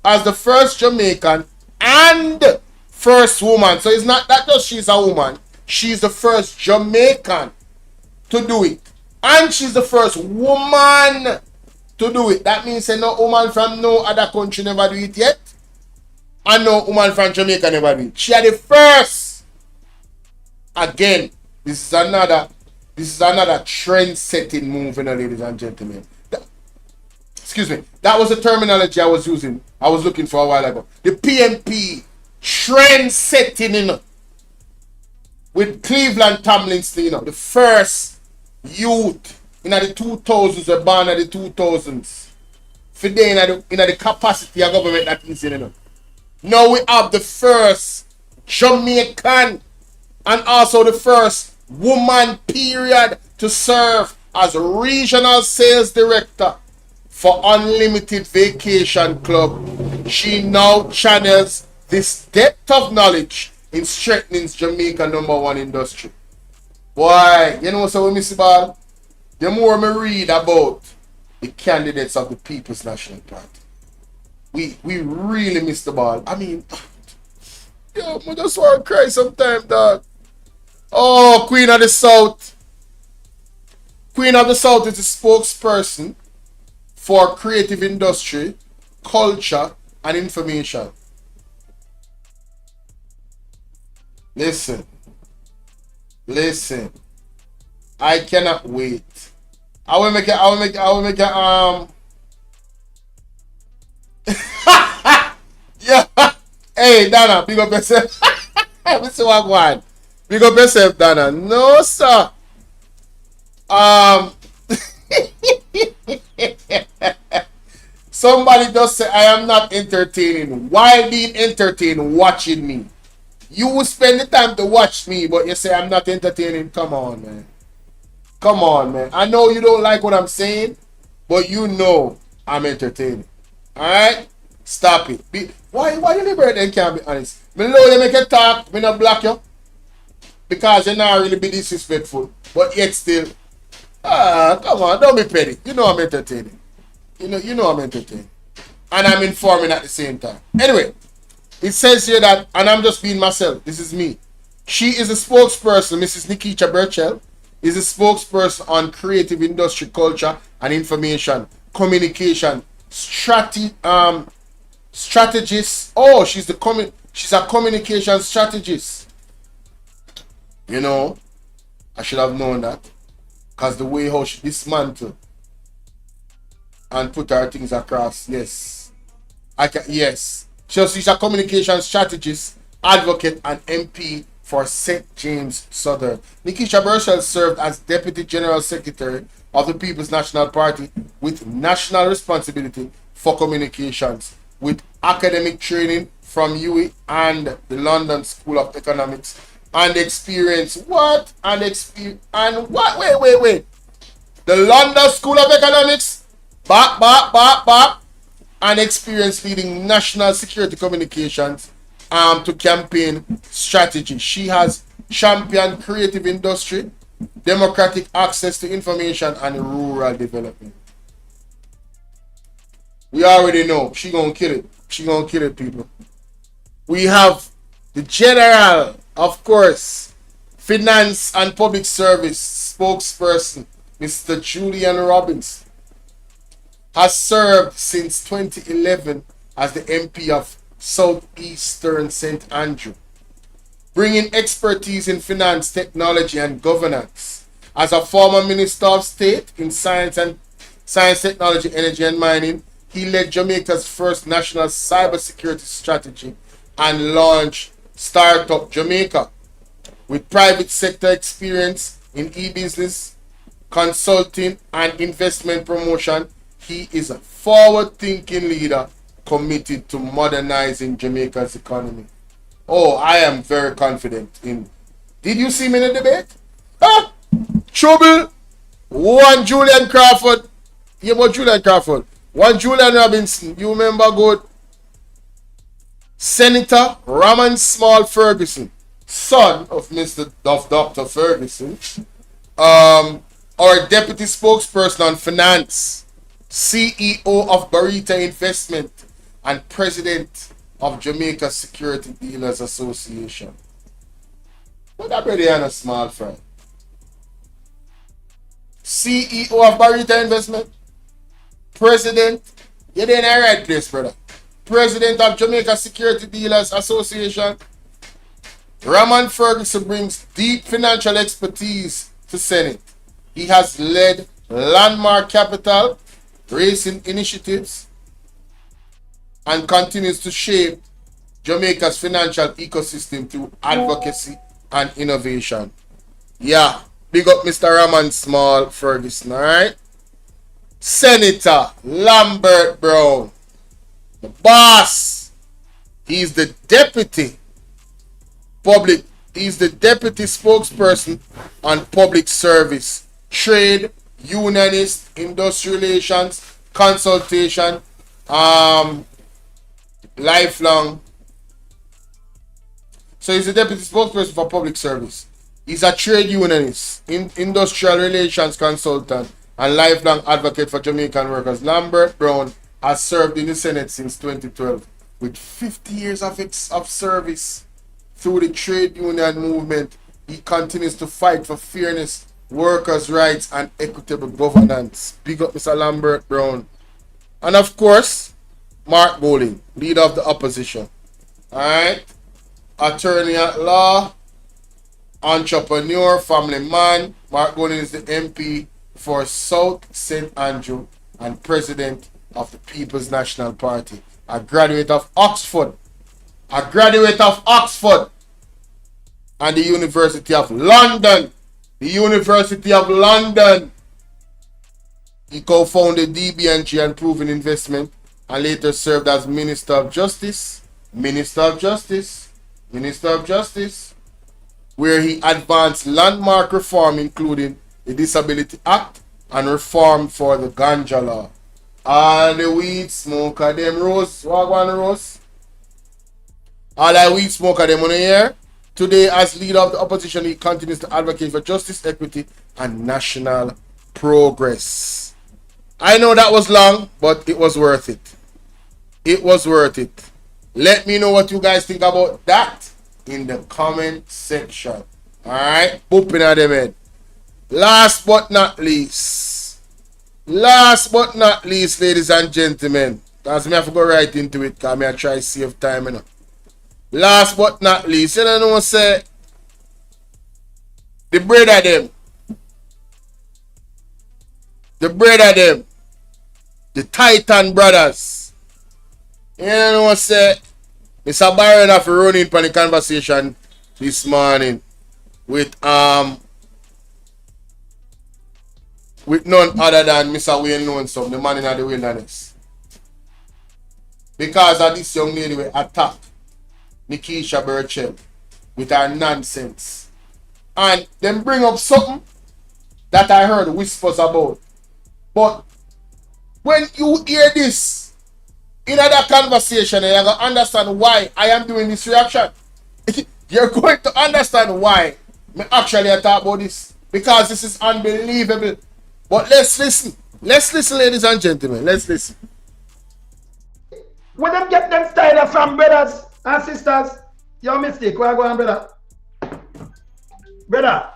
[SPEAKER 1] as the first Jamaican and first woman. So it's not that just she's a woman. She's the first Jamaican to do it. And she's the first woman to do it. That means no woman from no other country never do it yet. And no woman from Jamaica never do it. She had the first. Again, this is another trend-setting move, ladies and gentlemen. Excuse me. That was the terminology I was using. I was looking for a while ago. The PNP trend-setting, with Cleveland Tomlinson, the first youth in the 2000s, were born in the 2000s. For them in the capacity of government that is in. Now we have the first Jamaican and also the first woman period to serve as regional sales director for Unlimited Vacation Club. She now channels this depth of knowledge in strengthening Jamaica #1 industry. Boy, you know what we miss about? The more me read about the candidates of the People's National Party, we really miss the ball. I mean, yo, I just want to cry sometime, dog. Oh, Queen of the South. Queen of the South is the spokesperson for creative industry, culture, and information. Listen. I cannot wait. I will make it yeah. Hey, Dana, big up yourself. Mr. Wagwan. Big up yourself, Dana. No, sir. Somebody does say I am not entertaining. Why being entertained watching me? You will spend the time to watch me, but you say I'm not entertaining. Come on, man. Come on, man. I know you don't like what I'm saying, but you know I'm entertaining. Alright? Stop it. Why you liberate them can't be honest? Me know you make you talk, me not block you. Because you're not really be disrespectful. But yet still. Come on, don't be petty. You know I'm entertaining. You know I'm entertaining. And I'm informing at the same time. Anyway, it says here that, and I'm just being myself, this is me. She is a spokesperson, Mrs. Nikisha Burchell, is a spokesperson on creative industry, culture, and information, communication, strategist. Oh, she's a communication strategist. You know, I should have known that. Because the way how she dismantled and put her things across, yes. Yes. She's a communication strategist, advocate, and MP for St. James Southern. Nikisha Burchell served as Deputy General Secretary of the People's National Party with national responsibility for communications, with academic training from from UWI and the London School of Economics and experience what? And what? Wait. The London School of Economics, and experience leading national security communications to campaign strategy. She has championed creative industry, democratic access to information, and rural development. We already know she gonna kill it. She gonna kill it, people. We have the general, of course, finance and public service spokesperson, Mr. Julian Robbins, has served since 2011 as the MP of Southeastern St. Andrew, bringing expertise in finance, technology, and governance. As a former Minister of State in Science, Technology, Energy, and Mining, he led Jamaica's first national cybersecurity strategy and launched Startup Jamaica. With private sector experience in e-business, consulting, and investment promotion, he is a forward-thinking leader committed to modernizing Jamaica's economy. Oh, I am very confident in. Did you see me in the debate? Ah, trouble. One Julian Crawford. Yeah, about Julian Crawford. One Julian Robinson. You remember good? Senator Raman Small Ferguson, son of Dr. Ferguson, our deputy spokesperson on finance, CEO of Barita Investment, and president of Jamaica Security Dealers Association. What that brother and a small fry? CEO of Barita Investment, president. You're in the right place, brother. President of Jamaica Security Dealers Association. Raman Ferguson brings deep financial expertise to Senate. He has led landmark capital raising initiatives and continues to shape Jamaica's financial ecosystem through advocacy and innovation. Yeah, big up Mr. Raman Small Ferguson, alright? Senator Lambert Brown, the boss. He's the deputy spokesperson on public service, trade, unionist, industrial relations, consultation, lifelong. So he's the deputy spokesperson for public service. He's a trade unionist, industrial relations consultant, and lifelong advocate for Jamaican workers. Lambert Brown has served in the Senate since 2012 with 50 years of service. Through the trade union movement, he continues to fight for fairness, workers' rights, and equitable governance. Big up Mr. Lambert Brown. And of course, Mark Bowling, leader of the opposition. Alright? Attorney at law, entrepreneur, family man. Mark Bowling is the MP for South St. Andrew and president of the People's National Party. A graduate of Oxford. And the University of London. He co-founded DBNG and Proven Investment and later served as Minister of Justice, where he advanced landmark reform including the Disability Act and reform for the ganja law. All the weed smoker them rose. Wagwan rose. All the weed smoker them on the air. Today, as leader of the opposition, he continues to advocate for justice, equity, and national progress. I know that was long, but it was worth it. Let me know what you guys think about that in the comment section. Alright? Booping at them head. Last but not least, ladies and gentlemen, because I have to go right into it, because I try to save time, you know. Last but not least, you know, say the bread of them, the Titan brothers. You know, say Mr. Byron have running for the conversation this morning with none other than Mr. Wayne Lonesome, the man in the wilderness. Because of this young lady we attacked Nikisha Burchell with her nonsense. And them bring up something that I heard whispers about. But when you hear this in that conversation, you're going to understand why I am doing this reaction. You're going to understand why I talk about this. Because this is unbelievable. But let's listen. Let's listen, ladies and gentlemen. Let's listen.
[SPEAKER 15] When them get them style from brothers and sisters, your mistake. Where go on, brother? Brother.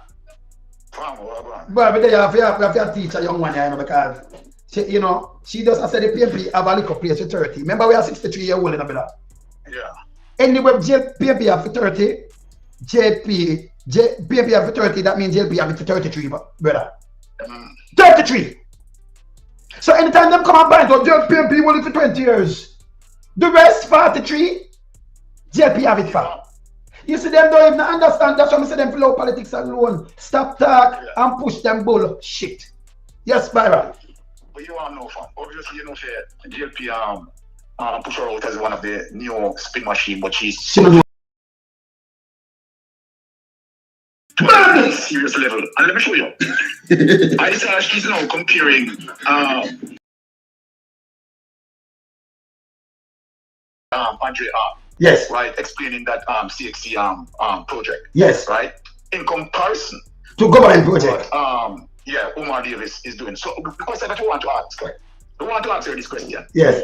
[SPEAKER 15] But you have to teach a young one, because she, she just said the PMP have a little place for 30. Remember, we are 63 years old, brother.
[SPEAKER 16] Yeah.
[SPEAKER 15] Anyway, PMP have for 30, PMP have for 30, that means JLP have it for 33, brother. 33! So anytime them come and bind up, PMP will it for 20 years. The rest, 43, JLP have it for. You see, them don't even understand. That's why I say them flow politics alone. Stop talk and push them bullshit. Yes, Byron.
[SPEAKER 16] But you all know, fam. Obviously, you know, JLP push her out as one of the new spin machine, but she's to a serious level. And let me show you. I saw she's now comparing Andre
[SPEAKER 15] yes.
[SPEAKER 16] Right, explaining that CXC project.
[SPEAKER 15] Yes.
[SPEAKER 16] Right? In comparison
[SPEAKER 15] to government project.
[SPEAKER 16] Yeah, Omar Davis is doing. So the question that you want to ask, right? I want to answer this question.
[SPEAKER 15] Yes.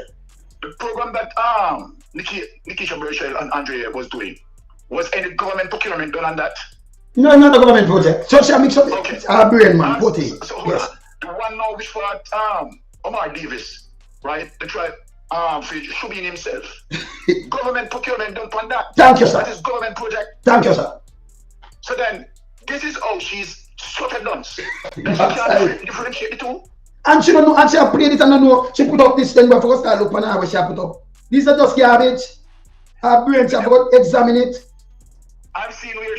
[SPEAKER 16] The program that Nikisha Burchell and Andre was doing, was any government procurement done on that?
[SPEAKER 15] No, not the government project. So she mix up our brain, man. Put it.
[SPEAKER 16] So
[SPEAKER 15] yes.
[SPEAKER 16] The one now which for Omar Davis, right? The tribe should be in himself. Government procurement done on that.
[SPEAKER 15] Thank you, sir.
[SPEAKER 16] That is government project.
[SPEAKER 15] Thank you, sir.
[SPEAKER 16] So then, this is how she's sort of done. She can't differentiate the two.
[SPEAKER 15] And she don't know, and she have played it and don't know. She put up this thing before we start looking at her, what she have put up. These are just garbage. Her brain, she have got to examine it.
[SPEAKER 16] I've seen where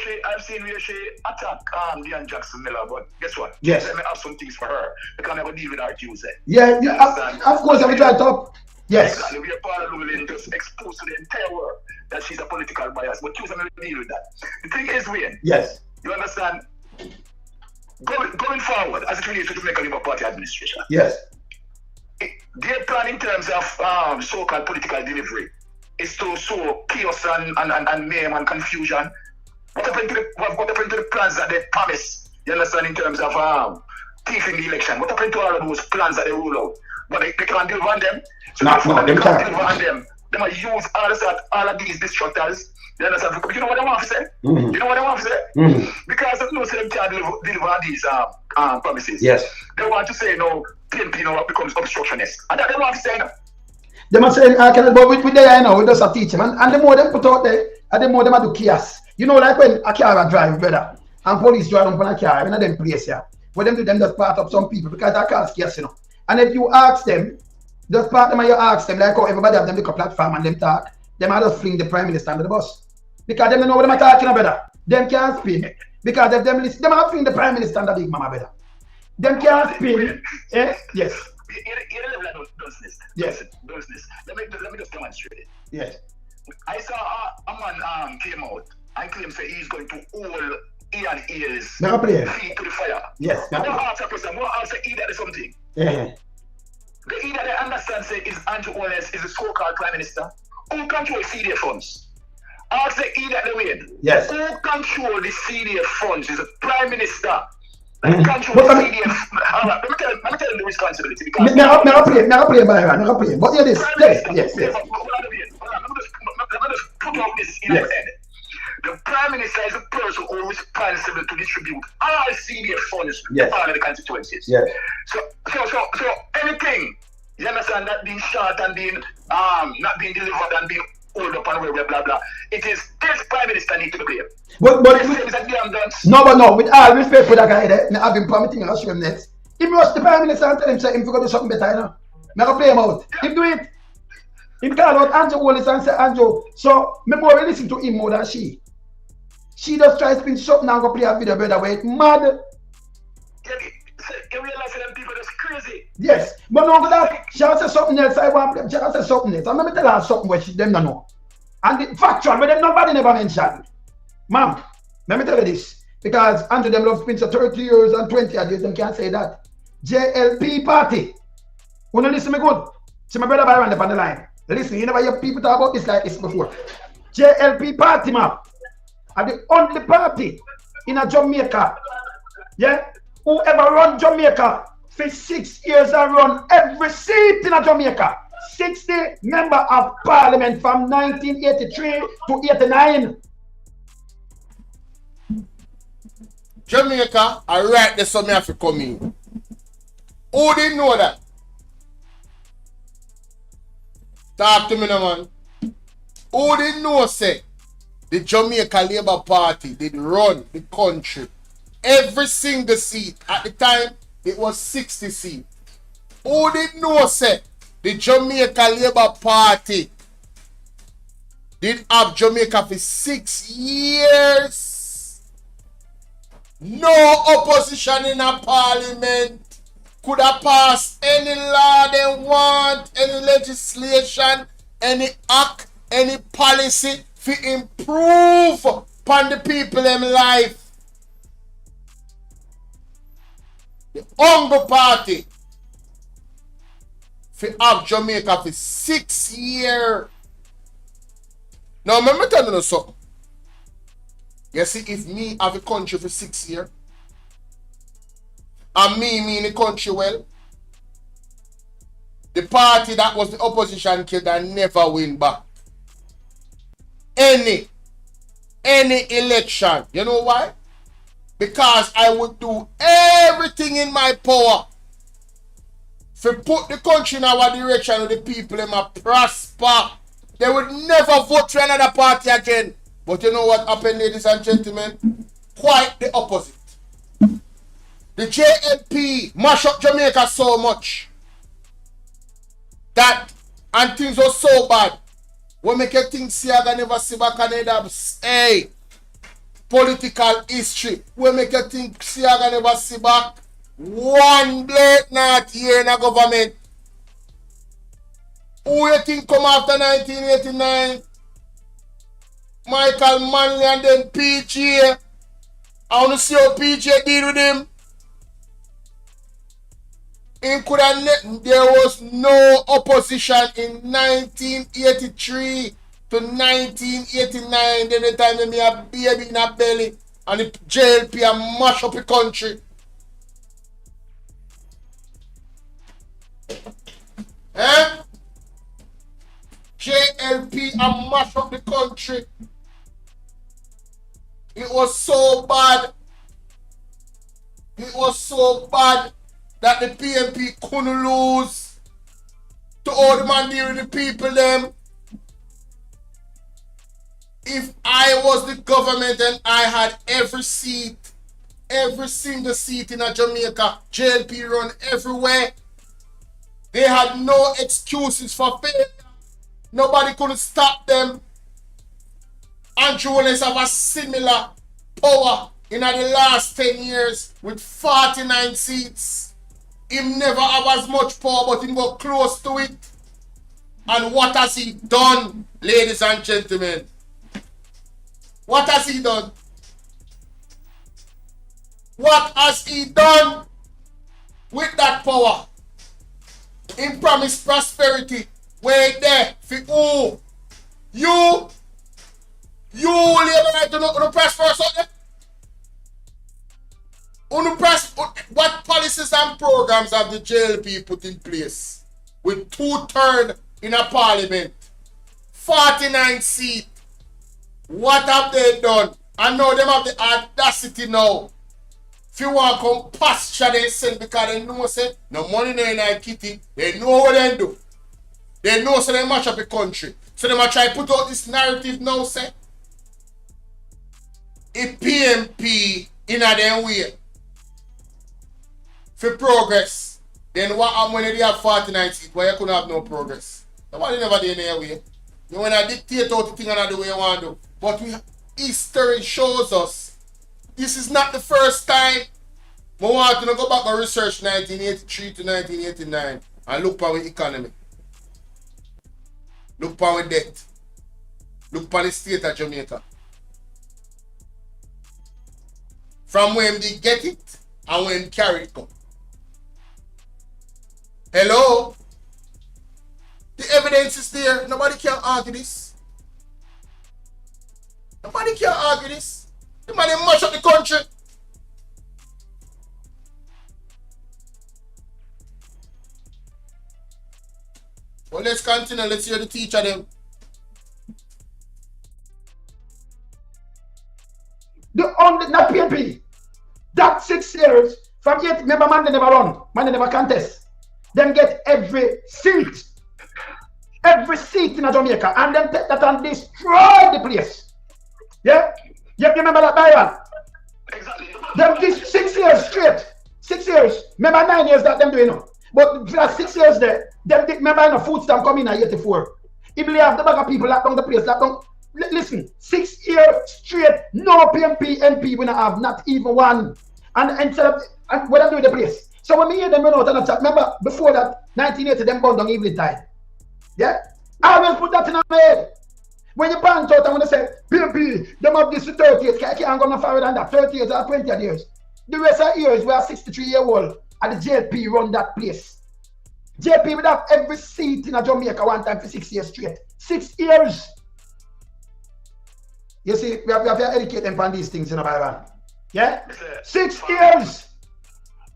[SPEAKER 16] she attack Leon Jackson Miller, but guess what?
[SPEAKER 15] Yes.
[SPEAKER 16] Let me have some things for her. They can never deal with our Tuesday.
[SPEAKER 15] Yeah, of course, have it right up. Yes.
[SPEAKER 16] Exactly. We are part of Lulin just exposed to the entire world that she's a political bias, but Tuesday will deal with that. The thing is, Wayne.
[SPEAKER 15] Yes.
[SPEAKER 16] You understand? Going forward, as it relates to the Jamaican Labour Party administration.
[SPEAKER 15] Yes.
[SPEAKER 16] Their plan in terms of so-called political delivery is to sow chaos and mayhem and confusion. What happened to the plans that they promised? You understand, in terms of thieving the election? What happened to all of those plans that they rule out? But they can't deliver on them. So
[SPEAKER 15] no,
[SPEAKER 16] they can't deliver on them. They might use all of these destructors. You understand? But you know what I want to say?
[SPEAKER 15] Mm-hmm.
[SPEAKER 16] You know what I want to say?
[SPEAKER 15] Mm-hmm.
[SPEAKER 16] Because they know they can't deliver on these promises.
[SPEAKER 15] Yes.
[SPEAKER 16] They want to say no, PNP now becomes obstructionist. And that they want to say no.
[SPEAKER 15] They must say, but with there, we just teach them. And the more them put out there, and the more them do chaos. You know, like when a car drive, brother, and police drive up on a car, in them place here. What them do, them just part up some people, because that car's chaos, you know. And if you ask them, just part them and you ask them, like how everybody have them look a platform and them talk, them are just fling the Prime Minister under the bus. Because them don't know what them are talking about. Them can't spin. Because if them listen, them are fling the Prime Minister under Big Mama, brother. Them can't spin. Yes. Yes.
[SPEAKER 16] Let me just demonstrate it.
[SPEAKER 15] Yes.
[SPEAKER 16] I saw a man came out and claimed that he's going to hold Ian Ears feet to the fire.
[SPEAKER 15] Yes.
[SPEAKER 16] What ask a person? What ask the either something?
[SPEAKER 15] Yeah.
[SPEAKER 16] The either they understand say is Andrew Holness is the so-called Prime Minister. Who controls CDF funds? Ask the either the way.
[SPEAKER 15] Yes.
[SPEAKER 16] Who controls the CDF funds is the Prime Minister. Control the CDF. All right, let me tell you the responsibility. Because
[SPEAKER 15] never play, Byron. Never play. But yes.
[SPEAKER 16] Let me just put out this in your head. The Prime Minister is the person who is responsible to distribute all CDF funds to all of the constituencies.
[SPEAKER 15] Yes.
[SPEAKER 16] So anything, you understand, that being shot and being not being delivered and being hold up and blah blah, it is this Prime Minister need to be blamed.
[SPEAKER 15] But with all respect for that guy there, I have been promising I'll show him next. If you rush the Prime Minister and tell him say him to do something better, you know. Never play him out. Him do it. Him call out Andrew Wallace and say Andrew. So me more listen to him more than she. She just tries to spin something and go play a video, brother, where it's mad.
[SPEAKER 16] You realize that them people just crazy.
[SPEAKER 15] Yes. But no, that she has said something else. I want to play. She has said something else. I'm going to tell her something where she them don't know. And the factual, but then nobody never mentioned. Ma'am, let me tell you this. Because Andrew them love spend 30 years and 20 years, them can't say that. JLP party. Wanna listen me good? See my brother Byron up on the line. Listen, you never hear people talk about this like this before. JLP party, ma'am, are the only party in a Jamaica. Yeah? Whoever run Jamaica for 6 years and run every seat in a Jamaica. 60 member of parliament from 1983 to 89.
[SPEAKER 1] Jamaica, I write the summer have to come in. Who didn't know that? Talk to me now, man. Who didn't know, say, the Jamaica Labour Party did run the country. Every single seat. At the time, it was 60 seats. Who didn't know, say, the Jamaica Labour Party did have Jamaica for 6 years. No opposition in a parliament could have passed any law they want, any legislation, any act, any policy to improve upon the people in life. The Hunger Party for have Jamaica for 6 years. Now, let me tell you something. You see, if me have a country for 6 years, and me mean the country well, the party that was the opposition killed and never win back. Any election. You know why? Because I would do everything in my power to put the country in our direction with the people in my prosper. They would never vote for another party again. But you know what happened, ladies and gentlemen? Quite the opposite. The JLP mash up Jamaica so much that, and things were so bad, we make you think Siaga never see back Canada. Hey, political history. We make you think Siaga never see back one blade not here in a government. Who you think come after 1989? Michael Manley and then PJ. I want to see how PJ deal with him. There was no opposition in 1983 to 1989. Then the time when me a baby in a belly and the JLP a mash up the country. Eh? JLP a mash up the country. It was so bad. It was so bad that the PNP couldn't lose to all the man deal with the people them. If I was the government and I had every seat, every single seat in a Jamaica, JLP run everywhere, they had no excuses for failure. Nobody could stop them. Andrew Willis have a similar power in the last 10 years with 49 seats. He never have as much power, but he go close to it. And what has he done, ladies and gentlemen? What has he done? What has he done with that power? He promised prosperity. Wait there for who? You labor right to no prosper or something? What policies and programs have the JLP put in place? With 2/3 in a parliament, 49 seats. What have they done? I know them have the audacity now. If you want to come pasture themselves because they know say no money no in a kitty, they know what they do. They know so they mash up the country. So they might try to put out this narrative now say if PMP in a them way for progress, then what happen when they have 49 seats? Why you couldn't have no progress? Nobody never did in their way. You want to dictate out the thing another way you want to do. But history shows us this is not the first time. We want to go back and research 1983 to 1989 and look for the economy. Look for the debt. Look for the state of Jamaica. From when they get it and when carry it come. Hello? The evidence is there. Nobody can argue this. Nobody can argue this. The man mash up the country. Well, let's continue. Let's hear the teacher them.
[SPEAKER 15] Not PNP. That 6 years from 8, remember man they never run, man they never contest. Them get every seat in a Jamaica, and then take that and destroy the place. Yeah? You remember that Byron?
[SPEAKER 16] Exactly.
[SPEAKER 15] Them this 6 years straight. 6 years. Remember 9 years that them doing. But for that 6 years there, them remember food stamp coming in 84. If they have the bag of people locked down the place, locked down. Listen, 6 years straight, no PMP, MP, we don't have not even one. And instead of, and what I do with the place. So when we hear them run out and chat, remember before that, 1980, them gone down evening time. Yeah? I will put that in my head. When you point out and when they say, PMP, them have this for 30 years, I can't go no farther than that, 30 years or 20 years. The rest of years, we are 63-year-old, and the JLP run that place. JLP would have every seat in a Jamaica one time for 6 years straight. 6 years. You see, we have to educate them on these things, you know, Byron. Yeah? 6 years!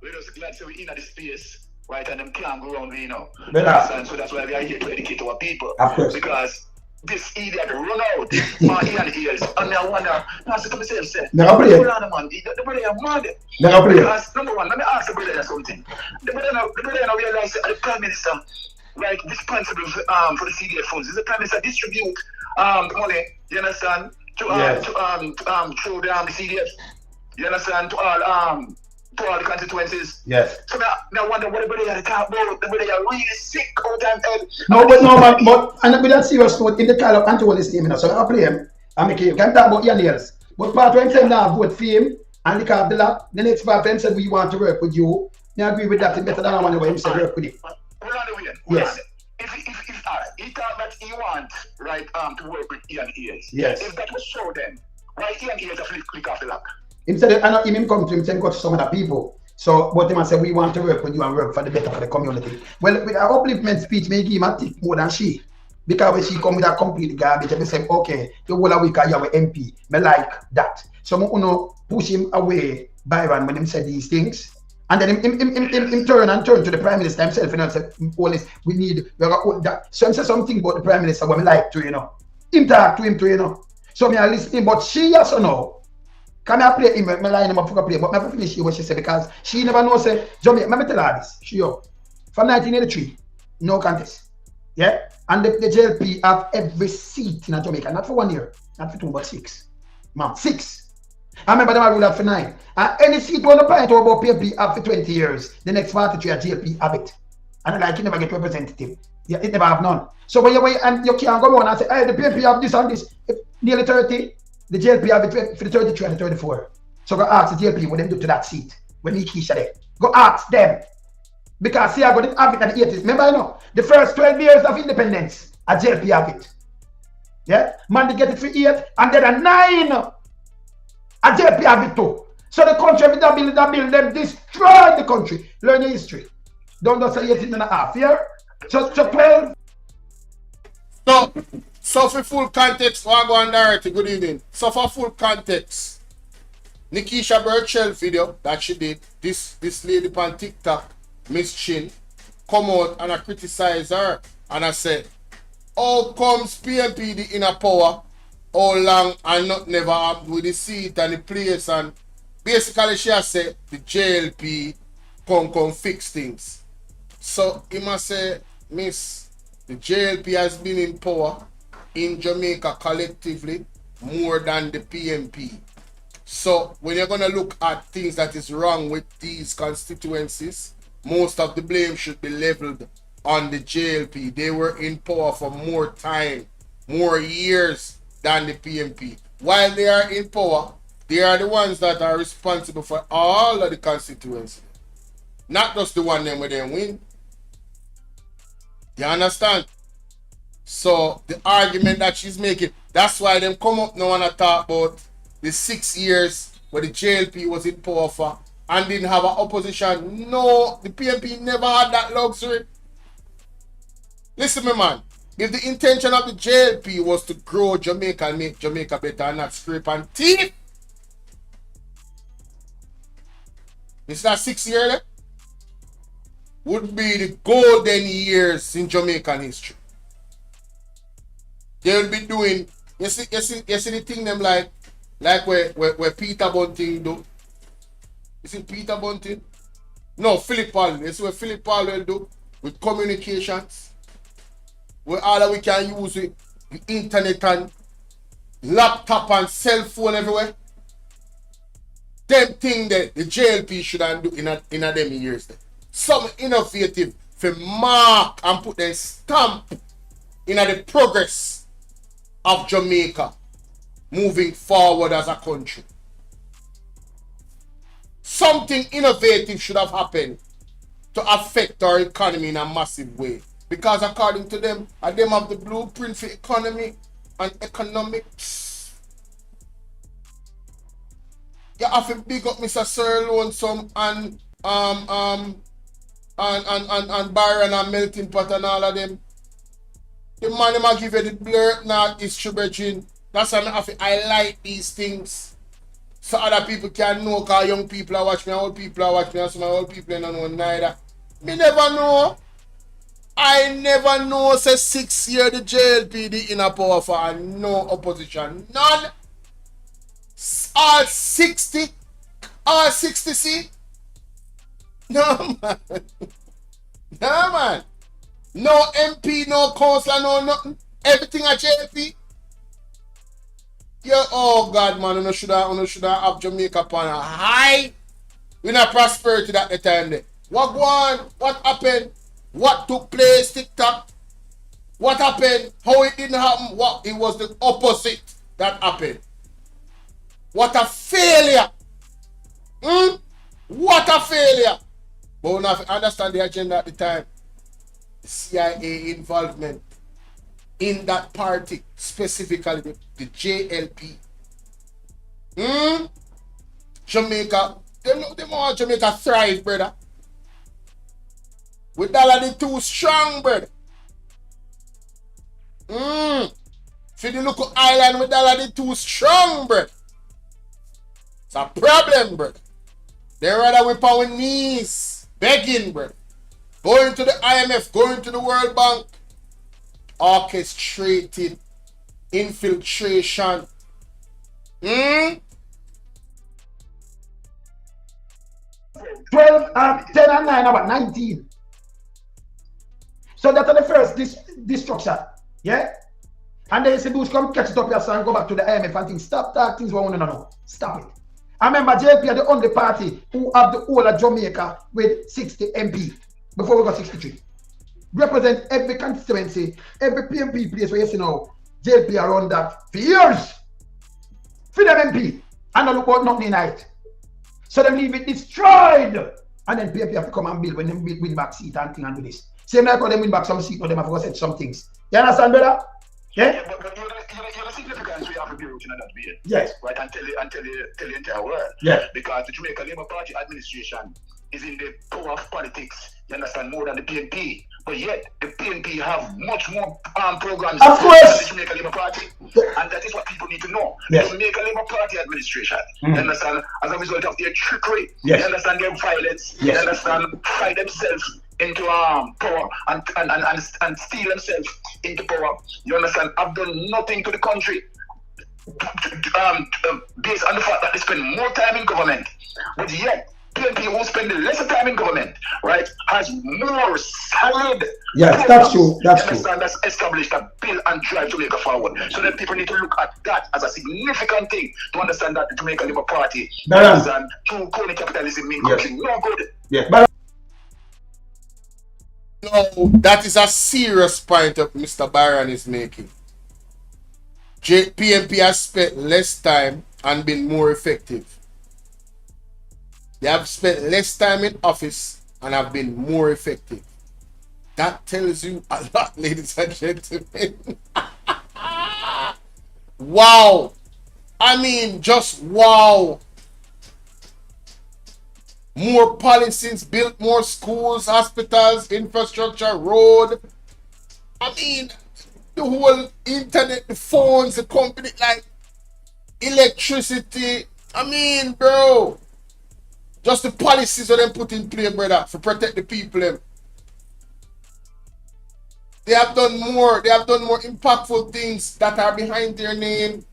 [SPEAKER 16] We're just glad to be in this space, right? And them can't go around, you know. So that's why we are here to educate our people.
[SPEAKER 15] Of course.
[SPEAKER 16] Because this idiot run out my ear and ears. And I wonder, I said to myself, say,
[SPEAKER 15] never play.
[SPEAKER 16] Hold on, man. The brother is mad.
[SPEAKER 15] Never play.
[SPEAKER 16] Because, number one, let me ask the brother something. The brother now realize that the Prime Minister, like, responsible for the CDF funds. Is the Prime Minister distribute the money, you understand? To through the CDF, you understand, to all the constituencies.
[SPEAKER 15] Yes.
[SPEAKER 16] So now wonder what everybody had to talk about. Everybody are really sick all the time.
[SPEAKER 15] No, but and with that serious note, in the call of Anthony's name, you know, so I play him. I make you can talk about your nails. But part when him now vote for him and the card the lot, the next part when said we want to work with you. I agree with that. It's better than I want to him said work with you. Yes.
[SPEAKER 16] If he thought that he want right to work with Ian Ears.
[SPEAKER 15] Yes.
[SPEAKER 16] If that was so, then why Ian Ears have click off the lock?
[SPEAKER 15] Him said I know him come to him saying go to some other people. So but him said we want to work with you and work for the better for the community. Well, with our upliftment speech, may give him a tick more than she. Because when she come with a complete garbage, and say, okay, the whole week I have an MP. Me like that. So I want to push him away, Byron, when him said these things. And then him turn to the Prime Minister himself, you know, and say, we need that. So him say something about the Prime Minister what I like to, you know. Him talk to him too, you know. So me I listening, but she also know. Can I play him, me line him up for play, but I finish what she said because she never know say, Jamaica, let me tell her this. She from 1983, no contest. Yeah? And the JLP have every seat in Jamaica, not for 1 year, not for 2, but 6. Man, 6. I remember them I ruled out for 9. And any seat when the point about PFP have for 20 years, the next 43 at JLP have it. And like you never get representative. Yeah, it never have none. So when you and you can't go on and say, hey, the PFP have this and this, if nearly 30, the JLP have it for the 33 and the 34. So go ask the JLP what them do to that seat when he Keisha there. Go ask them. Because see, I got it have it at the 80s. Remember, I know the first 12 years of independence, a JLP have it. Yeah? Man, they get it for 8, and then a 9. A JLP have it too. So the country, with that bill, them destroy the country. Learn your history. Don't just say 18.5, yeah? So 12.
[SPEAKER 1] So for full context, I go on Dorothy, good evening. So for full context, Nikisha Burchell video that she did, this lady on TikTok, Miss Chin, come out and I criticize her and I say, how comes PMP the inner power, how long and not never happened with the seat and the place, and basically she has said the JLP come fix things. So he must say, Miss, the JLP has been in power in Jamaica collectively more than the PMP. So when you're gonna look at things that is wrong with these constituencies, most of the blame should be leveled on the JLP. They were in power for more time, more years than the PMP. While they are in power, they are the ones that are responsible for all of the constituencies. Not just the one them where they win. You understand? So the argument that she's making, That's why them come up now and talk about the 6 years where the JLP was in power for and didn't have an opposition. No, the PNP never had that luxury. Listen, me man. If the intention of the JLP was to grow Jamaica and make Jamaica better and not scrape and teeth, it's that 6 years would be the golden years in Jamaican history. They will be doing, you see the thing them like where Peter Bunting do. Is it Peter Bunting? No, Philip Paul. You see what Philip Paul will do with communications. Where all that we can use with the internet and laptop and cell phone everywhere. Them thing that the JLP should do in a them years. There. Some innovative for mark and put their stamp in the progress of Jamaica moving forward as a country. Something innovative should have happened to affect our economy in a massive way. Because according to them have the blueprint for economy and economics. You have to big up Mr. Sir Lonesome and Byron and Melting Pot and all of them. The man them give you the blur not history bridging. That's why I have to highlight these things. So other people can know, because young people are watching me, old people are watching me, and some old people don't know neither. Me never know. I never know, say 6 years the JLP in a power for no opposition. None. All 60 see? No man. No man. No MP, no councillor, no nothing. Everything at JLP. Yeah, oh God man, you should have Jamaica upon a high. We not prosperity at the time there. What go on? What happened? What took place, TikTok? What happened? How it didn't happen? What it was the opposite that happened. What a failure! What a failure! But we not understand the agenda at the time. The CIA involvement in that party, specifically the JLP. Jamaica, they want Jamaica thrive, brother. With dollar the too strong, brother. For the local island with dollar the too strong, brother. It's a problem, brother. They rather whip our knees, begging, brother. Going to the IMF, going to the World Bank. Orchestrated infiltration.
[SPEAKER 15] 12, 10 and 9, about 19. So that's the first destruction. Yeah? And then you see those come catch it up yourself and go back to the IMF and think, stop that things we want to know. Stop it. I remember JP are the only party who have the whole of Jamaica with 60 MP before we got 63. Represent every constituency, every PMP place where you see now, JP around that for years. For them MP. And I look about nothing in it. So them leave it destroyed. And then PMP have to come and build when they win back seat and thing and do this. Same like when they win back some seat, but them have to set some things. You understand, brother? Yeah?
[SPEAKER 16] But you're the significance we have to be rooted in that way.
[SPEAKER 15] Yes.
[SPEAKER 16] Right, and tell the entire world.
[SPEAKER 15] Yeah.
[SPEAKER 16] Because the Jamaica Labour Party administration is in the power of politics, you understand, more than the PNP. But yet, the PNP have much more programs
[SPEAKER 15] of course
[SPEAKER 16] than the Jamaica Labour Party. And that is what people need to know.
[SPEAKER 15] Yes.
[SPEAKER 16] The Jamaica Labour Party administration, you understand, as a result of their trickery,
[SPEAKER 15] yes.
[SPEAKER 16] you understand, their violence,
[SPEAKER 15] yes.
[SPEAKER 16] you understand, fight themselves into power and steal themselves into power. You understand? I've done nothing to the country based on the fact that they spend more time in government, but yet PNP who spend lesser time in government, right, has more solid.
[SPEAKER 15] Yes, that's true. That's true.
[SPEAKER 16] That's established that bill and drive to make a forward. So then people need to look at that as a significant thing to understand that the Jamaica Labour Party and true crony capitalism mean country no good.
[SPEAKER 15] Yeah, but
[SPEAKER 1] no, that is a serious point that Mr. Byron is making. PNP has spent less time and been more effective. They have spent less time in office and have been more effective. That tells you a lot, ladies and gentlemen. Wow. I mean, just wow. More policies, built more schools, hospitals, infrastructure, road. I mean, the whole internet, the phones, the company, like electricity. I mean, bro, just the policies that they put in play, brother, to protect the people. Them. They have done more. They have done more impactful things that are behind their name.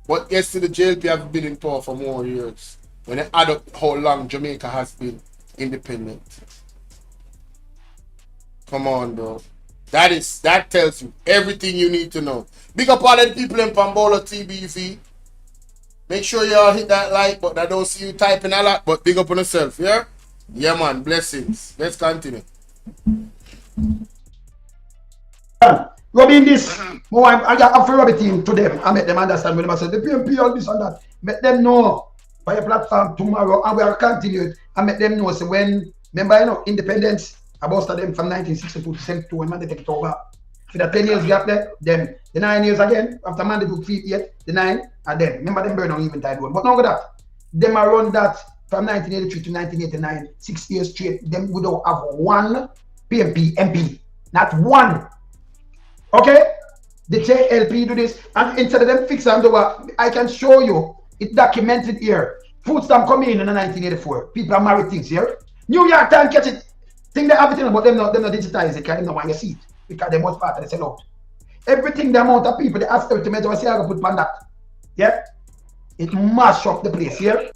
[SPEAKER 1] But yes, the JLP have been in power for more years. When they add up how long Jamaica has been independent. Come on, bro. That tells you everything you need to know. Big up all the people in Bolo TBV. Make sure y'all hit that like button. I don't see you typing a lot, but big up on yourself, yeah? Yeah, man. Blessings. Let's continue.
[SPEAKER 15] Rubbing this, I have to rub it in to them and make them understand when I say the PMP all this and that. Make them know by a platform tomorrow and we will continue and make them know. So when, remember, you know, independence, I boasted them from 1962 to 72 when man they take it over. For the 10 years gap there, then the 9 years again, after man they took 58, the 9 and then. Remember them burn on even tide one. But not that. Them around that from 1983 to 1989, 6 years straight, them we don't have one PMP MP. Not one. Okay? The JLP do this, and instead of them fix and do what, I can show you, it documented here. Food stamp coming in 1984. People are married things here. New York Times catch it. Think they have everything, but them not digitize it, because they don't want to see it. Because they most part of the sell out. Everything the amount of people, they ask them to measure, say I go put on that. Yeah? It mash up the place here.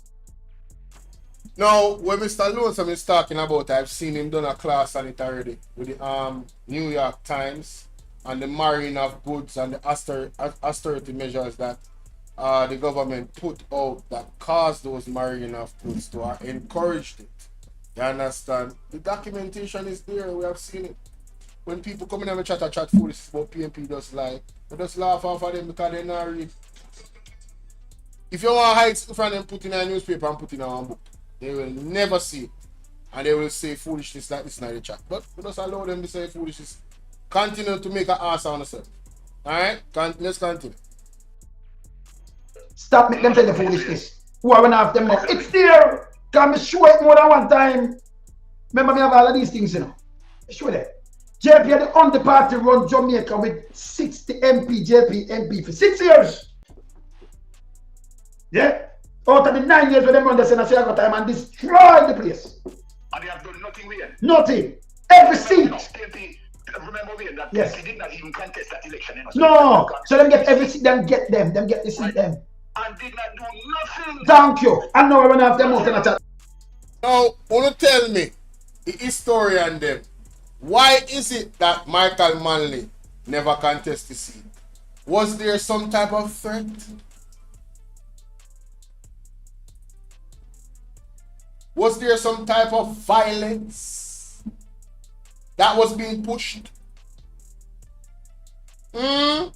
[SPEAKER 1] Now, when Mr. Lonesome is talking about, I've seen him done a class on it already with the New York Times and the marrying of goods and the austerity measures that the government put out that caused those marrying of goods to encourage it. You understand? The documentation is there. We have seen it. When people come in and chat foolish about PMP, just like, we just laugh off of them because they're not read. If you want to hide stuff from them, put in a newspaper and put in a book. They will never see it. And they will say foolishness like this in the chat. But we just allow them to say foolishness. Continue to make an ass on themselves. Alright? Let's continue.
[SPEAKER 15] Stop making them say the foolishness. Who are one of them up? It's there! Can me show it more than one time. Remember me have all of these things, you know. Show that. JP had the on the party run Jamaica with 60 MP, JP MP for 6 years. Yeah? Out of the 9 years when them run the Senate time and destroy the place.
[SPEAKER 16] And they have done nothing with it.
[SPEAKER 15] Nothing. Every seat.
[SPEAKER 16] Remember that
[SPEAKER 15] yes.
[SPEAKER 16] He did not even contest that election. You know,
[SPEAKER 15] no. So them get every seat, them get them. Them get the seat them.
[SPEAKER 16] And did not do nothing.
[SPEAKER 15] Thank you. And now we're going to have them out in a chat.
[SPEAKER 1] Now, want to tell me, the historian them, why is it that Michael Manley never contested the seat? Was there some type of threat? Was there some type of violence that was being pushed? Me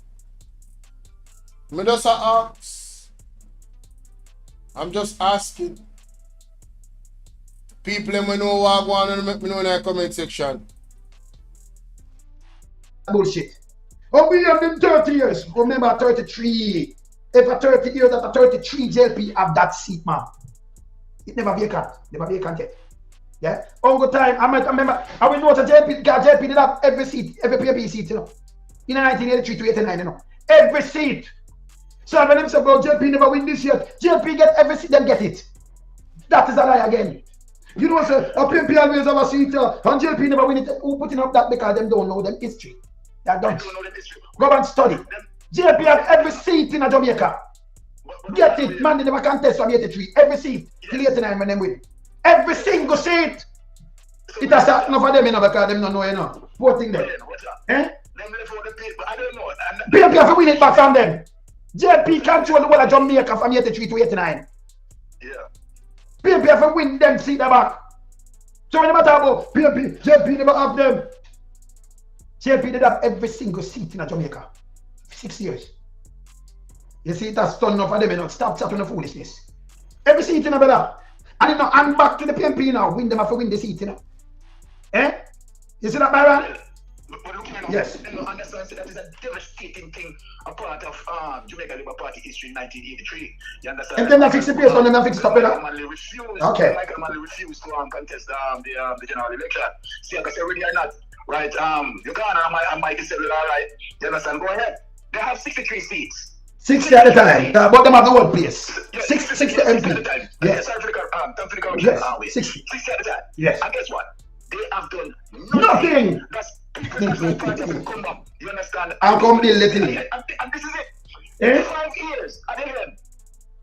[SPEAKER 1] just ask. I'm just asking. People let me know what I want and let me know in the comment section.
[SPEAKER 15] Bullshit. Oh, we have been 30 years. Remember 33. If a 30 years after 33 JLP have that seat, man. It never vacant. Never vacant yet. Yeah? All time, I remember, I will know that JLP did have every seat, every PAP seat, you know. In 1983 to 89, you know. Every seat. So when them say about JLP never win this year, JLP get every seat, them get it. That is a lie again. You know, say, a PMP always have a seat, and JLP never win it. Who putting up that because them don't know them history. They don't know them history. Go and study. JLP have every seat in a Jamaica. Get it, man, they never contest from 83. Every seat, till 89 when them win. Every single seat. It has happened for them, you know, because them don't know, you know. Poor thing them. Eh?
[SPEAKER 16] I don't know.
[SPEAKER 15] PMP have to win it back from them. JLP control the whole of Jamaica from 83 to 89.
[SPEAKER 16] Yeah.
[SPEAKER 15] PMP have to win them seat back. So when you talk about PMP, JLP never have them. JLP did have every single seat in Jamaica. 6 years. You see, it has done enough of them, you know. Stop chatting the foolishness. Every seat in a brother. And you know, and back to the PMP now. Win them have to win the seat, you know. Eh? You see that, Byron?
[SPEAKER 16] But looking at know.
[SPEAKER 15] Yes.
[SPEAKER 16] You know, understand that is a devastating thing, a part of Jamaica Labour Party history in 1983. You understand?
[SPEAKER 15] And then I fix the place on them, I fix the
[SPEAKER 16] Michael Manley refused.
[SPEAKER 15] Okay.
[SPEAKER 16] Michael Manley refused to contest the general election. See, like I said, really or not, right? You gone and Mike said, all right. You understand? Go ahead. They have 63 seats.
[SPEAKER 15] 60 at a time, but them have the whole place. 60 MP.
[SPEAKER 16] Yes.
[SPEAKER 15] Yes.
[SPEAKER 16] Sorry for the correction.
[SPEAKER 15] Yes. 60.
[SPEAKER 16] 60 at a time.
[SPEAKER 15] Yes.
[SPEAKER 16] And guess what? They have done
[SPEAKER 15] Nothing.
[SPEAKER 16] That's because the party has come up. You understand?
[SPEAKER 15] I'll come be little.
[SPEAKER 16] And this is it.
[SPEAKER 15] Eh?
[SPEAKER 16] 5 years I did him.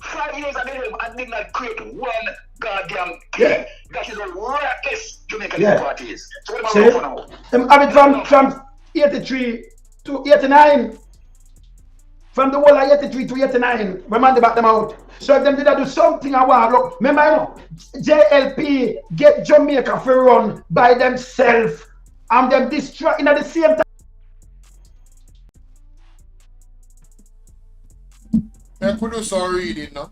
[SPEAKER 16] 5 years I did him. I did not create one goddamn thing. That is what reckless Jamaican party is. So what am I going for now?
[SPEAKER 15] Have it from 83 to 89. From the whole of 83 to 89, remember back them out. So if them did do something I want, look, remember, you know, JLP get Jamaica for run by themselves and them destroy in at the same time.
[SPEAKER 1] I could do some reading now.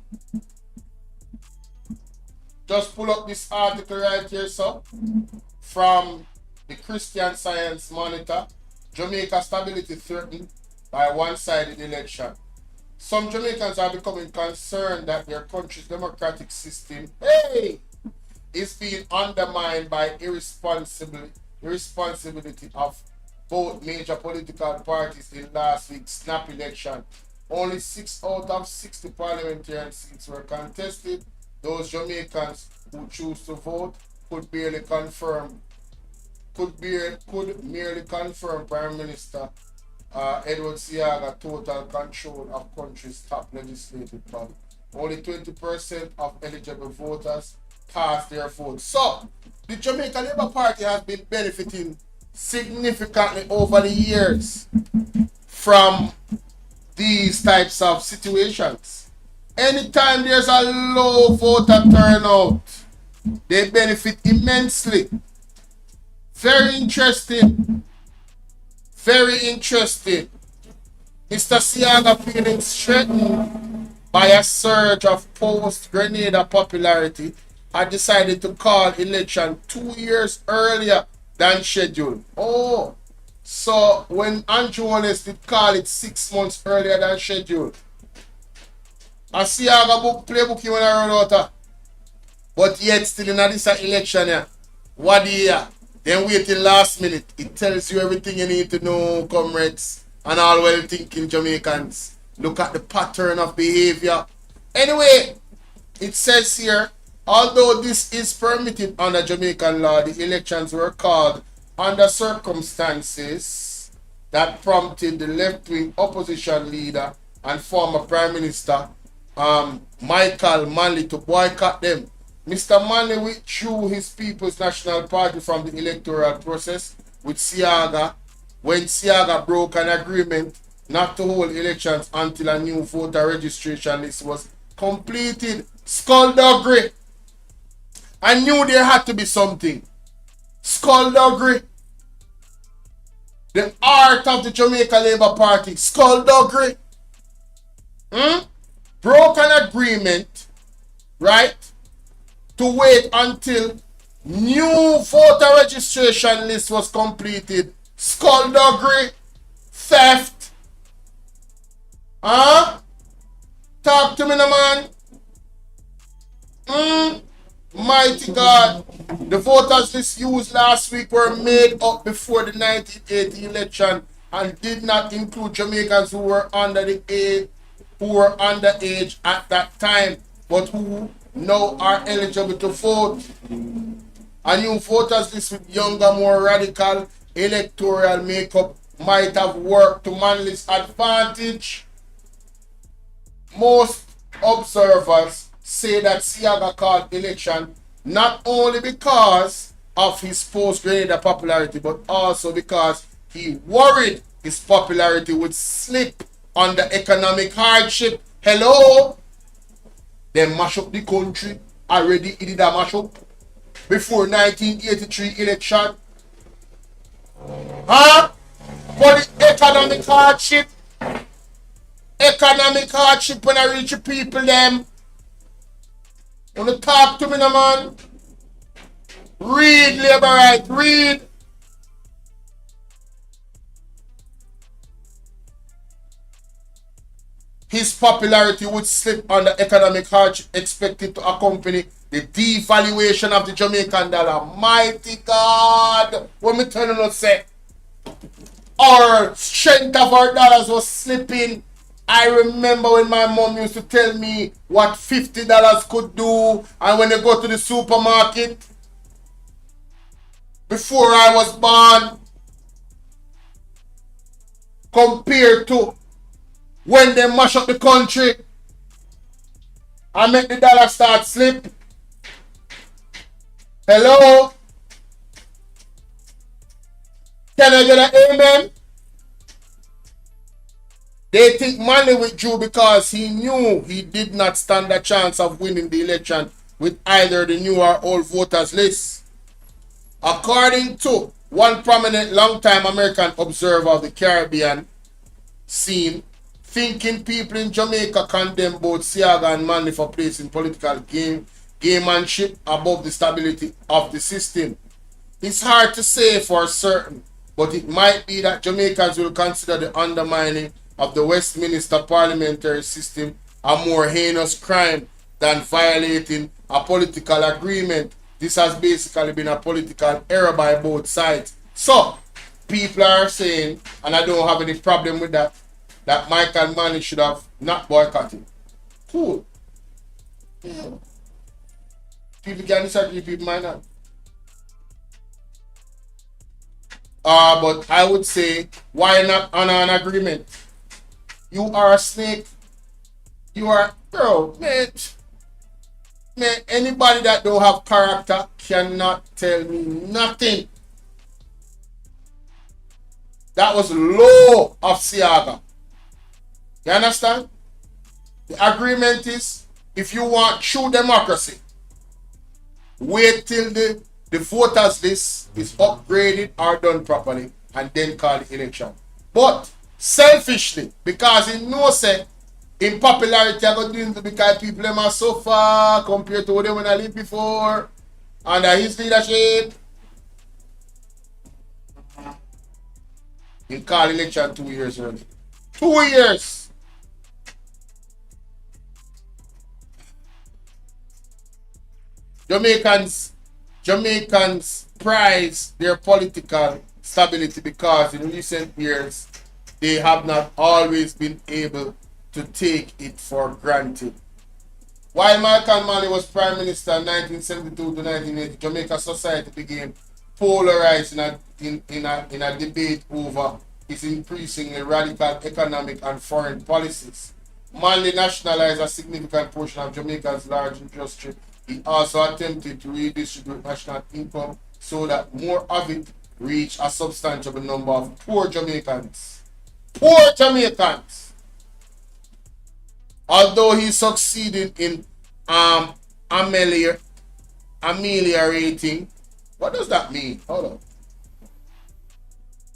[SPEAKER 1] Just pull up this article right here, so from the Christian Science Monitor. Jamaica stability threatened by one-sided election. Some Jamaicans are becoming concerned that their country's democratic system, is being undermined by irresponsibility of both major political parties in last week's snap election. Only 6 out of 60 parliamentarian seats were contested. Those Jamaicans who choose to vote could merely confirm Prime Minister Edward Siaga total control of country's top legislative body. Only 20% of eligible voters cast their vote. So, the Jamaican Labour Party has been benefiting significantly over the years from these types of situations. Anytime there's a low voter turnout, they benefit immensely. Very interesting. Very interesting. Mr. Siaga feeling threatened by a surge of post-Grenada popularity had decided to call election 2 years earlier than scheduled. Oh, so when Andrew Wallace did call it 6 months earlier than scheduled, a Siaga book playbook you want to run out, but yet still in this election here. What do you? Then wait till last minute. It tells you everything you need to know, comrades, and all well-thinking Jamaicans. Look at the pattern of behavior. Anyway, it says here, although this is permitted under Jamaican law, the elections were called under circumstances that prompted the left-wing opposition leader and former Prime Minister Michael Manley to boycott them. Mr. Manley withdrew his People's National Party from the electoral process with Siaga when Siaga broke an agreement not to hold elections until a new voter registration list was completed. Skullduggery. I knew there had to be something. Skullduggery. The art of the Jamaica Labour Party. Skullduggery. Broke an agreement, right? To wait until new voter registration list was completed. Skullduggery, theft. Talk to me, no man. Mighty God. The voters list used last week were made up before the 1980 election and did not include Jamaicans who were underage at that time, but who now are eligible to vote. A new voters list with younger, more radical electoral makeup might have worked to Manley's advantage. Most observers say that Siaga called election not only because of his post-Grenada popularity, but also because he worried his popularity would slip under economic hardship. Hello? They mash up the country. Already it did a mash up before 1983 election. But the economic hardship when I reach the people them. You want to talk to me, no man? Read, labor right, read. his popularity would slip under economic hardship expected to accompany the devaluation of the Jamaican dollar. Mighty God, what me telling you say? Our strength of our dollars was slipping. I remember when my mom used to tell me what $50 could do, and when they go to the supermarket, before I was born, compared to when they mash up the country and make the dollar start slip. Hello? Can I get an amen? They think Manley withdrew because he knew he did not stand a chance of winning the election with either the new or old voters list. According to one prominent long-time American observer of the Caribbean scene, thinking people in Jamaica condemn both Siaga and Manley for placing political gamemanship above the stability of the system. It's hard to say for certain, but it might be that Jamaicans will consider the undermining of the Westminster parliamentary system a more heinous crime than violating a political agreement. This has basically been a political error by both sides. So, people are saying, and I don't have any problem with that, that Michael Manley should have not boycotted. Cool. Yeah. People can disagree, people might not. But I would say, why not honor an agreement? You are a snake. You are, bro, man, anybody that don't have character cannot tell me nothing. That was low of Siaga. You understand? The agreement is, if you want true democracy, wait till the voters list is upgraded or done properly and then call the election. But selfishly, because he knows that in popularity I got doing because people are so far compared to what they when I lived before under his leadership. He called election 2 years early. 2 years. Jamaicans prize their political stability because in recent years they have not always been able to take it for granted. While Michael Manley was Prime Minister in 1972 to 1980, Jamaica society became polarized in a debate over his increasingly radical economic and foreign policies. Manley nationalized a significant portion of Jamaica's large industry. He also attempted to redistribute national income so that more of it reached a substantial number of poor Jamaicans. Poor Jamaicans! Although he succeeded in ameliorating, what does that mean? Hold on.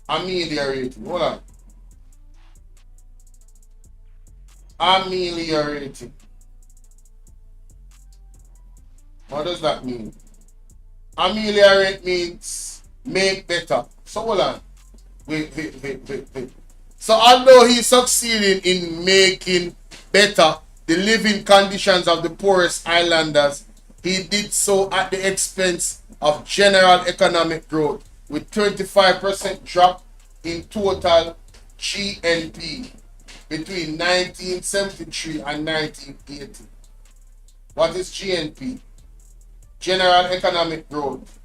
[SPEAKER 1] Ameliorating, hold on. Ameliorating. What does that mean? Ameliorate means make better. So hold on. Wait. So although he succeeded in making better the living conditions of the poorest islanders, he did so at the expense of general economic growth, with 25% drop in total GNP between 1973 and 1980. What is GNP? General economic growth.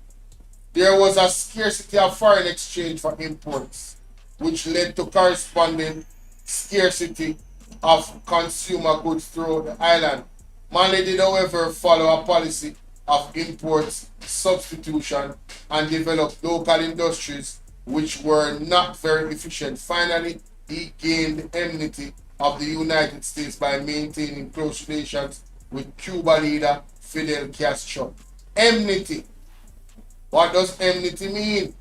[SPEAKER 1] There was a scarcity of foreign exchange for imports, which led to corresponding scarcity of consumer goods throughout the island. Manley did, however, follow a policy of imports substitution and develop local industries which were not very efficient. Finally, he gained the enmity of the United States by maintaining close relations with Cuba leader Fidel Castro. Enmity. What does enmity mean?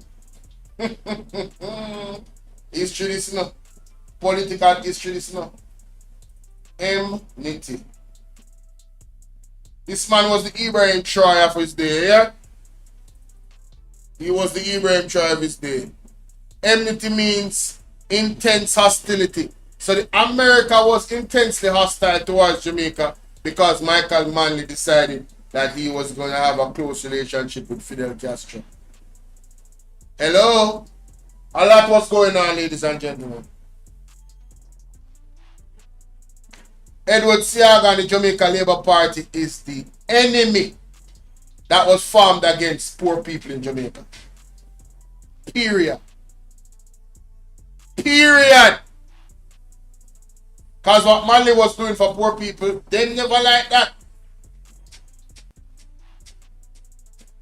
[SPEAKER 1] History this, you know. Political history this, you know. Enmity. This man was the Ibrahim Troy of his day, yeah? He was the Ibrahim Troy of his day. Enmity means intense hostility, So the America was intensely hostile towards Jamaica because Michael Manley decided that he was going to have a close relationship with Fidel Castro. Hello? A lot was going on, ladies and gentlemen. Edward Seaga and the Jamaica Labour Party is the enemy that was formed against poor people in Jamaica. Period. Period. Because what Manley was doing for poor people, they never like that.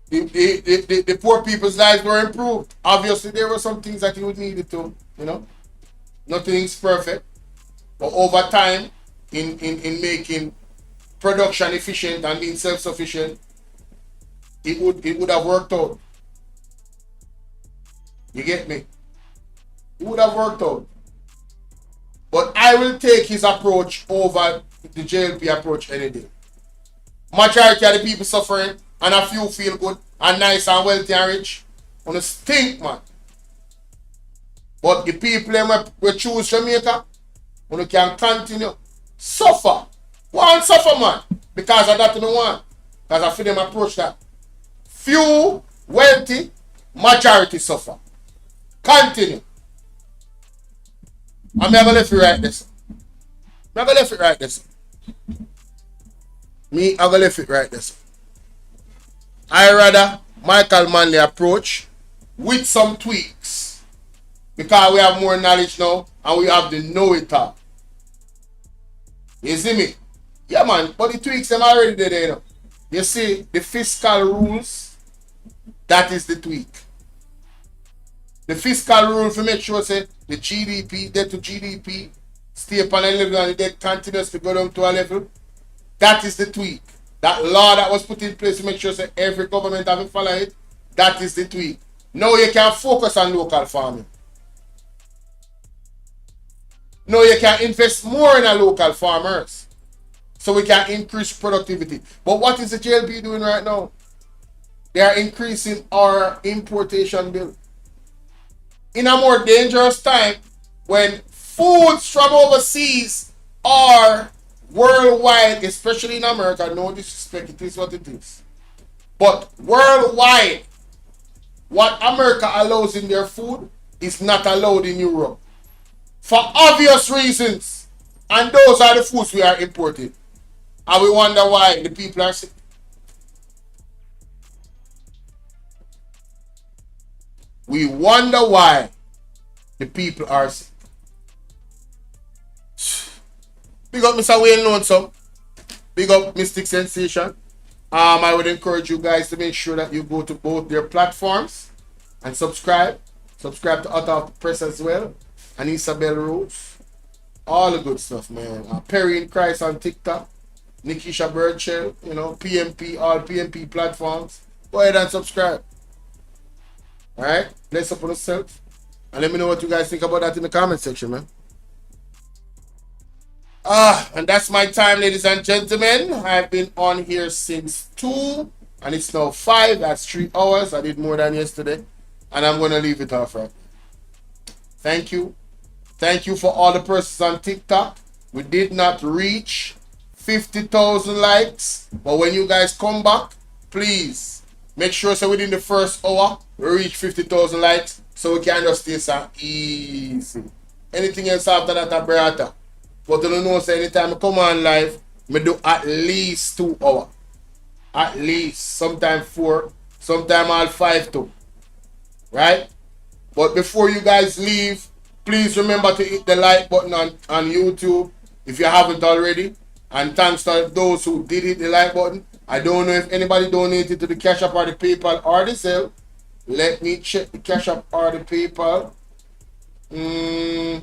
[SPEAKER 1] The poor people's lives were improved. Obviously, there were some things that you would need to, you know. Nothing's perfect. But over time, in making production efficient and being self-sufficient, it would have worked out. You get me? It would have worked out. But I will take his approach over the JLP approach any day. Majority of the people suffering and a few feel good and nice and wealthy and rich. On a stink, man. But the people who choose Jamaica, when you can continue suffer. One suffer, man. Because of that you don't want. Because I feel them approach that. Few wealthy, majority suffer. Continue. I'm going to left it right this. I'm going to left it right this. Me, I'm going to left it right this. I rather Michael Manley approach with some tweaks. Because we have more knowledge now and we have the know-it-all. You see me? Yeah, man. But the tweaks them already there, you know. You see, the fiscal rules, that is the tweak. The fiscal rule to make sure say the GDP, debt to GDP, stay upon a level and the debt continues to go down to a level. That is the tweak. That law that was put in place to make sure say every government have to follow it. That is the tweak. Now you can focus on local farming. Now you can invest more in our local farmers. So we can increase productivity. But what is the JLP doing right now? They are increasing our importation bill. In a more dangerous time, when foods from overseas are worldwide, especially in America, no disrespect, it is what it is. But worldwide, what America allows in their food is not allowed in Europe. For obvious reasons. And those are the foods we are importing. And we wonder why the people are sick. We wonder why the people are sick. Big up Mr. Wayne Lonesome. Big up Mystic Sensation. I would encourage you guys to make sure that you go to both their platforms and subscribe. Subscribe to Out of the Press as well. And Isabel Rose. All the good stuff, man. Perry in Christ on TikTok. Nikisha Birdshell, you know, PMP, all PMP platforms. Go ahead and subscribe. Alright? Bless up on yourself. And let me know what you guys think about that in the comment section, man. And that's my time, ladies and gentlemen. I've been on here since 2, and it's now 5. That's 3 hours. I did more than yesterday. And I'm going to leave it off right. Thank you. Thank you for all the persons on TikTok. We did not reach 50,000 likes. But when you guys come back, please make sure so within the first hour, we reach 50,000 likes. So we can just stay so easy. Anything else after that, I better. But you don't know, so anytime I come on live, I do at least 2 hours. At least. Sometimes 4. Sometimes all 5 too. Right? But before you guys leave, please remember to hit the like button on YouTube if you haven't already. And thanks to those who did hit the like button. I don't know if anybody donated to the Cash App or the PayPal or the Zelle. Let me check the Cash App or the PayPal. Yeah.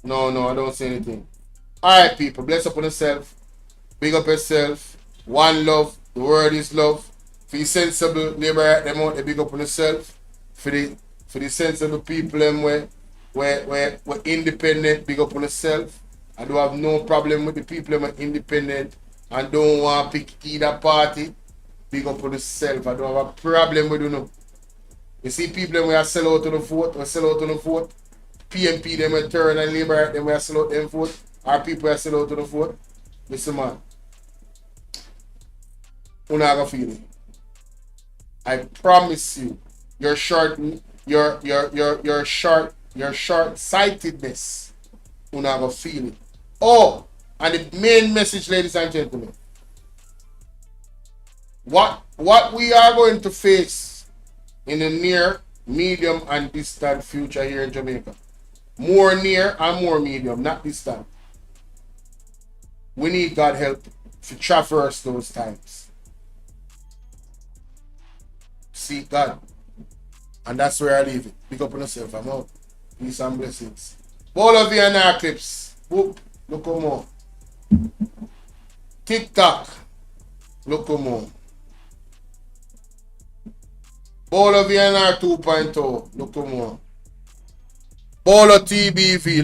[SPEAKER 1] No, I don't say anything. Alright, people, bless up on yourself. Big up yourself. One love. The word is love. For the sensible, labor them out, they big up on yourself. For the sensible people them we're independent, big up on yourself. I don't have no problem with the people that are independent and don't want to pick either party. Big up on yourself. I don't have a problem with you know. You see people them we are sell out to the vote, we sell out to the vote. PMP them we turn and Labour them we are sell out them vote. Our people are sell out to the vote. Listen man. You're not gonna feel it. I promise you, your short-sightedness, you're not gonna feel it. Oh, and the main message, ladies and gentlemen, what we are going to face in the near, medium, and distant future here in Jamaica. More near and more medium, not distant. We need God help to traverse those times. Seek God. And that's where I leave it. Pick up on yourself. I'm out. Peace and blessings. Bolo VNR clips. Boop. Look more. TikTok. Look more. Bolo VNR 2.0. Look more. Bolo TBV.